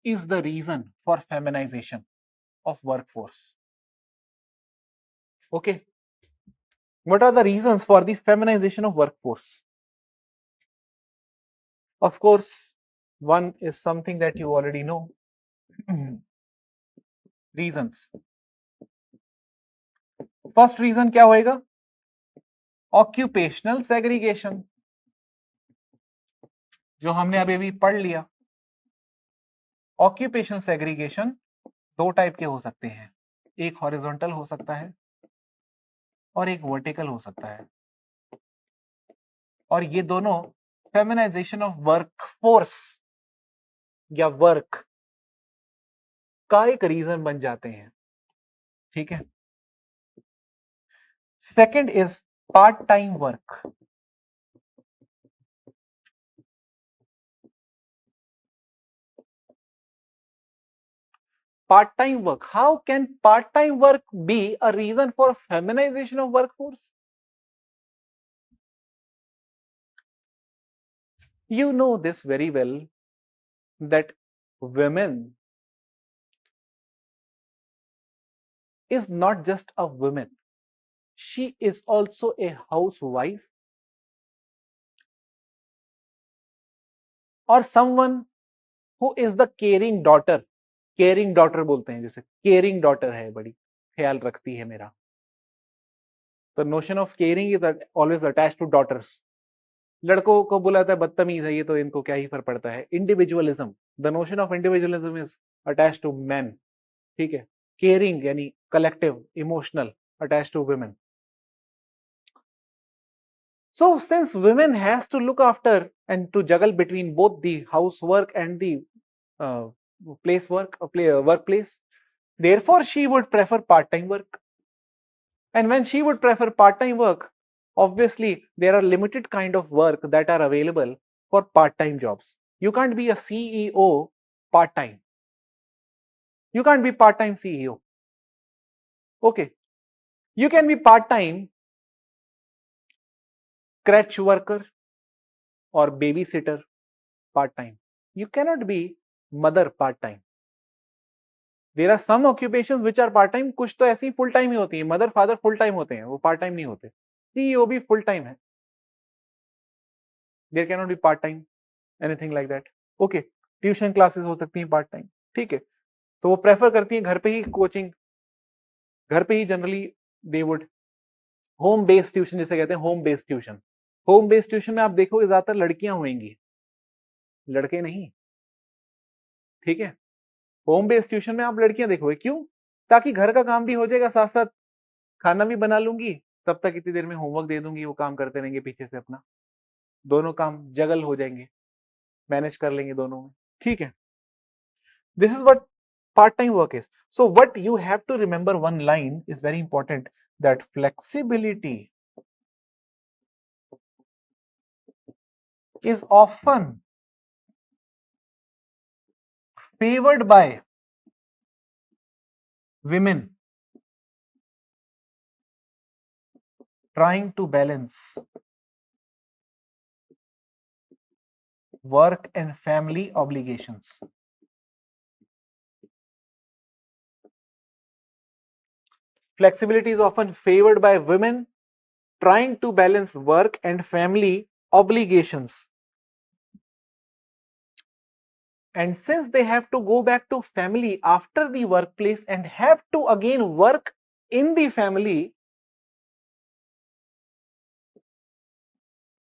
is the reason for feminization of workforce. Okay. What are the reasons for the feminization of workforce? Of course, one is something that you already know. Reasons. First reason क्या होएगा? Occupational segregation, जो हमने अभी अभी पढ़ लिया. Occupational segregation दो type के हो सकते हैं, एक हॉरिजॉन्टल हो सकता है और एक वर्टिकल हो सकता है, और ये दोनों फेमिनाइजेशन ऑफ वर्कफोर्स या वर्क का एक रीजन बन जाते हैं. ठीक है. Second is part time work. Part-time work. How can part-time work be a reason for feminization of workforce? You know this very well that women is not just a woman. She is also a housewife or someone who is the caring daughter. Caring daughter बोलते हैं, जैसे caring daughter है, बड़ी ख्याल रखती है मेरा. The notion of caring is always attached to daughters. लड़कों को बुलाता है बदतमीज है, ये तो इनको क्या ही फर्क पड़ता है. Individualism, the notion of individualism is attach to man. ठीक है. केयरिंग यानी collective, emotional, attach to women. So since women has to look after and to juggle between both the housework and the uh, workplace, therefore she would prefer part-time work. And when she would prefer part-time work, obviously there are limited kind of work that are available for part-time jobs. You can't be a CEO part-time. You can't be part-time CEO. Okay. You can be part-time crèche worker or babysitter part-time. You cannot be mother part-time. There are some occupations which are part-time. कुछ तो ऐसी full time ही होती है. Mother father full time होते हैं, वो part-time नहीं होते. CEO भी full time है. There cannot be part-time anything like that. Okay. Tuition classes हो सकती हैं पार्ट टाइम. ठीक है. तो वो प्रेफर करती हैं घर पे ही कोचिंग, घर पे ही generally they would home based tuition, जिसे कहते हैं home based tuition. Home based tuition में आप देखोगे ज्यादातर लड़कियां होंगी, लड़के नहीं. ठीक है. होम बेस्ड ट्यूशन में आप लड़कियां देखोगे. क्यों? ताकि घर का काम भी हो जाएगा, साथ साथ खाना भी बना लूंगी, तब तक इतनी देर में होमवर्क दे दूंगी, वो काम करते रहेंगे पीछे से अपना. दोनों काम जगल हो जाएंगे, मैनेज कर लेंगे दोनों में. ठीक है. This is what part-time work is. So what you have to remember, one line is very important, that flexibility is often favored by women trying to balance work and family obligations. Flexibility is often favored by women trying to balance work and family obligations. And since they have to go back to family after the workplace and have to again work in the family,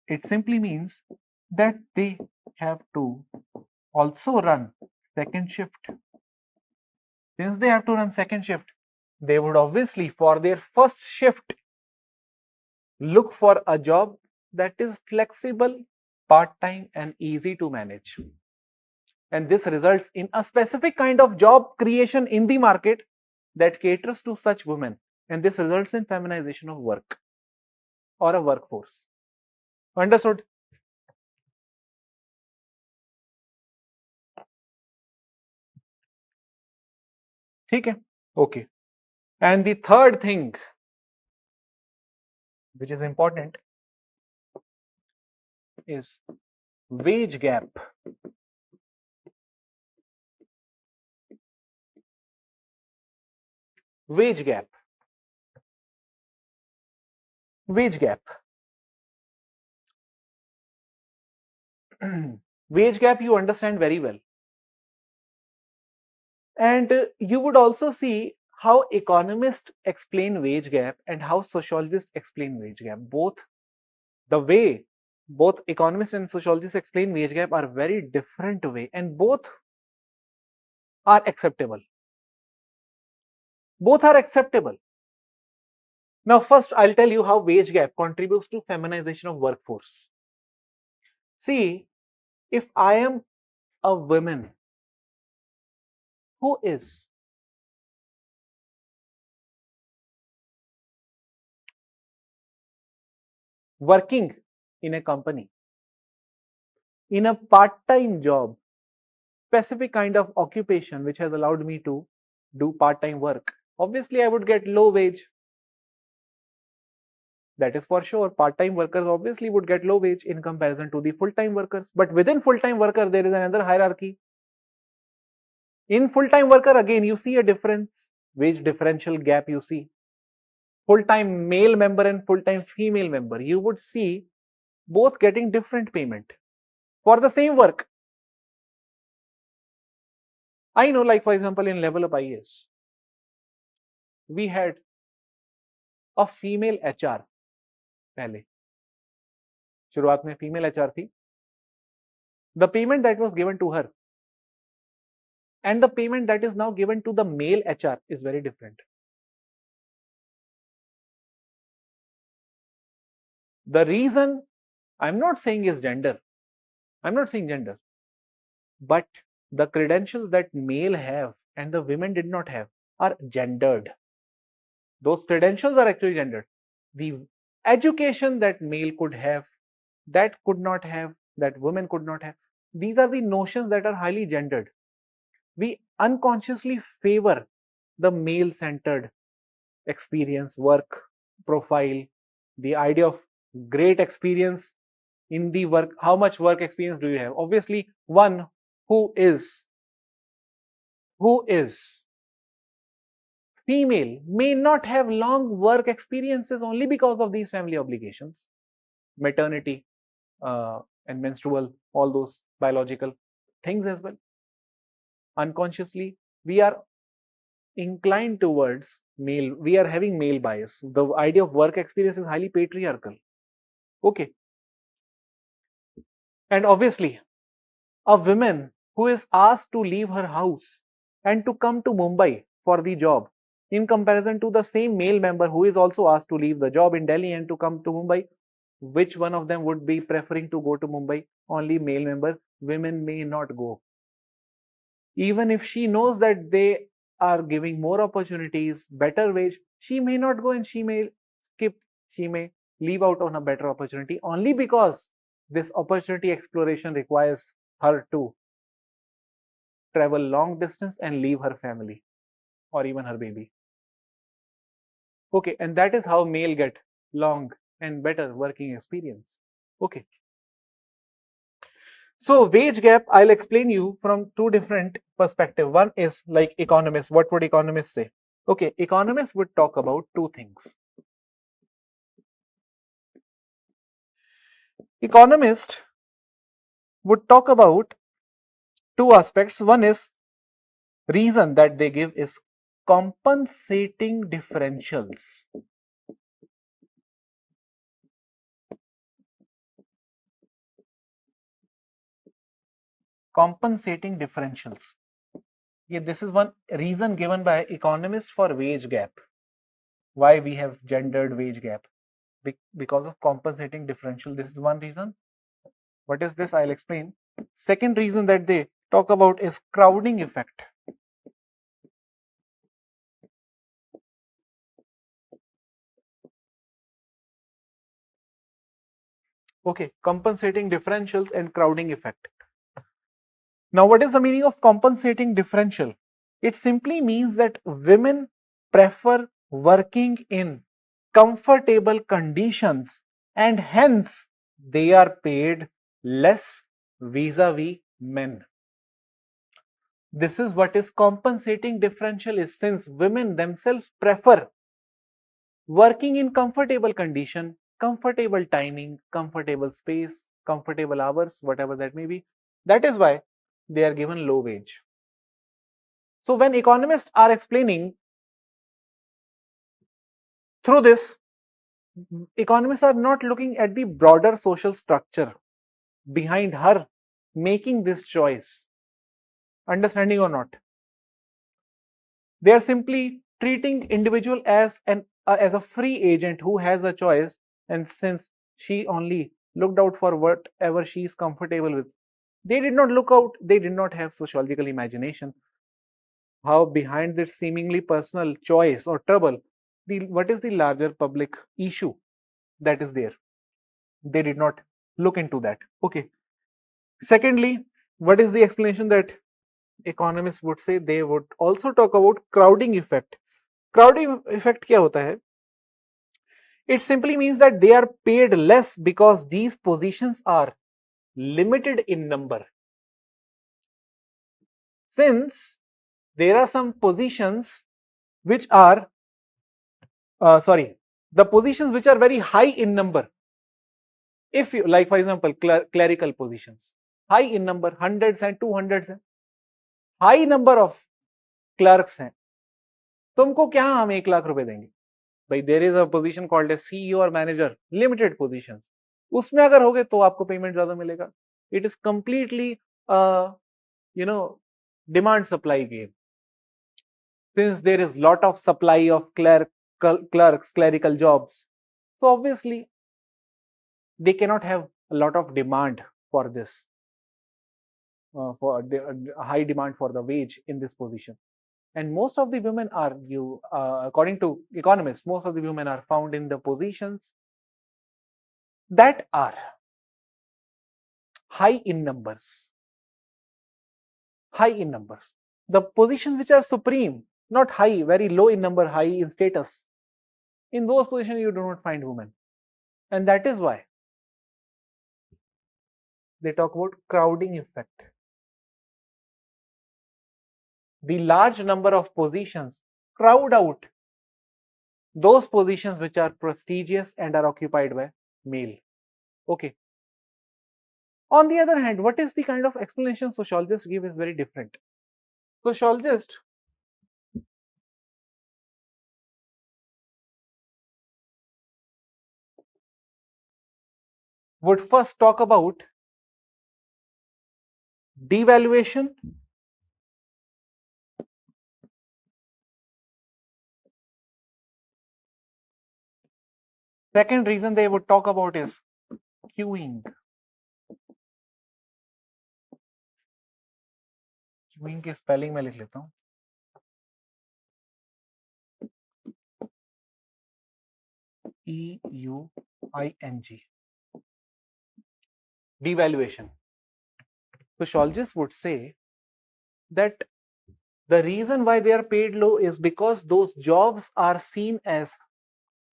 it simply means that they have to also run second shift. Since they have to run second shift, they would obviously for their first shift look for a job that is flexible, part-time and easy to manage. And this results in a specific kind of job creation in the market that caters to such women. And this results in feminization of work or a workforce. Understood? ठीक है. Okay. And the third thing which is important is wage gap. Wage gap. Wage gap. Wage gap you understand very well. And you would also see how economists explain wage gap and how sociologists explain wage gap. The way both economists and sociologists explain wage gap are very different way, and both are acceptable. Both are acceptable. Now, first, I'll tell you how wage gap contributes to feminization of workforce. See, if I am a woman who is working in a company, in a part-time job, specific kind of occupation which has allowed me to do part-time work, obviously I would get low wage. That is for sure. Part-time workers obviously would get low wage in comparison to the full-time workers. But within full-time worker, there is another hierarchy. In full-time worker, again, you see a difference, wage differential gap you see. Full-time male member and full-time female member, you would see both getting different payment for the same work. I know, like for example, in Level Up IAS, we had a female HR पहले शुरुआत में female HR थी. The payment that was given to her and the payment that is now given to the male HR is very different. The reason I'm not saying is gender. I'm not saying gender. But the credentials that male have and the women did not have are gendered. Those credentials are actually gendered. The education that male could have, that could not have, that women could not have. These are the notions that are highly gendered. We unconsciously favor the male-centered experience, work profile, the idea of great experience in the work. How much work experience do you have? Obviously, one who is female may not have long work experiences only because of these family obligations, maternity, and menstrual, all those biological things as well. Unconsciously, we are inclined towards male. We are having male bias. The idea of work experience is highly patriarchal. Okay. And obviously, a woman who is asked to leave her house and to come to Mumbai for the job, in comparison to the same male member who is also asked to leave the job in Delhi and to come to Mumbai, which one of them would be preferring to go to Mumbai? Only male member. Women may not go. Even if she knows that they are giving more opportunities, better wage, she may not go and she may skip, she may leave out on a better opportunity only because this opportunity exploration requires her to travel long distance and leave her family or even her baby. Okay, and that is how male get long and better working experience. Okay. So wage gap, I'll explain you from two different perspectives. One is like economists. What would economists say? Okay, economists would talk about two things. Economists would talk about two aspects. One is reason that they give is compensating differentials. Compensating differentials. Yeah, this is one reason given by economists for wage gap. Why we have gendered wage gap? Because of compensating differential. This is one reason. What is this? I'll explain. Second reason that they talk about is crowding effect. Okay, compensating differentials and crowding effect. Now, what is the meaning of compensating differential? It simply means that women prefer working in comfortable conditions and hence they are paid less vis-a-vis men. This is what is compensating differential is, since women themselves prefer working in comfortable condition, comfortable timing, comfortable space, comfortable hours, whatever that may be. That is why they are given low wage. So when economists are explaining through this, economists are not looking at the broader social structure behind her making this choice. Understanding or not? They are simply treating individual as as a free agent who has a choice, and since she only looked out for whatever she is comfortable with, they did not look out, they did not have sociological imagination how behind this seemingly personal choice or trouble, what is the larger public issue that is there. They did not look into that. Okay. Secondly, what is the explanation that economists would say? They would also talk about crowding effect. Crowding effect क्या होता है? It simply means that they are paid less because these positions are limited in number. Since there are some positions which are, the positions which are very high in number. If you, like for example, clerical positions, high in number, hundreds and 200s हैं, high number of clerks हैं, तुमको क्या हम 1 लाख रुपए देंगे भाई? There is a position called as CEO और manager, limited positions, उसमें अगर होगे तो आपको पेमेंट ज्यादा मिलेगा. It is completely you know demand supply game. Since there is lot of supply of clerks, clerical jobs, so obviously they cannot have a lot of demand for this, for the high demand for the wage in this position. And most of the women are, according to economists, most of the women are found in the positions that are high in numbers. High in numbers. The positions which are supreme, not high, very low in number, high in status, in those positions you do not find women. And that is why they talk about crowding effect. The large number of positions crowd out those positions which are prestigious and are occupied by male. Okay. On the other hand, what is the kind of explanation sociologists give is very different. Sociologists would first talk about devaluation, second reason they would talk about is queuing. Queuing की spelling में लिख लेता हूं, EUING. Devaluation. Sociologists would say that the reason why they are paid low is because those jobs are seen as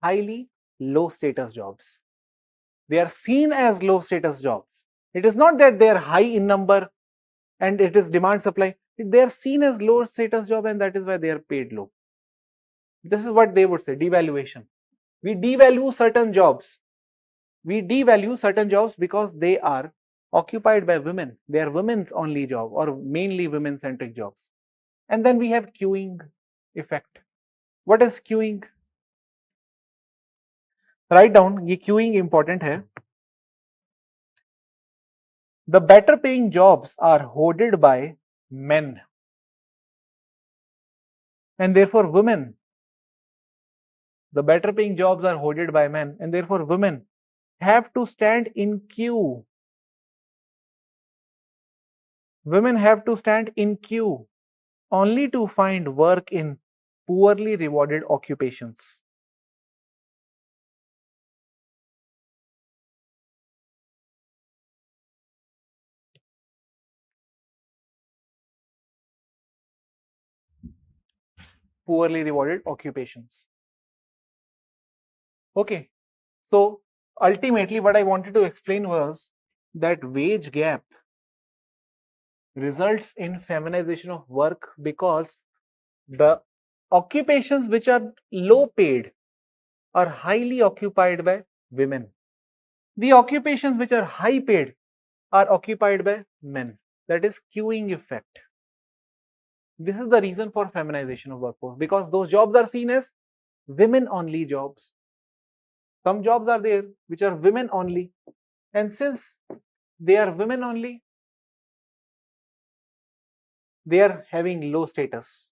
highly low status jobs. They are seen as low status jobs. It is not that they are high in number and it is demand supply. They are seen as low status job, and that is why they are paid low. This is what they would say, devaluation. We devalue certain jobs. We devalue certain jobs because they are occupied by women. They are women's only job or mainly women centric jobs. And then we have queuing effect. What is queuing? Write down, ये queuing important है. The better paying jobs are hoarded by men, and therefore women. The better paying jobs are hoarded by men, and therefore women have to stand in queue. Women have to stand in queue only to find work in poorly rewarded occupations. Poorly rewarded occupations. Okay, so ultimately what I wanted to explain was that wage gap results in feminization of work because the occupations which are low paid are highly occupied by women. The occupations which are high paid are occupied by men. That is queuing effect. This is the reason for feminization of workforce, because those jobs are seen as women only jobs. Some jobs are there which are women only, and since they are women only, they are having low status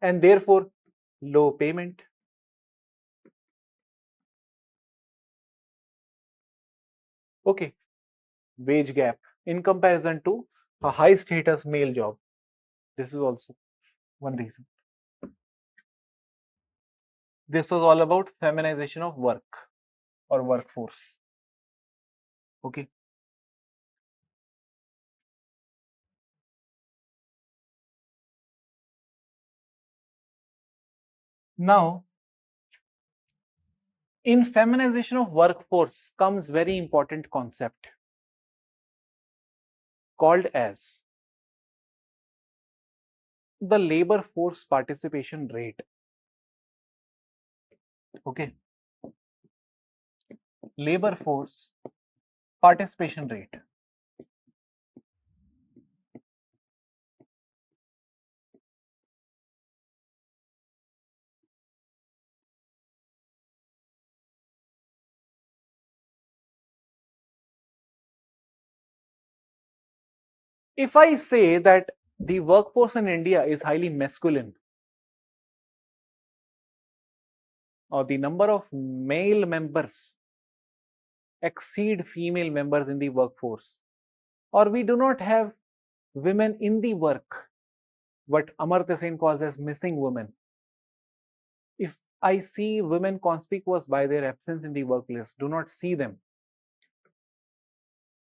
and therefore low payment. Okay, wage gap in comparison to a high status male job. This is also one reason. This was all about feminization of work or workforce. Okay. Now, in feminization of workforce comes very important concept called as the labor force participation rate. Okay. Labor force participation rate. If I say that the workforce in India is highly masculine, or the number of male members exceed female members in the workforce, or we do not have women in the work, what Amartya Sen calls as missing women. If I see women conspicuous by their absence in the workplace, do not see them,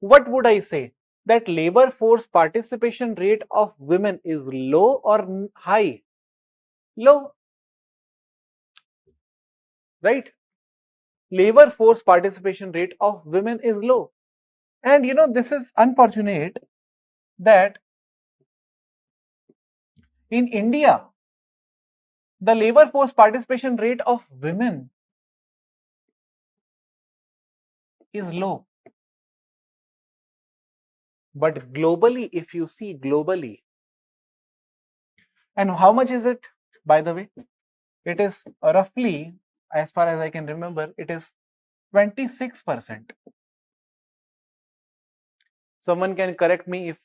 what would I say? That labor force participation rate of women is low or high? Low, right? Labor force participation rate of women is low. And this is unfortunate that in India, the labor force participation rate of women is low. But globally, if you see globally, and how much is it, by the way? It is roughly, as far as I can remember, it is 26%. Someone can correct me if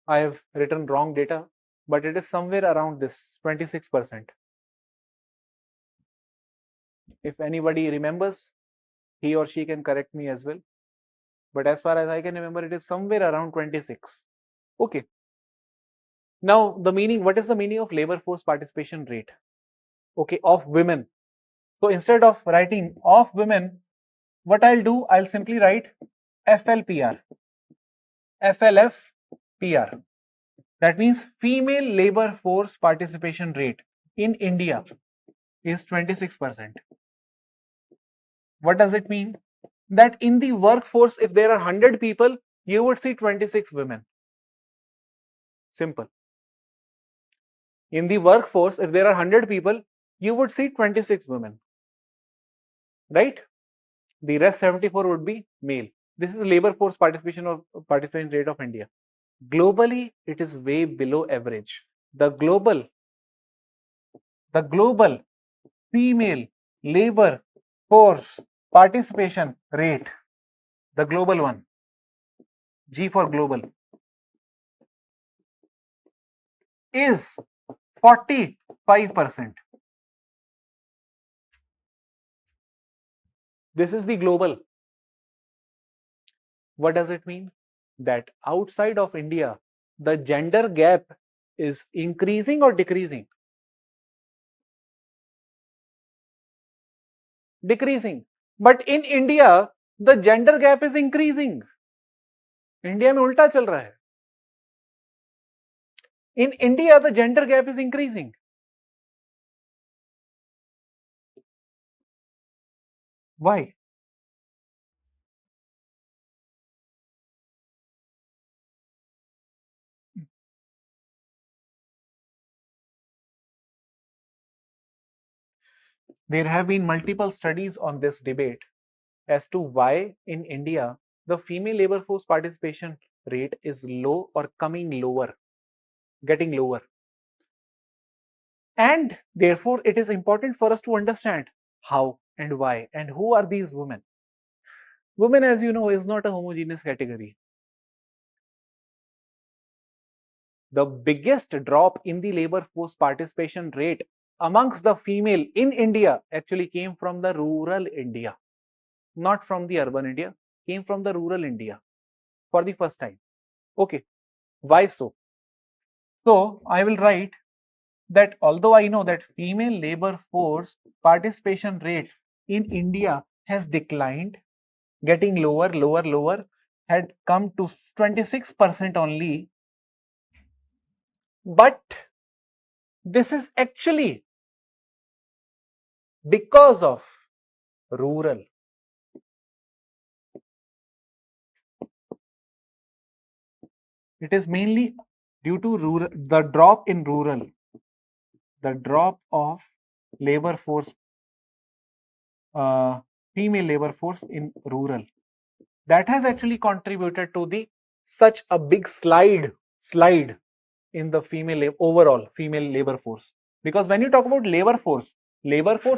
I have written wrong data, but it is somewhere around this 26%. If anybody remembers, he or she can correct me as well. But as far as I can remember, it is somewhere around 26. Okay. Now, what is the meaning of labor force participation rate? Okay, of women. So instead of writing of women, what I'll do, I'll simply write FLPR, FLFPR. That means female labor force participation rate in India is 26%. What does it mean? That in the workforce, if there are 100 people, you would see 26 women. Simple. In the workforce, if there are 100 people, you would see 26 women. Right? The rest 74 would be male. This is labor force participation rate of India. Globally, it is way below average. The global female labor force participation rate, the global one, G for global, is 45%. This is the global. What does it mean? That outside of India, the gender gap is increasing or decreasing? Decreasing. But in India, the gender gap is increasing. India में उल्टा चल रहा है. In India, the gender gap is increasing. Why? There have been multiple studies on this debate as to why in India the female labor force participation rate is low or coming lower, getting lower. And therefore, it is important for us to understand how and why and who are these women. Women, as you know, is not a homogeneous category. The biggest drop in the labor force participation rate amongst the female in India actually came from the rural India, not from the urban India, came from the rural India for the first time. Okay, why so? So I will write that although I know that female labor force participation rate in India has declined, getting lower, lower, lower, had come to 26% only, but this is actually because of rural. It is mainly due to rural, the drop in rural, the drop of labor force, female labor force in rural. That has actually contributed to the such a big slide in the overall female labor force. Because when you talk about labor force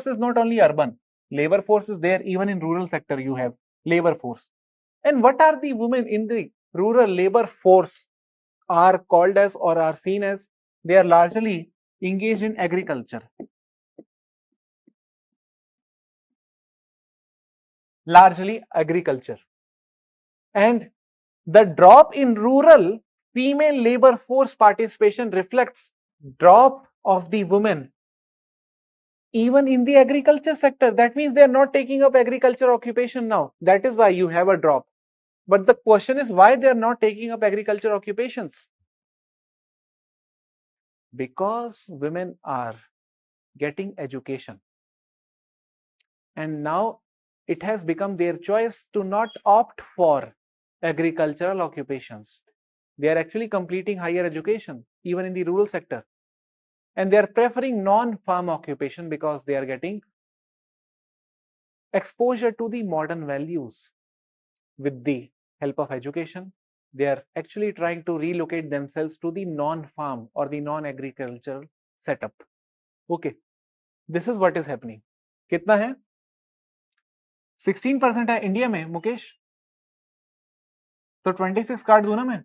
is not only urban. Labor force is there even in rural sector. You have labor force. And what are the women in the rural labor force are called as or are seen as? They are largely engaged in agriculture. Largely agriculture. And the drop in rural female labor force participation reflects drop of the women even in the agriculture sector. That means they are not taking up agriculture occupation now. That is why you have a drop. But the question is why they are not taking up agriculture occupations? Because women are getting education. And now it has become their choice to not opt for agricultural occupations. They are actually completing higher education, even in the rural sector. And they are preferring non-farm occupation because they are getting exposure to the modern values with the help of education. They are actually trying to relocate themselves to the non-farm or the non-agricultural setup. Okay, this is what is happening. कितना है? 16% है India में मुकेश, तो 26 काट दूं ना मैं?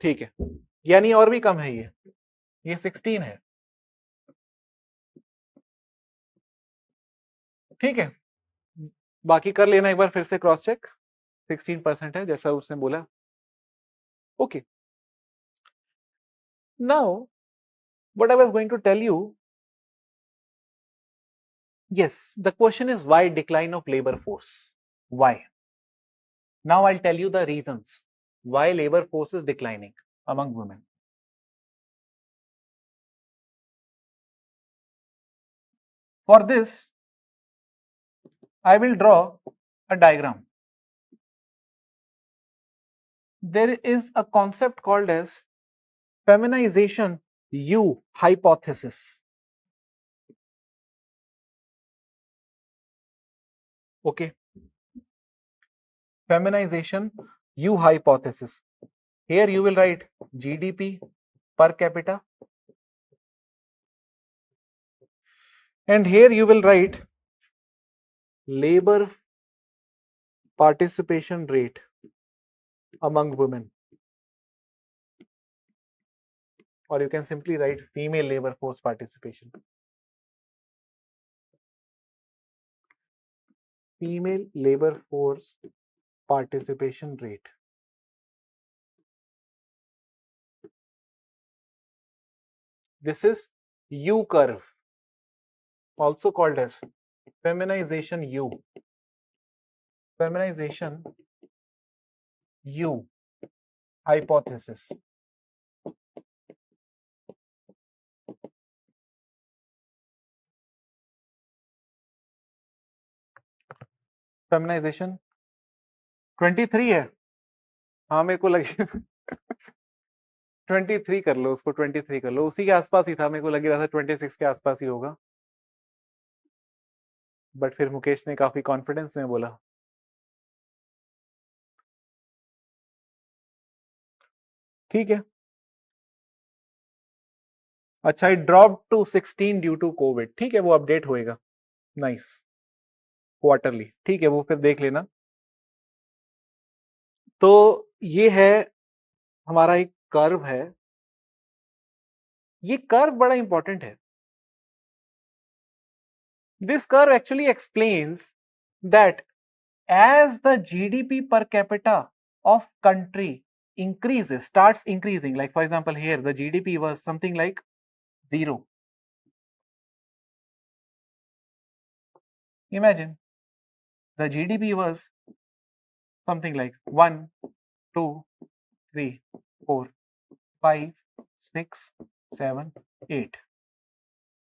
ठीक है, यानी और भी कम है ये 16 है. ठीक है, बाकी कर लेना एक बार फिर से क्रॉस चेक. 16% है जैसा उसने बोला. Okay, now what I was going to tell you, yes, the question is why decline of labor force? Why? Now I'll tell you the reasons why labor force is declining among women. For this, I will draw a diagram. There is a concept called as feminization U hypothesis. Okay, feminization U hypothesis. Here you will write GDP per capita, and here you will write labor participation rate among women, or you can simply write female labor force participation. Female labor force participation rate. This is U curve, also called as feminization U. Feminization U hypothesis. Feminization 23 है. हाँ मेरे को लगे 23 कर लो, उसको 23 कर लो, उसी के आसपास ही था, मेरे को लग रहा था 26 के आसपास ही होगा, बट फिर मुकेश ने काफी कॉन्फिडेंस में बोला। ठीक है, अच्छा, it drop to 16 due to COVID, ठीक है, वो अपडेट होएगा, नाइस, क्वार्टरली, ठीक है, वो फिर देख लेना। तो ये है हमारा एक कर्व है, ये कर्व बड़ा इंपॉर्टेंट है। This curve actually explains that as the GDP per capita of country increases, starts increasing, like for example here the GDP was something like 0. Imagine the GDP was something like 1, 2, 3, 4, 5, 6, 7, 8.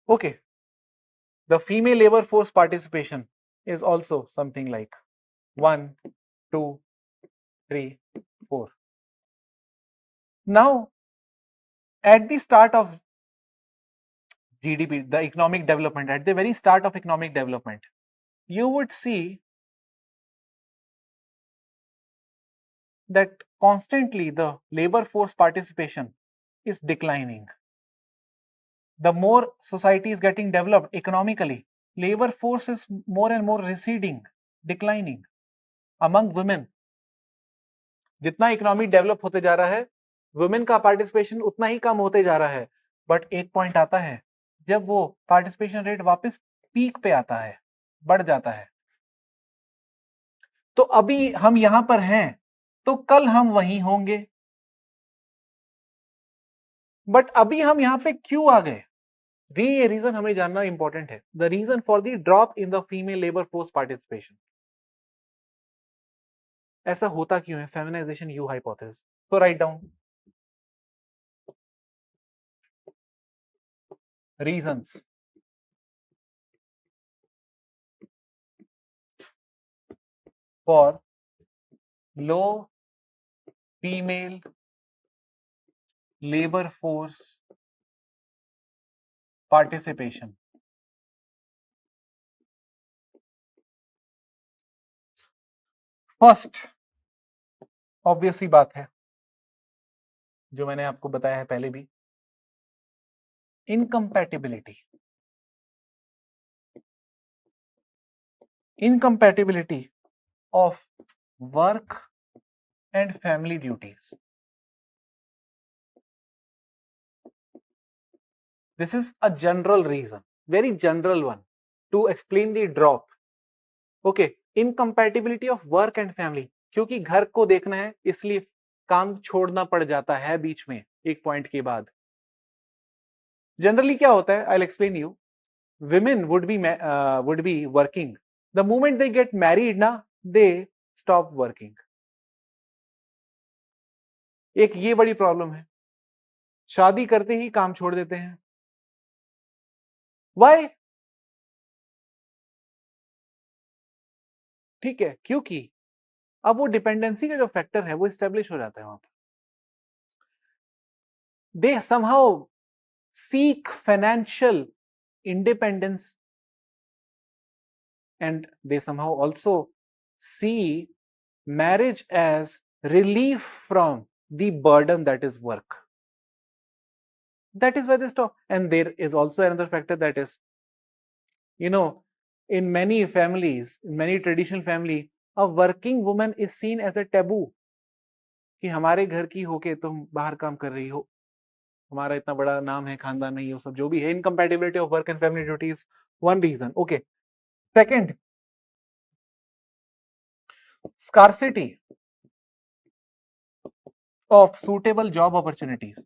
Okay, the female labor force participation is also something like 1, 2, 3, 4. Now at the start of GDP, the economic development, at the very start of economic development, you would see that constantly the labor force participation is declining. The more society is getting developed economically, labor force is more and more receding, declining among women. जितना economy develop होते जा रहा है, women का participation उतना ही कम होते जा रहा है, बट एक पॉइंट आता है जब वो पार्टिसिपेशन रेट वापस पीक पे आता है, बढ़ जाता है। तो अभी हम यहां पर हैं, तो कल हम वहीं होंगे, बट अभी हम यहां पे क्यों आ गए, ये रीजन हमें जानना इंपॉर्टेंट है। The reason for the drop in the female labour force participation, ऐसा होता क्यों है, फेमिनाइजेशन यू हाइपोथेसिस। तो right down reasons for low female labour force participation. First obvious ही बात है, जो मैंने आपको बताया है पहले भी, incompatibility, incompatibility of work and family duties. This is a general reason, very general one, to explain the drop. Okay, incompatibility of work and family, क्योंकि घर को देखना है इसलिए काम छोड़ना पड़ जाता है बीच में एक पॉइंट के बाद। जनरली क्या होता है, I'll explain you. Women would be working. The moment they get married ना, they stop working. एक ये बड़ी प्रॉब्लम है, शादी करते ही काम छोड़ देते हैं। Why? ठीक है, क्योंकि अब वो डिपेंडेंसी का जो फैक्टर है वो इस्टेब्लिश हो जाता है वहां पर। They somehow seek financial independence, and they somehow also see marriage as relief from the burden that is work. That is why they stop. And there is also another factor, that is, in many families, in many traditional family, a working woman is seen as a taboo, कि हमारे घर की होके तुम बाहर काम कर रही हो, हमारा इतना बड़ा नाम है, खानदान नहीं, वो सब जो भी है। Incompatibility of work and family duties, one reason. Okay, second, scarcity of suitable job opportunities.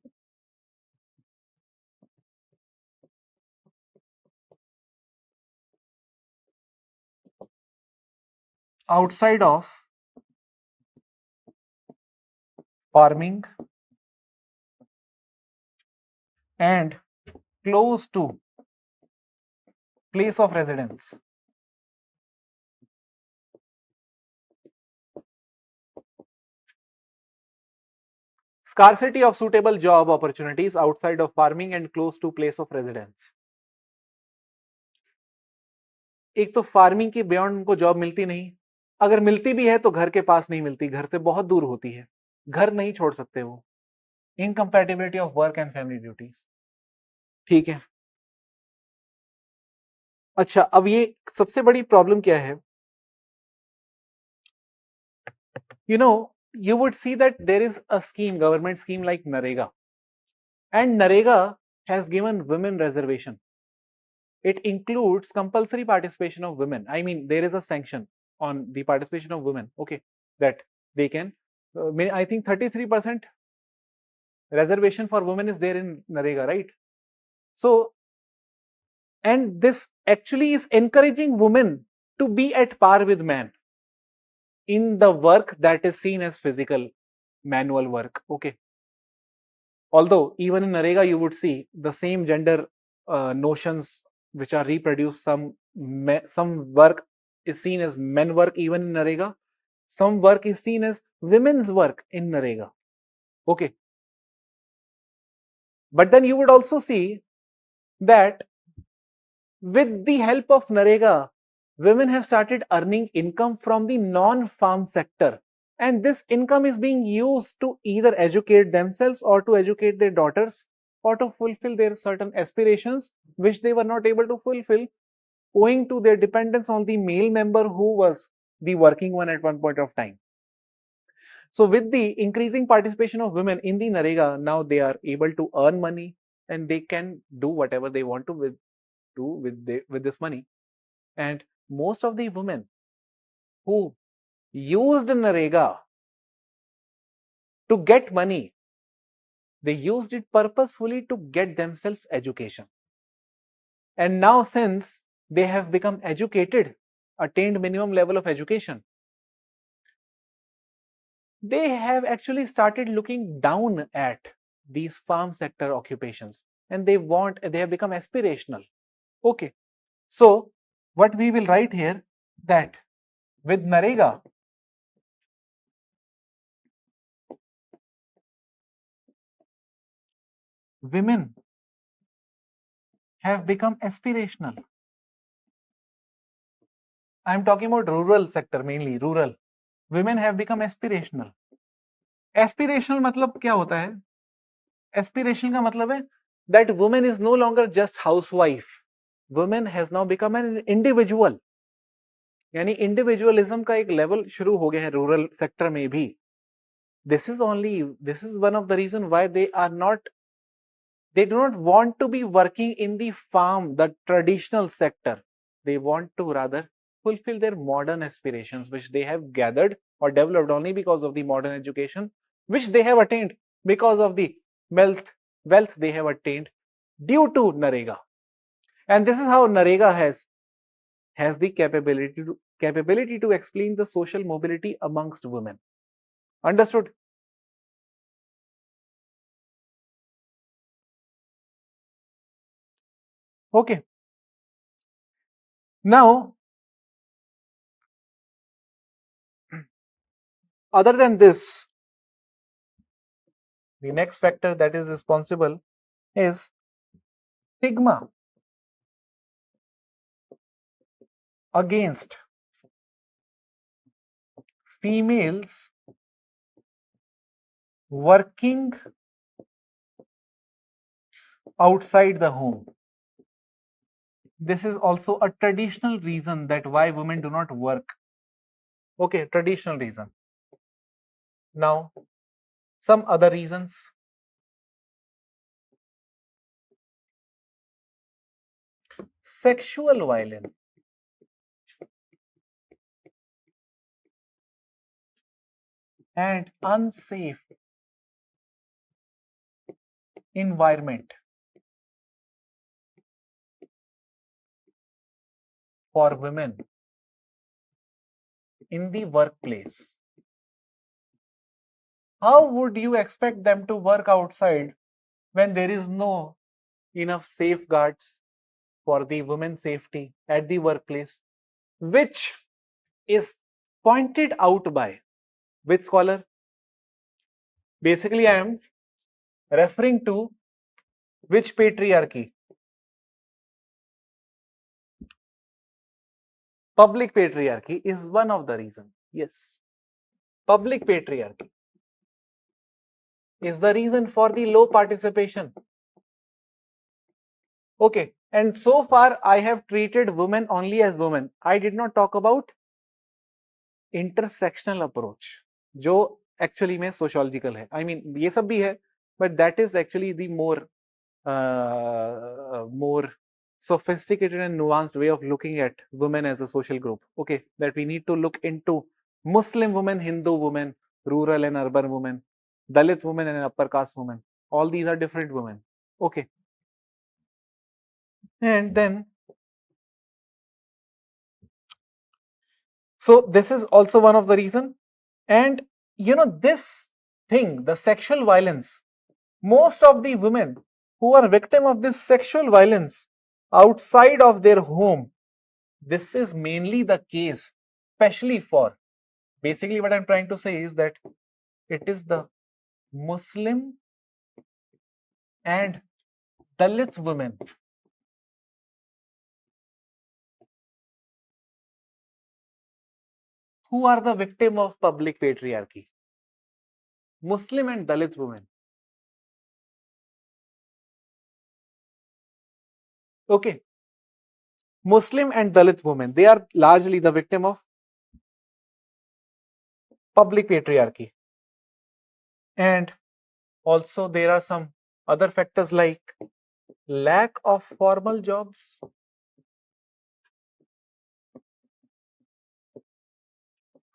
Outside of farming and close to place of residence. Scarcity of suitable job opportunities outside of farming and close to place of residence. एक तो farming के beyond उनको job मिलती नहीं, अगर मिलती भी है तो घर के पास नहीं मिलती, घर से बहुत दूर होती है, घर नहीं छोड़ सकते वो. Incompatibility of work and family duties. ठीक है. अच्छा, अब ये सबसे बड़ी प्रॉब्लम क्या है? You would see that there is a scheme, government scheme like Narega, and Narega has given women reservation. It includes compulsory participation of women. I mean, there is a sanction on the participation of women, okay, that they can, I think 33% reservation for women is there in Narega, right? So, and this actually is encouraging women to be at par with men in the work that is seen as physical manual work, okay. Although even in Narega you would see the same gender notions which are reproduced. Some work is seen as men work even in Narega, some work is seen as women's work in Narega, okay. But then you would also see that with the help of Narega, women have started earning income from the non-farm sector, and this income is being used to either educate themselves or to educate their daughters or to fulfill their certain aspirations which they were not able to fulfill owing to their dependence on the male member who was the working one at one point of time. So with the increasing participation of women in the Narega, now they are able to earn money and they can do whatever they want to do with this money. And most of the women who used Narega to get money, they used it purposefully to get themselves education. And now since they have become educated, attained minimum level of education, they have actually started looking down at these farm sector occupations, and they have become aspirational. Okay, so what we will write here, that with Narega, women have become aspirational. I am talking about rural sector, mainly rural. Women have become aspirational. Aspirational मतलब क्या होता है? Aspiration का मतलब है that woman is no longer just housewife. Woman has now become an individual. यानी individualism का एक लेवल शुरू हो गया है रूरल सेक्टर में भी. This is one of the reason why they do not want to be working in the farm, the traditional sector. They want to rather fulfill their modern aspirations, which they have gathered or developed only because of the modern education, which they have attained because of the wealth they have attained due to Narega. And this is how Narega has the capability to explain the social mobility amongst women. Understood? Okay. Now, other than this, the next factor that is responsible is stigma against females working outside the home. This is also a traditional reason that why women do not work. Okay, traditional reason. Now, some other reasons. Sexual violence. And unsafe environment for women in the workplace. How would you expect them to work outside when there is no enough safeguards for the women's safety at the workplace, which is pointed out by which scholar? Basically, I am referring to which patriarchy? Public patriarchy is one of the reasons. Yes, public patriarchy is the reason for the low participation. Okay, and so far I have treated women only as women. I did not talk about intersectional approach, जो actually में sociological है. I mean ये सब भी है, but that is actually the more sophisticated and nuanced way of looking at women as a social group. Okay, that we need to look into Muslim women, Hindu women, rural and urban women, Dalit women and upper caste women. All these are different women. Okay, and then so this is also one of the reason. And this thing, the sexual violence, most of the women who are victim of this sexual violence outside of their home, this is mainly the case, especially for, basically what I'm trying to say is that it is the Muslim and Dalit women who are the victim of public patriarchy. Muslim and Dalit women. Okay. Muslim and Dalit women, they are largely the victim of public patriarchy. And also there are some other factors like lack of formal jobs,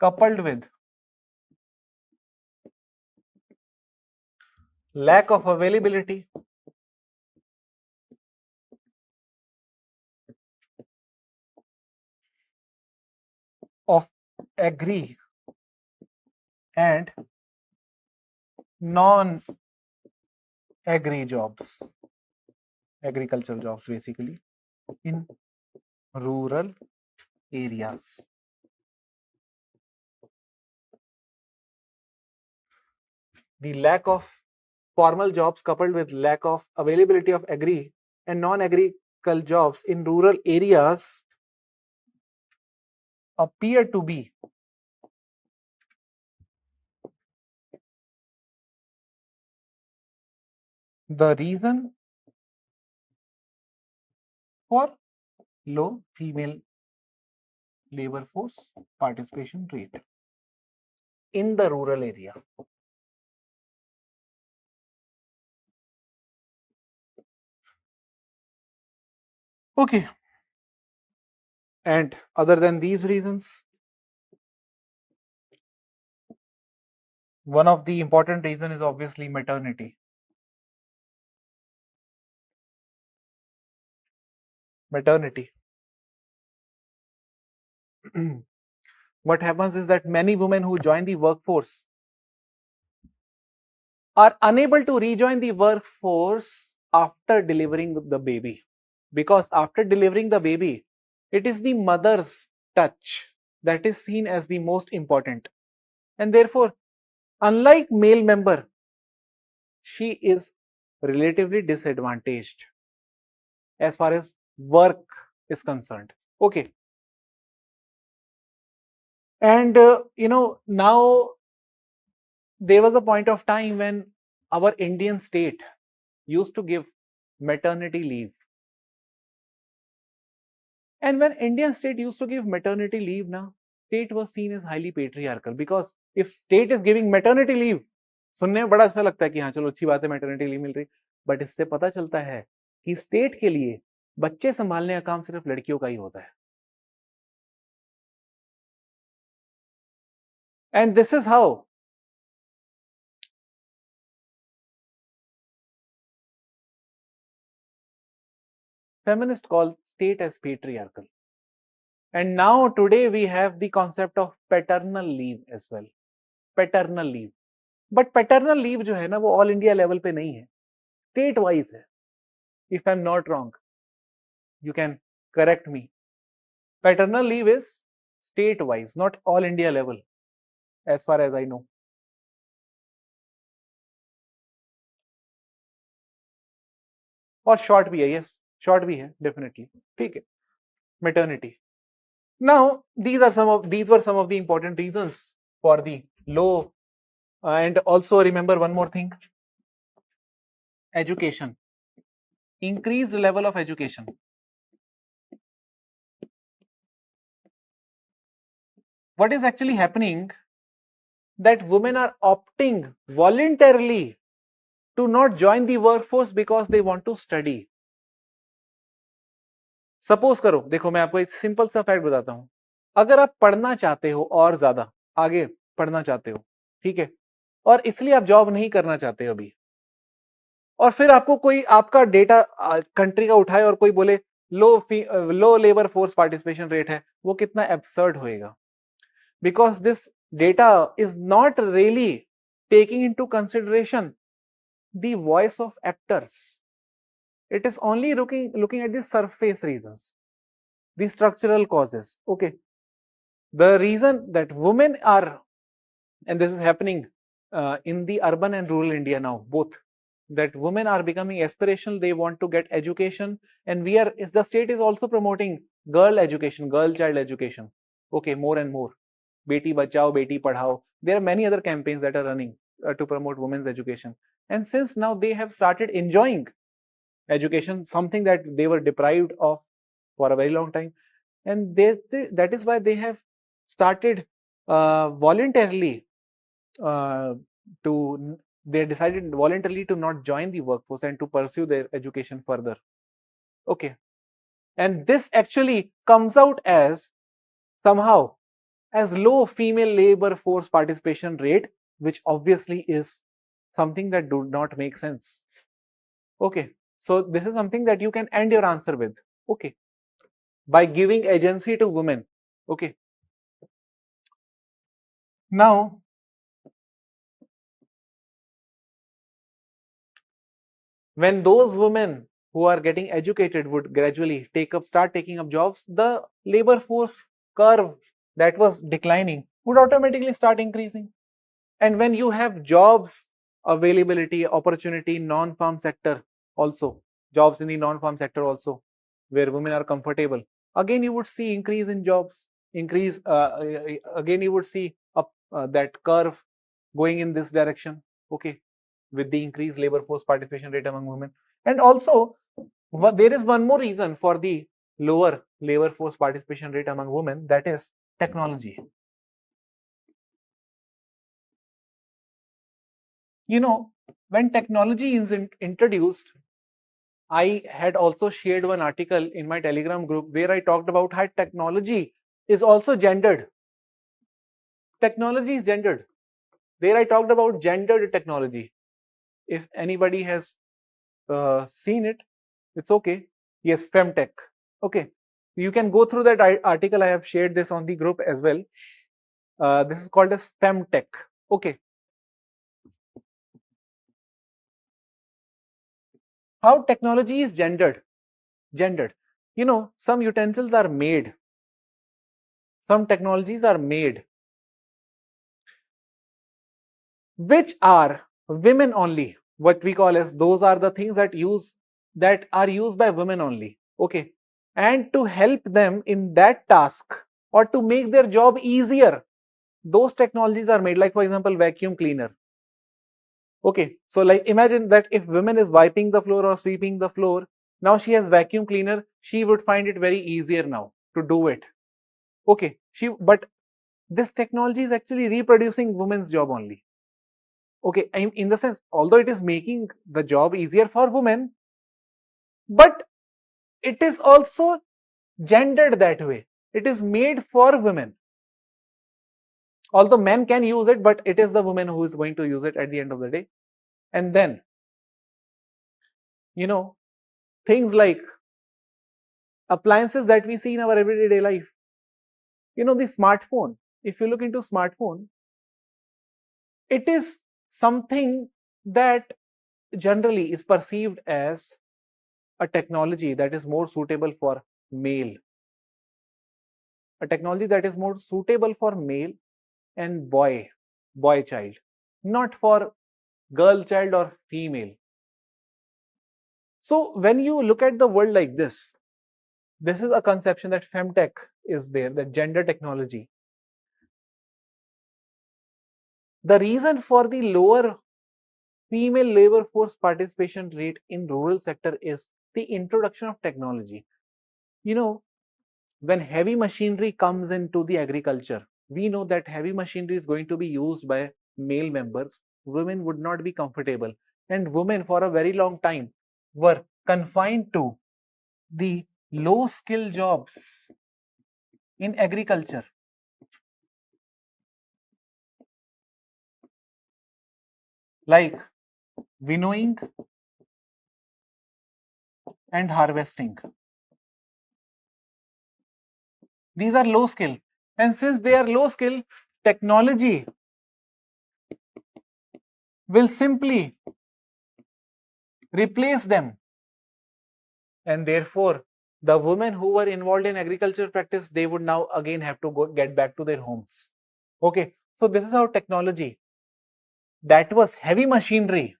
coupled with lack of availability of agri and non-agri jobs, agricultural jobs basically, in rural areas. The lack of formal jobs coupled with lack of availability of agri and non-agricultural jobs in rural areas appear to be the reason for low female labor force participation rate in the rural area. Okay. And other than these reasons, one of the important reason is obviously maternity. Maternity. What happens is that many women who join the workforce are unable to rejoin the workforce after delivering the baby, because after delivering the baby, it is the mother's touch that is seen as the most important, and therefore unlike male member, she is relatively disadvantaged as far as work is concerned. Okay. And now there was a point of time when our Indian state used to give maternity leave. And when Indian state used to give maternity leave, now state was seen as highly patriarchal, because if state is giving maternity leave, सुनने में बड़ा अच्छा लगता है कि हाँ चलो अच्छी बात है मैटरनिटी लीव मिल रही, बट इससे पता चलता है कि स्टेट के लिए बच्चे संभालने का काम सिर्फ लड़कियों का ही होता है. And this is how feminists call state as patriarchal. And now today we have the concept of paternal leave as well. Paternal leave. But paternal leave जो है ना वो all India level पे नहीं है, state wise है. If I'm not wrong, you can correct me. Paternal leave is state wise, not all India level, as far as I know. और short भी है, यस शॉर्ट भी है डेफिनेटली, ठीक है, maternity. Now these were some of the important reasons for the low, and also remember one more thing, education, increased level of education. What is actually happening, that women are opting voluntarily to not join the workforce because they want to study. Suppose करो, देखो मैं आपको एक simple सा fact बताता हूं, अगर आप पढ़ना चाहते हो और ज्यादा आगे पढ़ना चाहते हो, ठीक है, और इसलिए आप जॉब नहीं करना चाहते हो अभी, और फिर आपको कोई आपका डेटा कंट्री का उठाए और कोई बोले लो लेबर फोर्स पार्टिसिपेशन रेट है, वो कितना एब्सर्ड होएगा, because this data is not really taking into consideration the voice of actors. It is only looking at the surface reasons, the structural causes. Okay, the reason that women are, and this is happening in the urban and rural India now, both, that women are becoming aspirational, they want to get education, and the state is also promoting girl education, girl child education, okay, more and more, beti bachao beti padhao, there are many other campaigns that are running to promote women's education, and since now they have started enjoying education, something that they were deprived of for a very long time, and that is why they have started voluntarily to they decided voluntarily to not join the workforce and to pursue their education further. Okay, and this actually comes out as somehow as low female labor force participation rate, which obviously is something that do not make sense. Okay, so this is something that you can end your answer with, okay, by giving agency to women. Okay, now when those women who are getting educated would gradually start taking up jobs, the labor force curve that was declining would automatically start increasing. And when you have jobs availability, opportunity, non-farm sector also, jobs in the non-farm sector also, where women are comfortable, again you would see increase in jobs, increase again you would see up that curve going in this direction. Okay, with the increased labor force participation rate among women. And also there is one more reason for the lower labor force participation rate among women, that is technology. You know, when technology is introduced, I had also shared one article in my Telegram group where I talked about how technology is also gendered. Technology is gendered. There I talked about gendered technology. If anybody has seen it, it's okay. Yes, femtech. Okay, you can go through that article. I have shared this on the group as well. This is called as femtech. Okay, how technology is gendered. You know, some utensils are made, some technologies are made which are women only, what we call as those are the things that are used by women only. Okay, and to help them in that task or to make their job easier, those technologies are made, like for example vacuum cleaner. Okay, so like imagine that if women is wiping the floor or sweeping the floor, now she has vacuum cleaner, she would find it very easier now to do it. Okay, but this technology is actually reproducing women's job only. Okay, in the sense, although it is making the job easier for women, but it is also gendered that way. It is made for women. Although men can use it, but it is the woman who is going to use it at the end of the day. And then, you know, things like appliances that we see in our everyday life. You know, the smartphone. If you look into smartphone, it is something that generally is perceived as a technology that is more suitable for male, a technology that is more suitable for male and boy child, not for girl child or female. So when you look at the world like this is a conception that femtech is there, that gender technology. The reason for the lower female labor force participation rate in rural sector is the introduction of technology. You know, when heavy machinery comes into the agriculture, we know that heavy machinery is going to be used by male members. Women would not be comfortable, and women for a very long time were confined to the low skill jobs in agriculture, like winnowing and harvesting. These are low skill, and since they are low skill, technology will simply replace them, and therefore the women who were involved in agriculture practice, they would now again have to go get back to their homes. Okay, so this is how technology that was heavy machinery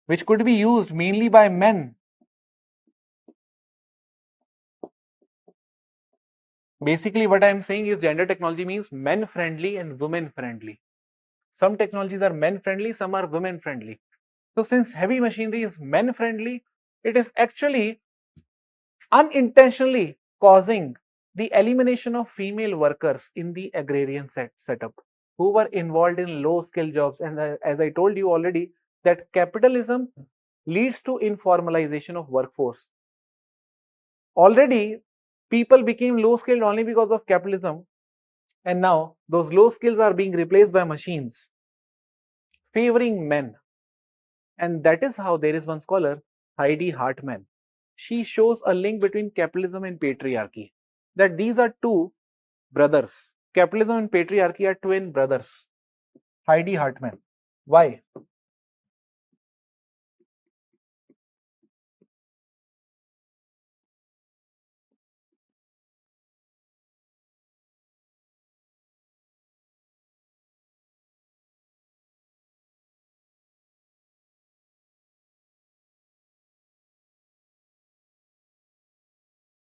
which could be used mainly by men. Basically what I am saying is gender technology means men friendly and women friendly. Some technologies are men friendly, some are women friendly. So since heavy machinery is men friendly, it is actually unintentionally causing the elimination of female workers in the agrarian setup who were involved in low skill jobs. And as I told you already, that capitalism leads to informalization of workforce. Already people became low skilled only because of capitalism, and now those low skills are being replaced by machines favoring men. And that is how there is one scholar, Heidi Hartman. She shows a link between capitalism and patriarchy. That these are two brothers. Capitalism and patriarchy are twin brothers. Heidi Hartman. Why?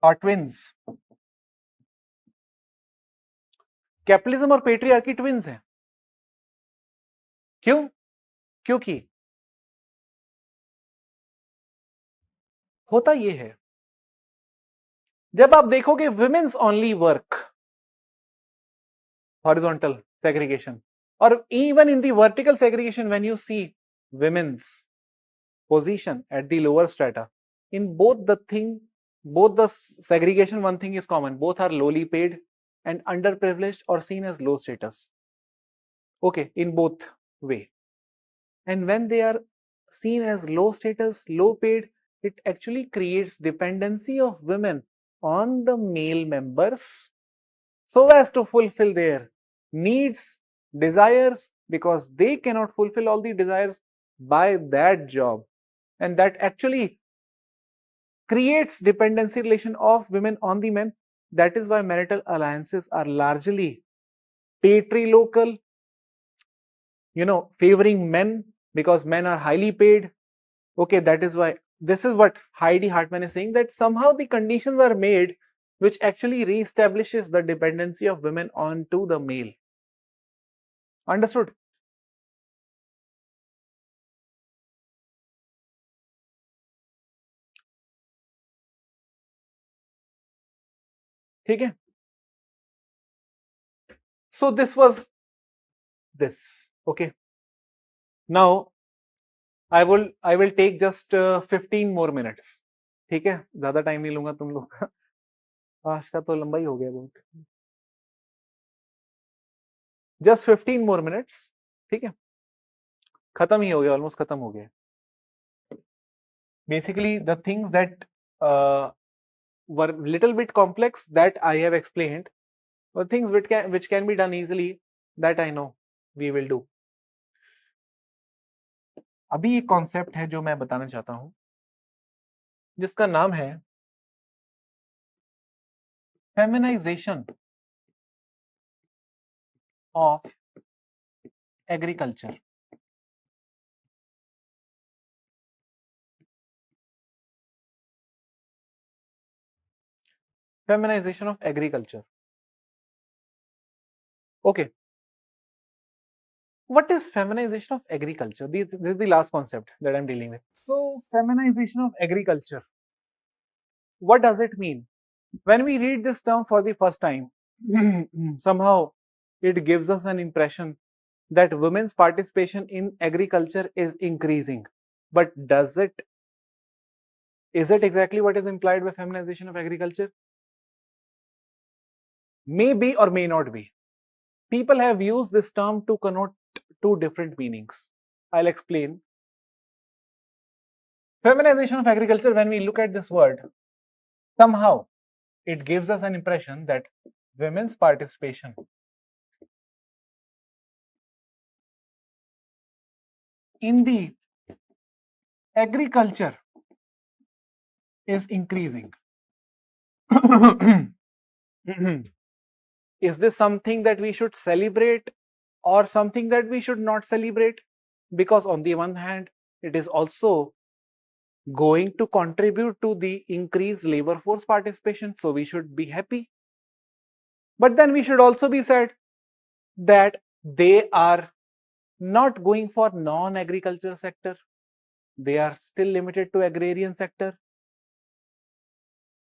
Are twins. Capitalism और patriarchy twins हैं. क्यों? क्योंकि होता ये है, जब आप देखोगे women's only work, horizontal segregation, or even in the vertical segregation, when you see women's position at the lower strata, in both the segregation, one thing is common: both are lowly paid and underprivileged or seen as low status. Okay, in both way. And when they are seen as low status, low paid, it actually creates dependency of women on the male members so as to fulfill their needs, desires, because they cannot fulfill all the desires by that job. And that actually creates dependency relation of women on the men. That is why marital alliances are largely patrilocal, favoring men because men are highly paid. Okay, that is why this is what Heidi Hartman is saying, that somehow the conditions are made which actually reestablishes the dependency of women onto the male. Understood? ठीक है? So this was this. Okay. Now I will take just 15 more minutes. ठीक है? ज्यादा time नहीं लूंगा तुम लोग का. आज का तो लंबा ही हो गया बहुत. Just 15 more minutes. ठीक है? खत्म ही हो गया, ऑलमोस्ट खत्म हो गया. Basically the things that were little bit complex that I have explained, or things which can be done easily, that I know we will do. अभी एक कॉन्सेप्ट है जो मैं बताना चाहता हूं, जिसका नाम है feminization of agriculture. Feminization of agriculture. Okay, what is feminization of agriculture? This is the last concept that I'm dealing with. So, feminization of agriculture. What does it mean? When we read this term for the first time, somehow it gives us an impression that women's participation in agriculture is increasing. But is it exactly what is implied by feminization of agriculture? May be or may not be. People have used this term to connote two different meanings. I'll explain. Feminization of agriculture, when we look at this word, somehow it gives us an impression that women's participation in the agriculture is increasing. Is this something that we should celebrate or something that we should not celebrate? Because on the one hand, it is also going to contribute to the increased labor force participation, so we should be happy. But then we should also be sad that they are not going for non-agriculture sector. They are still limited to agrarian sector.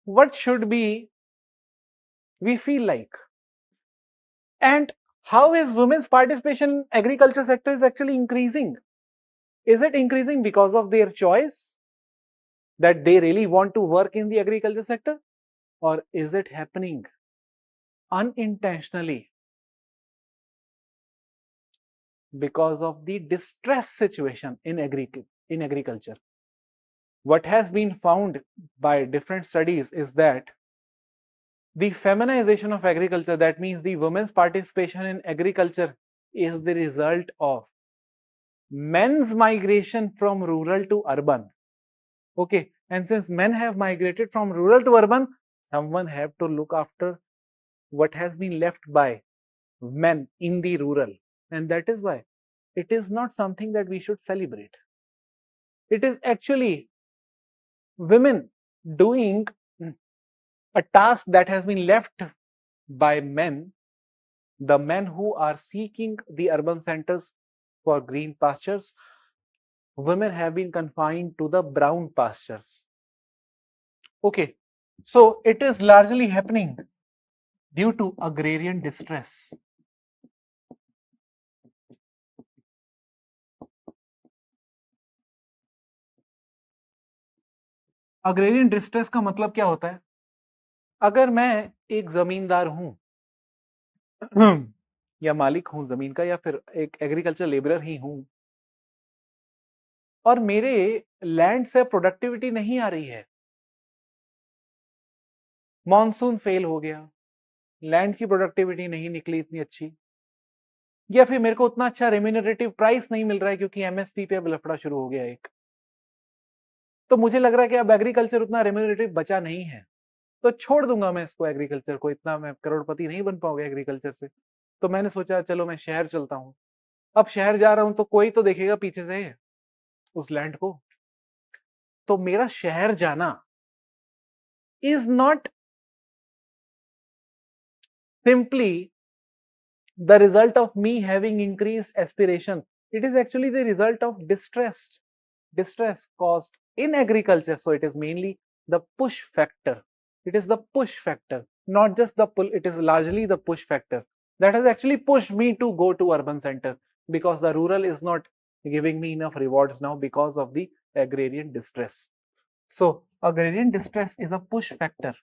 What should be we feel like? And how is women's participation in agriculture sector is actually increasing? Is it increasing because of their choice that they really want to work in the agriculture sector, or is it happening unintentionally because of the distress situation in agriculture? What has been found by different studies is that the feminization of agriculture, that means the women's participation in agriculture, is the result of men's migration from rural to urban. Okay, and since men have migrated from rural to urban, someone have to look after what has been left by men in the rural, and that is why it is not something that we should celebrate. It is actually women doing a task that has been left by men, the men who are seeking the urban centers for green pastures. Women have been confined to the brown pastures. Okay, so it is largely happening due to agrarian distress. Agrarian distress का मतलब क्या होता है? अगर मैं एक जमींदार हूं या मालिक हूं जमीन का, या फिर एक एग्रीकल्चर लेबरर ही हूं, और मेरे लैंड से प्रोडक्टिविटी नहीं आ रही है, मॉनसून फेल हो गया, लैंड की प्रोडक्टिविटी नहीं निकली इतनी अच्छी, या फिर मेरे को उतना अच्छा रेम्यूनरेटिव प्राइस नहीं मिल रहा है क्योंकि एमएसपी पे अब लफड़ा शुरू हो गया एक, तो मुझे लग रहा है कि अब एग्रीकल्चर उतना रेम्यूनरेटिव बचा नहीं है, तो छोड़ दूंगा मैं इसको एग्रीकल्चर को, इतना मैं करोड़पति नहीं बन पाऊंगा एग्रीकल्चर से। तो मैंने सोचा चलो मैं शहर चलता हूँ। अब शहर जा रहा हूं तो कोई तो देखेगा पीछे से उस लैंड को, तो मेरा शहर जाना is not simply the result of me having increased aspiration. It is actually the result of distress caused in agriculture. So it is mainly the push factor. It is the push factor, not just the pull. It is largely the push factor that has actually pushed me to go to urban center, because the rural is not giving me enough rewards now because of the agrarian distress. So agrarian distress is a push factor,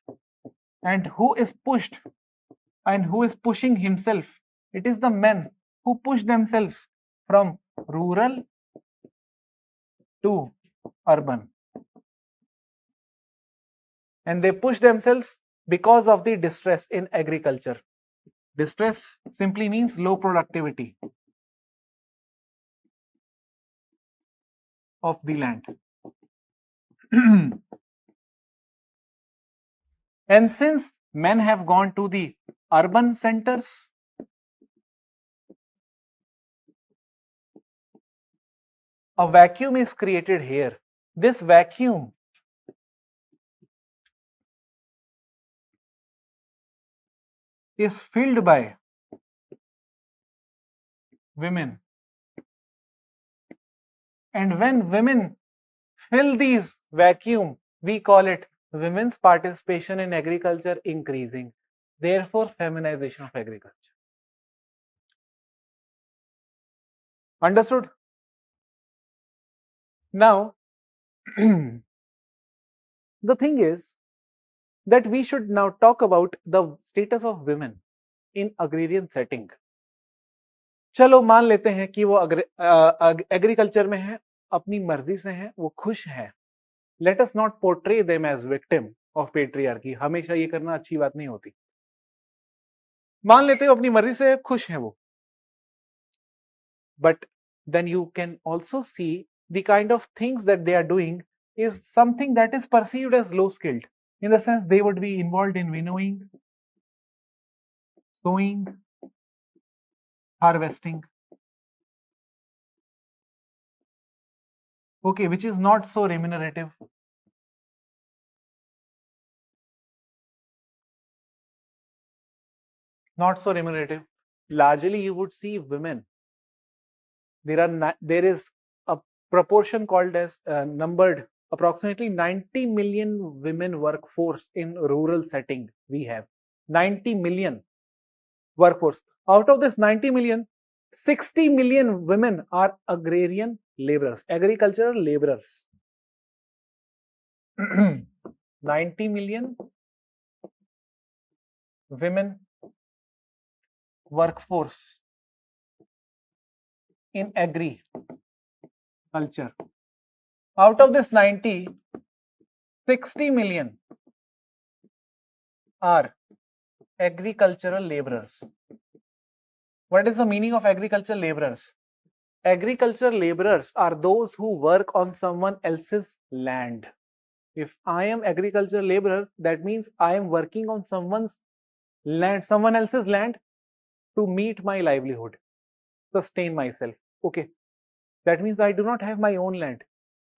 and who is pushed and who is pushing himself? It is the men who push themselves from rural to urban, and they push themselves because of the distress in agriculture. Distress simply means low productivity of the land. And since men have gone to the urban centers, a vacuum is created here. This vacuum is filled by women, and when women fill these vacuum, we call it women's participation in agriculture increasing, therefore feminization of agriculture. Understood? Now the thing is that we should now talk about the status of women in agrarian setting. चलो मान लेते हैं कि वो agriculture में है, अपनी मर्जी से हैं, वो खुश हैं. Let us not portray them as victim of patriarchy. हमेशा ये करना अच्छी बात नहीं होती. मान लेते हो अपनी मर्जी से खुश हैं वो, but then you can also see the kind of things that they are doing is something that is perceived as low skilled, in the sense they would be involved in winnowing, sowing, harvesting, okay, which is not so remunerative. Not so remunerative. Largely you would see women. There is a proportion called as numbered approximately 90 million women workforce in rural setting. We have 90 million workforce. Out of this 90 million, 60 million women are agrarian laborers, agricultural laborers. 90 million women workforce in agriculture. Out of this 90, 60 million are agricultural laborers. What is the meaning of agricultural laborers? Agricultural laborers are those who work on someone else's land. If I am agricultural laborer, that means I am working on someone's land, someone else's land, to meet my livelihood, sustain myself. Okay, that means I do not have my own land.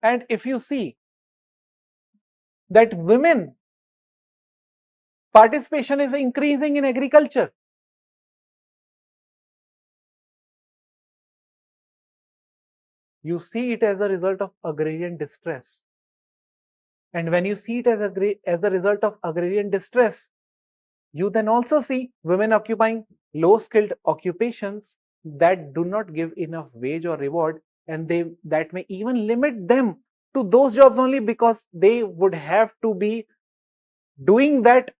And if you see that women participation is increasing in agriculture, you see it as a result of agrarian distress. And when you see it as a result of agrarian distress, you then also see women occupying low skilled occupations that do not give enough wage or reward, and that may even limit them to those jobs only, because they would have to be doing that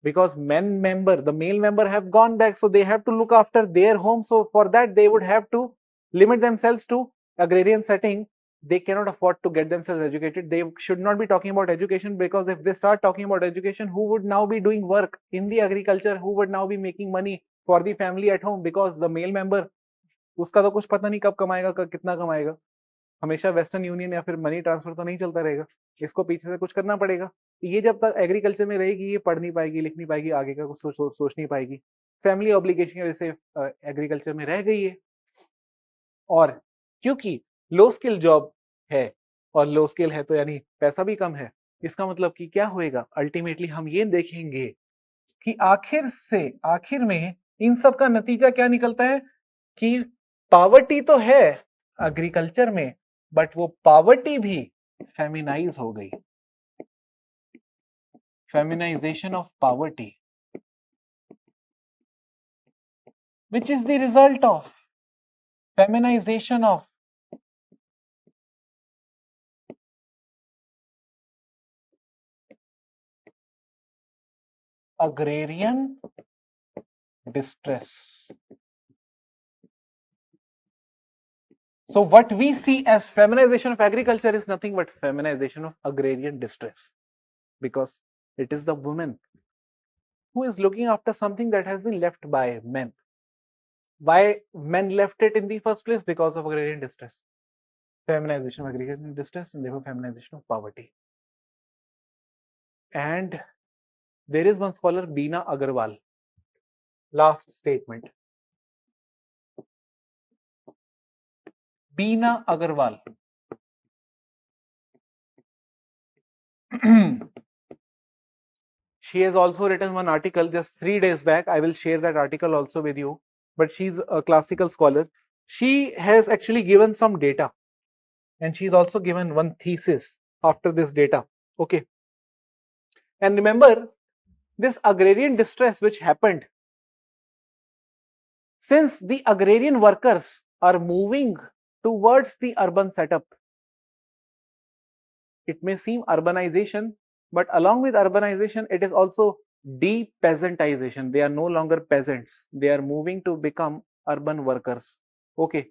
because the male member have gone back, so they have to look after their home. So for that they would have to limit themselves to agrarian setting. They cannot afford to get themselves educated. They should not be talking about education, because if they start talking about education, who would now be doing work in the agriculture, who would now be making money for the family at home? Because the male member, उसका तो कुछ पता नहीं कब कमाएगा, कितना कमाएगा. हमेशा वेस्टर्न यूनियन या फिर मनी ट्रांसफर तो नहीं चलता रहेगा, इसको पीछे से कुछ करना पड़ेगा. ये जब तक एग्रीकल्चर में रहेगी, ये पढ़ नहीं पाएगी, लिख नहीं पाएगी, आगे का कुछ सोच नहीं पाएगी. फैमिली ऑब्लिगेशन की वजह से एग्रीकल्चर में रह गई है. और क्योंकि लो स्किल जॉब है, और लो स्किल है तो यानी पैसा भी कम है, इसका मतलब कि क्या होएगा, अल्टीमेटली हम ये देखेंगे कि आखिर में इन सब का नतीजा क्या निकलता है कि पावर्टी तो है एग्रीकल्चर में, बट वो पावर्टी भी फेमिनाइज हो गई. Feminization of poverty, which is the result of feminization of agrarian distress. So what we see as feminization of agriculture is nothing but feminization of agrarian distress, because it is the woman who is looking after something that has been left by men. Why men left it in the first place? Because of agrarian distress. Feminization of agrarian distress, and therefore feminization of poverty. And there is one scholar, Beena Agarwal. Last statement. Beena Agarwal. She has also written one article just 3 days back. I will share that article also with you. But she's a classical scholar. She has actually given some data, and she's also given one thesis after this data. Okay. And remember, this agrarian distress which happened, since the agrarian workers are moving towards the urban setup, it may seem urbanization, but along with urbanization, it is also de-peasantization. They are no longer peasants. They are moving to become urban workers. Okay.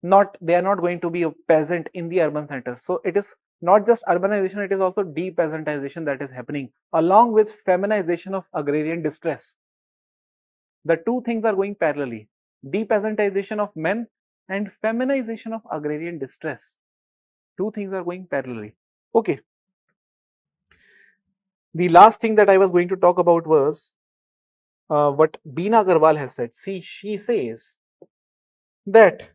Not, they are not going to be a peasant in the urban center. So it is not just urbanization, it is also de-peasantization that is happening along with feminization of agrarian distress. The two things are going parallelly. De-peasantization of men and feminization of agrarian distress. Two things are going parallelly. Okay. The last thing that I was going to talk about was what Beena Agarwal has said. See, she says that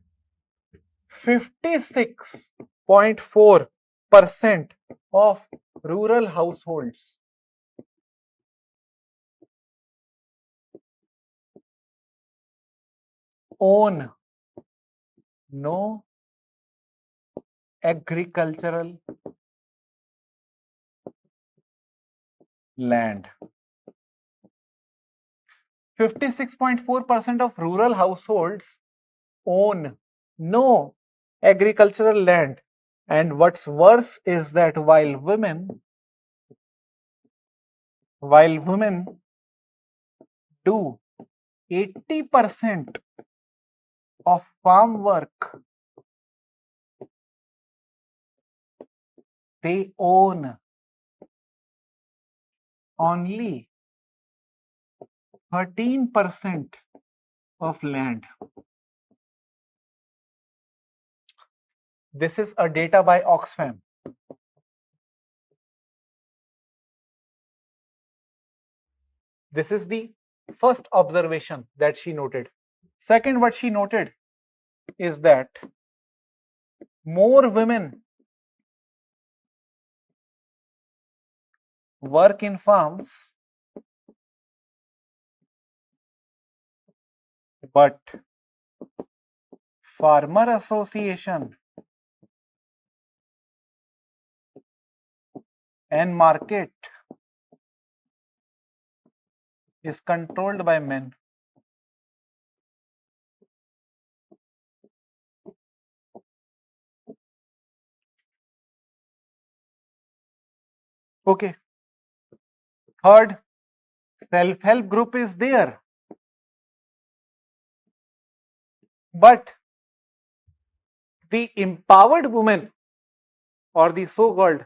56.4% of rural households own no agricultural land. 56.4% of rural households own no agricultural land. And what's worse is that while women do 80% of farm work, they own only 13% of land. This is a data by Oxfam. This is the first observation that she noted. Second, what she noted is that more women work in farms, but farmer association and market is controlled by men. Okay. Third, self-help group is there, but the empowered woman or the so-called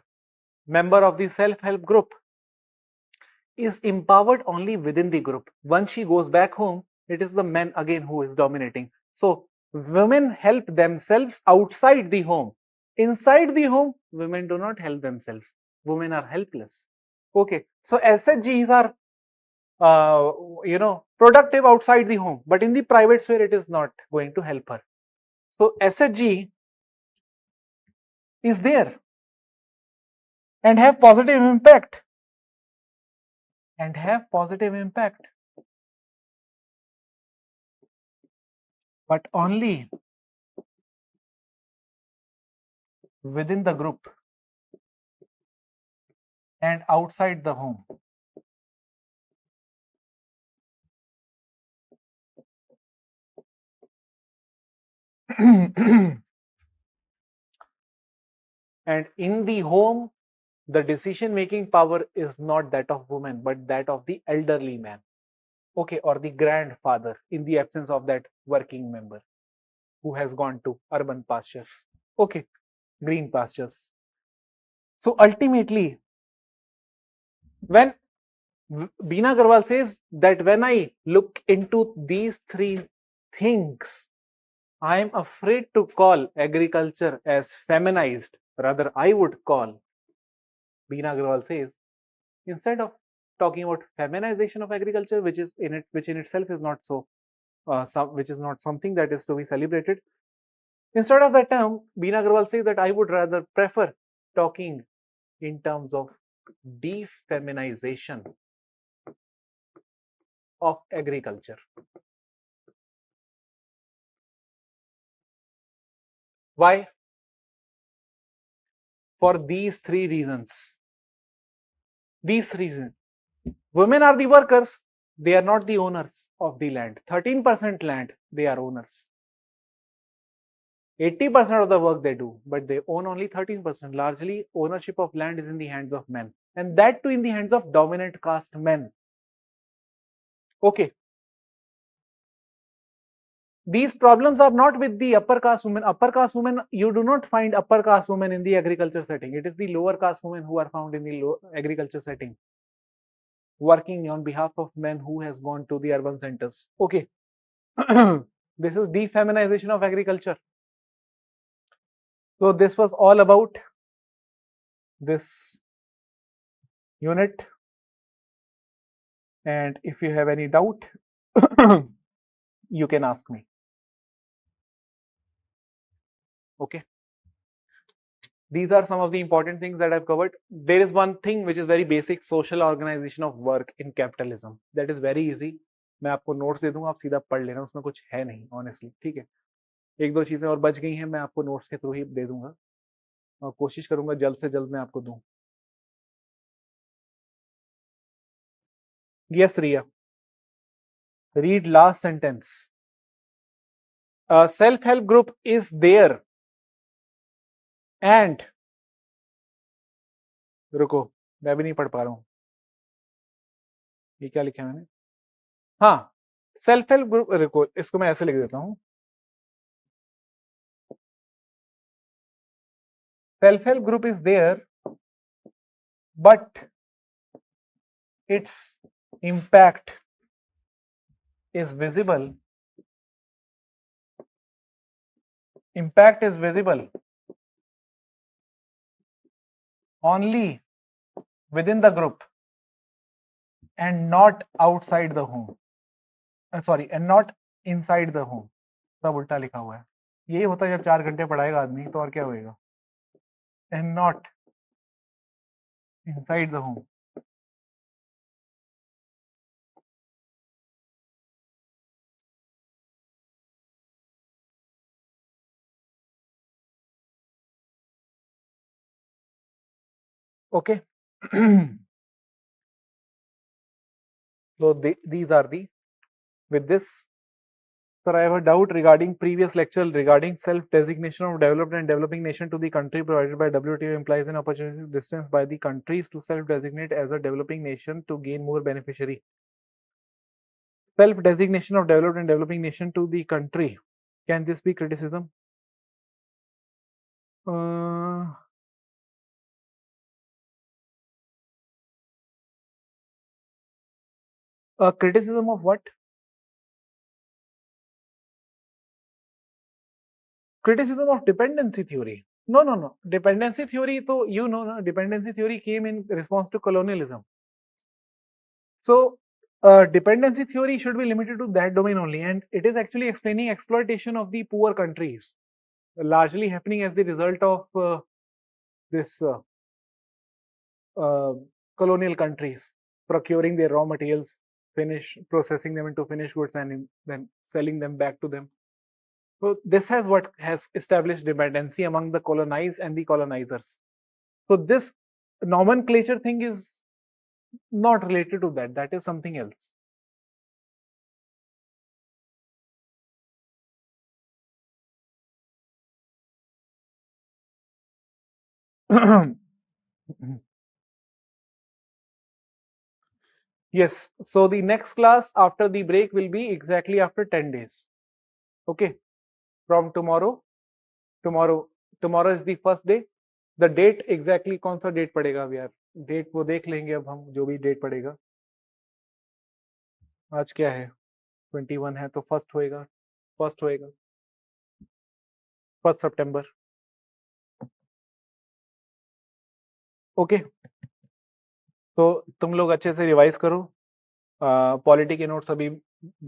member of the self-help group is empowered only within the group. Once she goes back home, it is the men again who is dominating. So women help themselves outside the home. Inside the home, women do not help themselves. Women are helpless. Okay, so SHGs are productive outside the home, but in the private sphere, it is not going to help her. So SHG is there and have positive impact. But only within the group and outside the home. And in the home, the decision making power is not that of woman, but that of the elderly man. Okay, or the grandfather in the absence of that working member who has gone to urban pastures. Okay, green pastures. So ultimately, when Beena Agarwal says that when I look into these three things, I am afraid to call agriculture as feminized. Rather, I would call, Beena Agarwal says, instead of talking about feminization of agriculture, which in itself is not so, which is not something that is to be celebrated. Instead of that term, Beena Agarwal says that I would rather prefer talking in terms of defeminization of agriculture. Why? For these three reasons. These reasons. Women are the workers. They are not the owners of the land. 13% land, they are owners. 80% of the work they do, but they own only 13%. Largely, ownership of land is in the hands of men. And that too in the hands of dominant caste men. Okay. These problems are not with the upper caste women. Upper caste women, you do not find upper caste women in the agriculture setting. It is the lower caste women who are found in the agriculture setting, working on behalf of men who has gone to the urban centers. Okay. This is defeminization of agriculture. So this was all about this unit. And if you have any doubt, you can ask me. Okay. These are some of the important things that I've covered. There is one thing which is very basic, social organization of work in capitalism. That is very easy. मैं आपको notes दे दूंगा, आप सीधा पढ़ लेना, उसमें कुछ है नहीं ऑनेस्टली. ठीक है, एक दो चीजें और बच गई हैं, मैं आपको नोट्स के थ्रू ही दे दूंगा और कोशिश करूंगा जल्द से जल्द मैं आपको दूं. Yes, Ria. Read last sentence. A self-help group is there and रुको, मैं भी नहीं पढ़ पा रहा हूँ, ये क्या लिखा है मैंने. हाँ, सेल्फ हेल्प ग्रुप, रुको इसको मैं ऐसे लिख देता हूँ. Self help group is there but it's impact is visible. Impact is visible only within the group and not outside the home. Sorry, and not inside the home. सब उल्टा लिखा हुआ है. यही होता है जब 4 घंटे पढ़ाएगा आदमी, तो और क्या होएगा. And not inside the home. Okay. So these are the, with this, sir, I have a doubt regarding previous lecture regarding self-designation of developed and developing nation to the country provided by WTO implies an opportunity distance by the countries to self-designate as a developing nation to gain more beneficiary. Self-designation of developed and developing nation to the country. Can this be criticism? A criticism of what? Criticism of dependency theory. No. Dependency theory, so you know, dependency theory came in response to colonialism. So dependency theory should be limited to that domain only, and it is actually explaining exploitation of the poor countries, largely happening as the result of this colonial countries procuring their raw materials, processing them into finished goods, and then selling them back to them. So this has what has established dependency among the colonized and the colonizers. So this nomenclature thing is not related to that. That is something else. Yes. So the next class after the break will be exactly after 10 days. Okay. From tomorrow. Tomorrow is the first day. The date exactly कौन सा date पड़ेगा अब यार, date वो देख लेंगे अब हम, जो भी डेट पड़ेगा. आज क्या है, 21 है, तो फर्स्ट होएगा 1 सितंबर. ओके. तो तुम लोग अच्छे से रिवाइज करो. पॉलिटी के नोट्स अभी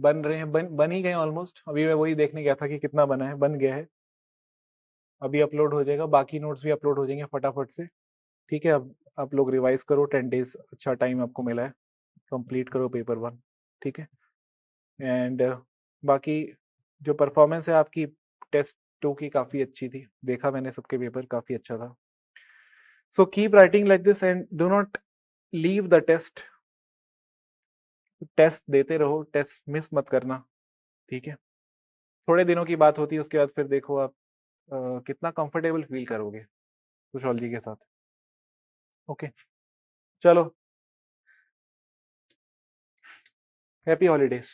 बन रहे हैं, बन ही गए ऑलमोस्ट. अभी मैं वही देखने गया था कि कितना बना है, बन गया है, अभी अपलोड हो जाएगा. बाकी नोट्स भी अपलोड हो जाएंगे फटाफट से. ठीक है, अब आप लोग रिवाइज करो. 10 डेज अच्छा टाइम आपको मिला है, कंप्लीट करो पेपर 1. ठीक है। एंड बाकी जो परफॉर्मेंस है आपकी टेस्ट 2 की काफ़ी अच्छी थी, देखा मैंने सबके पेपर, काफ़ी अच्छा था। So keep writing like this and do not leave the test. Test देते रहो, टेस्ट मिस मत करना, ठीक है। थोड़े दिनों की बात होती है, उसके बाद फिर देखो आप कितना कंफर्टेबल फील करोगे सोशियोलॉजी के साथ। ओके, चलो, हैप्पी हॉलीडेज।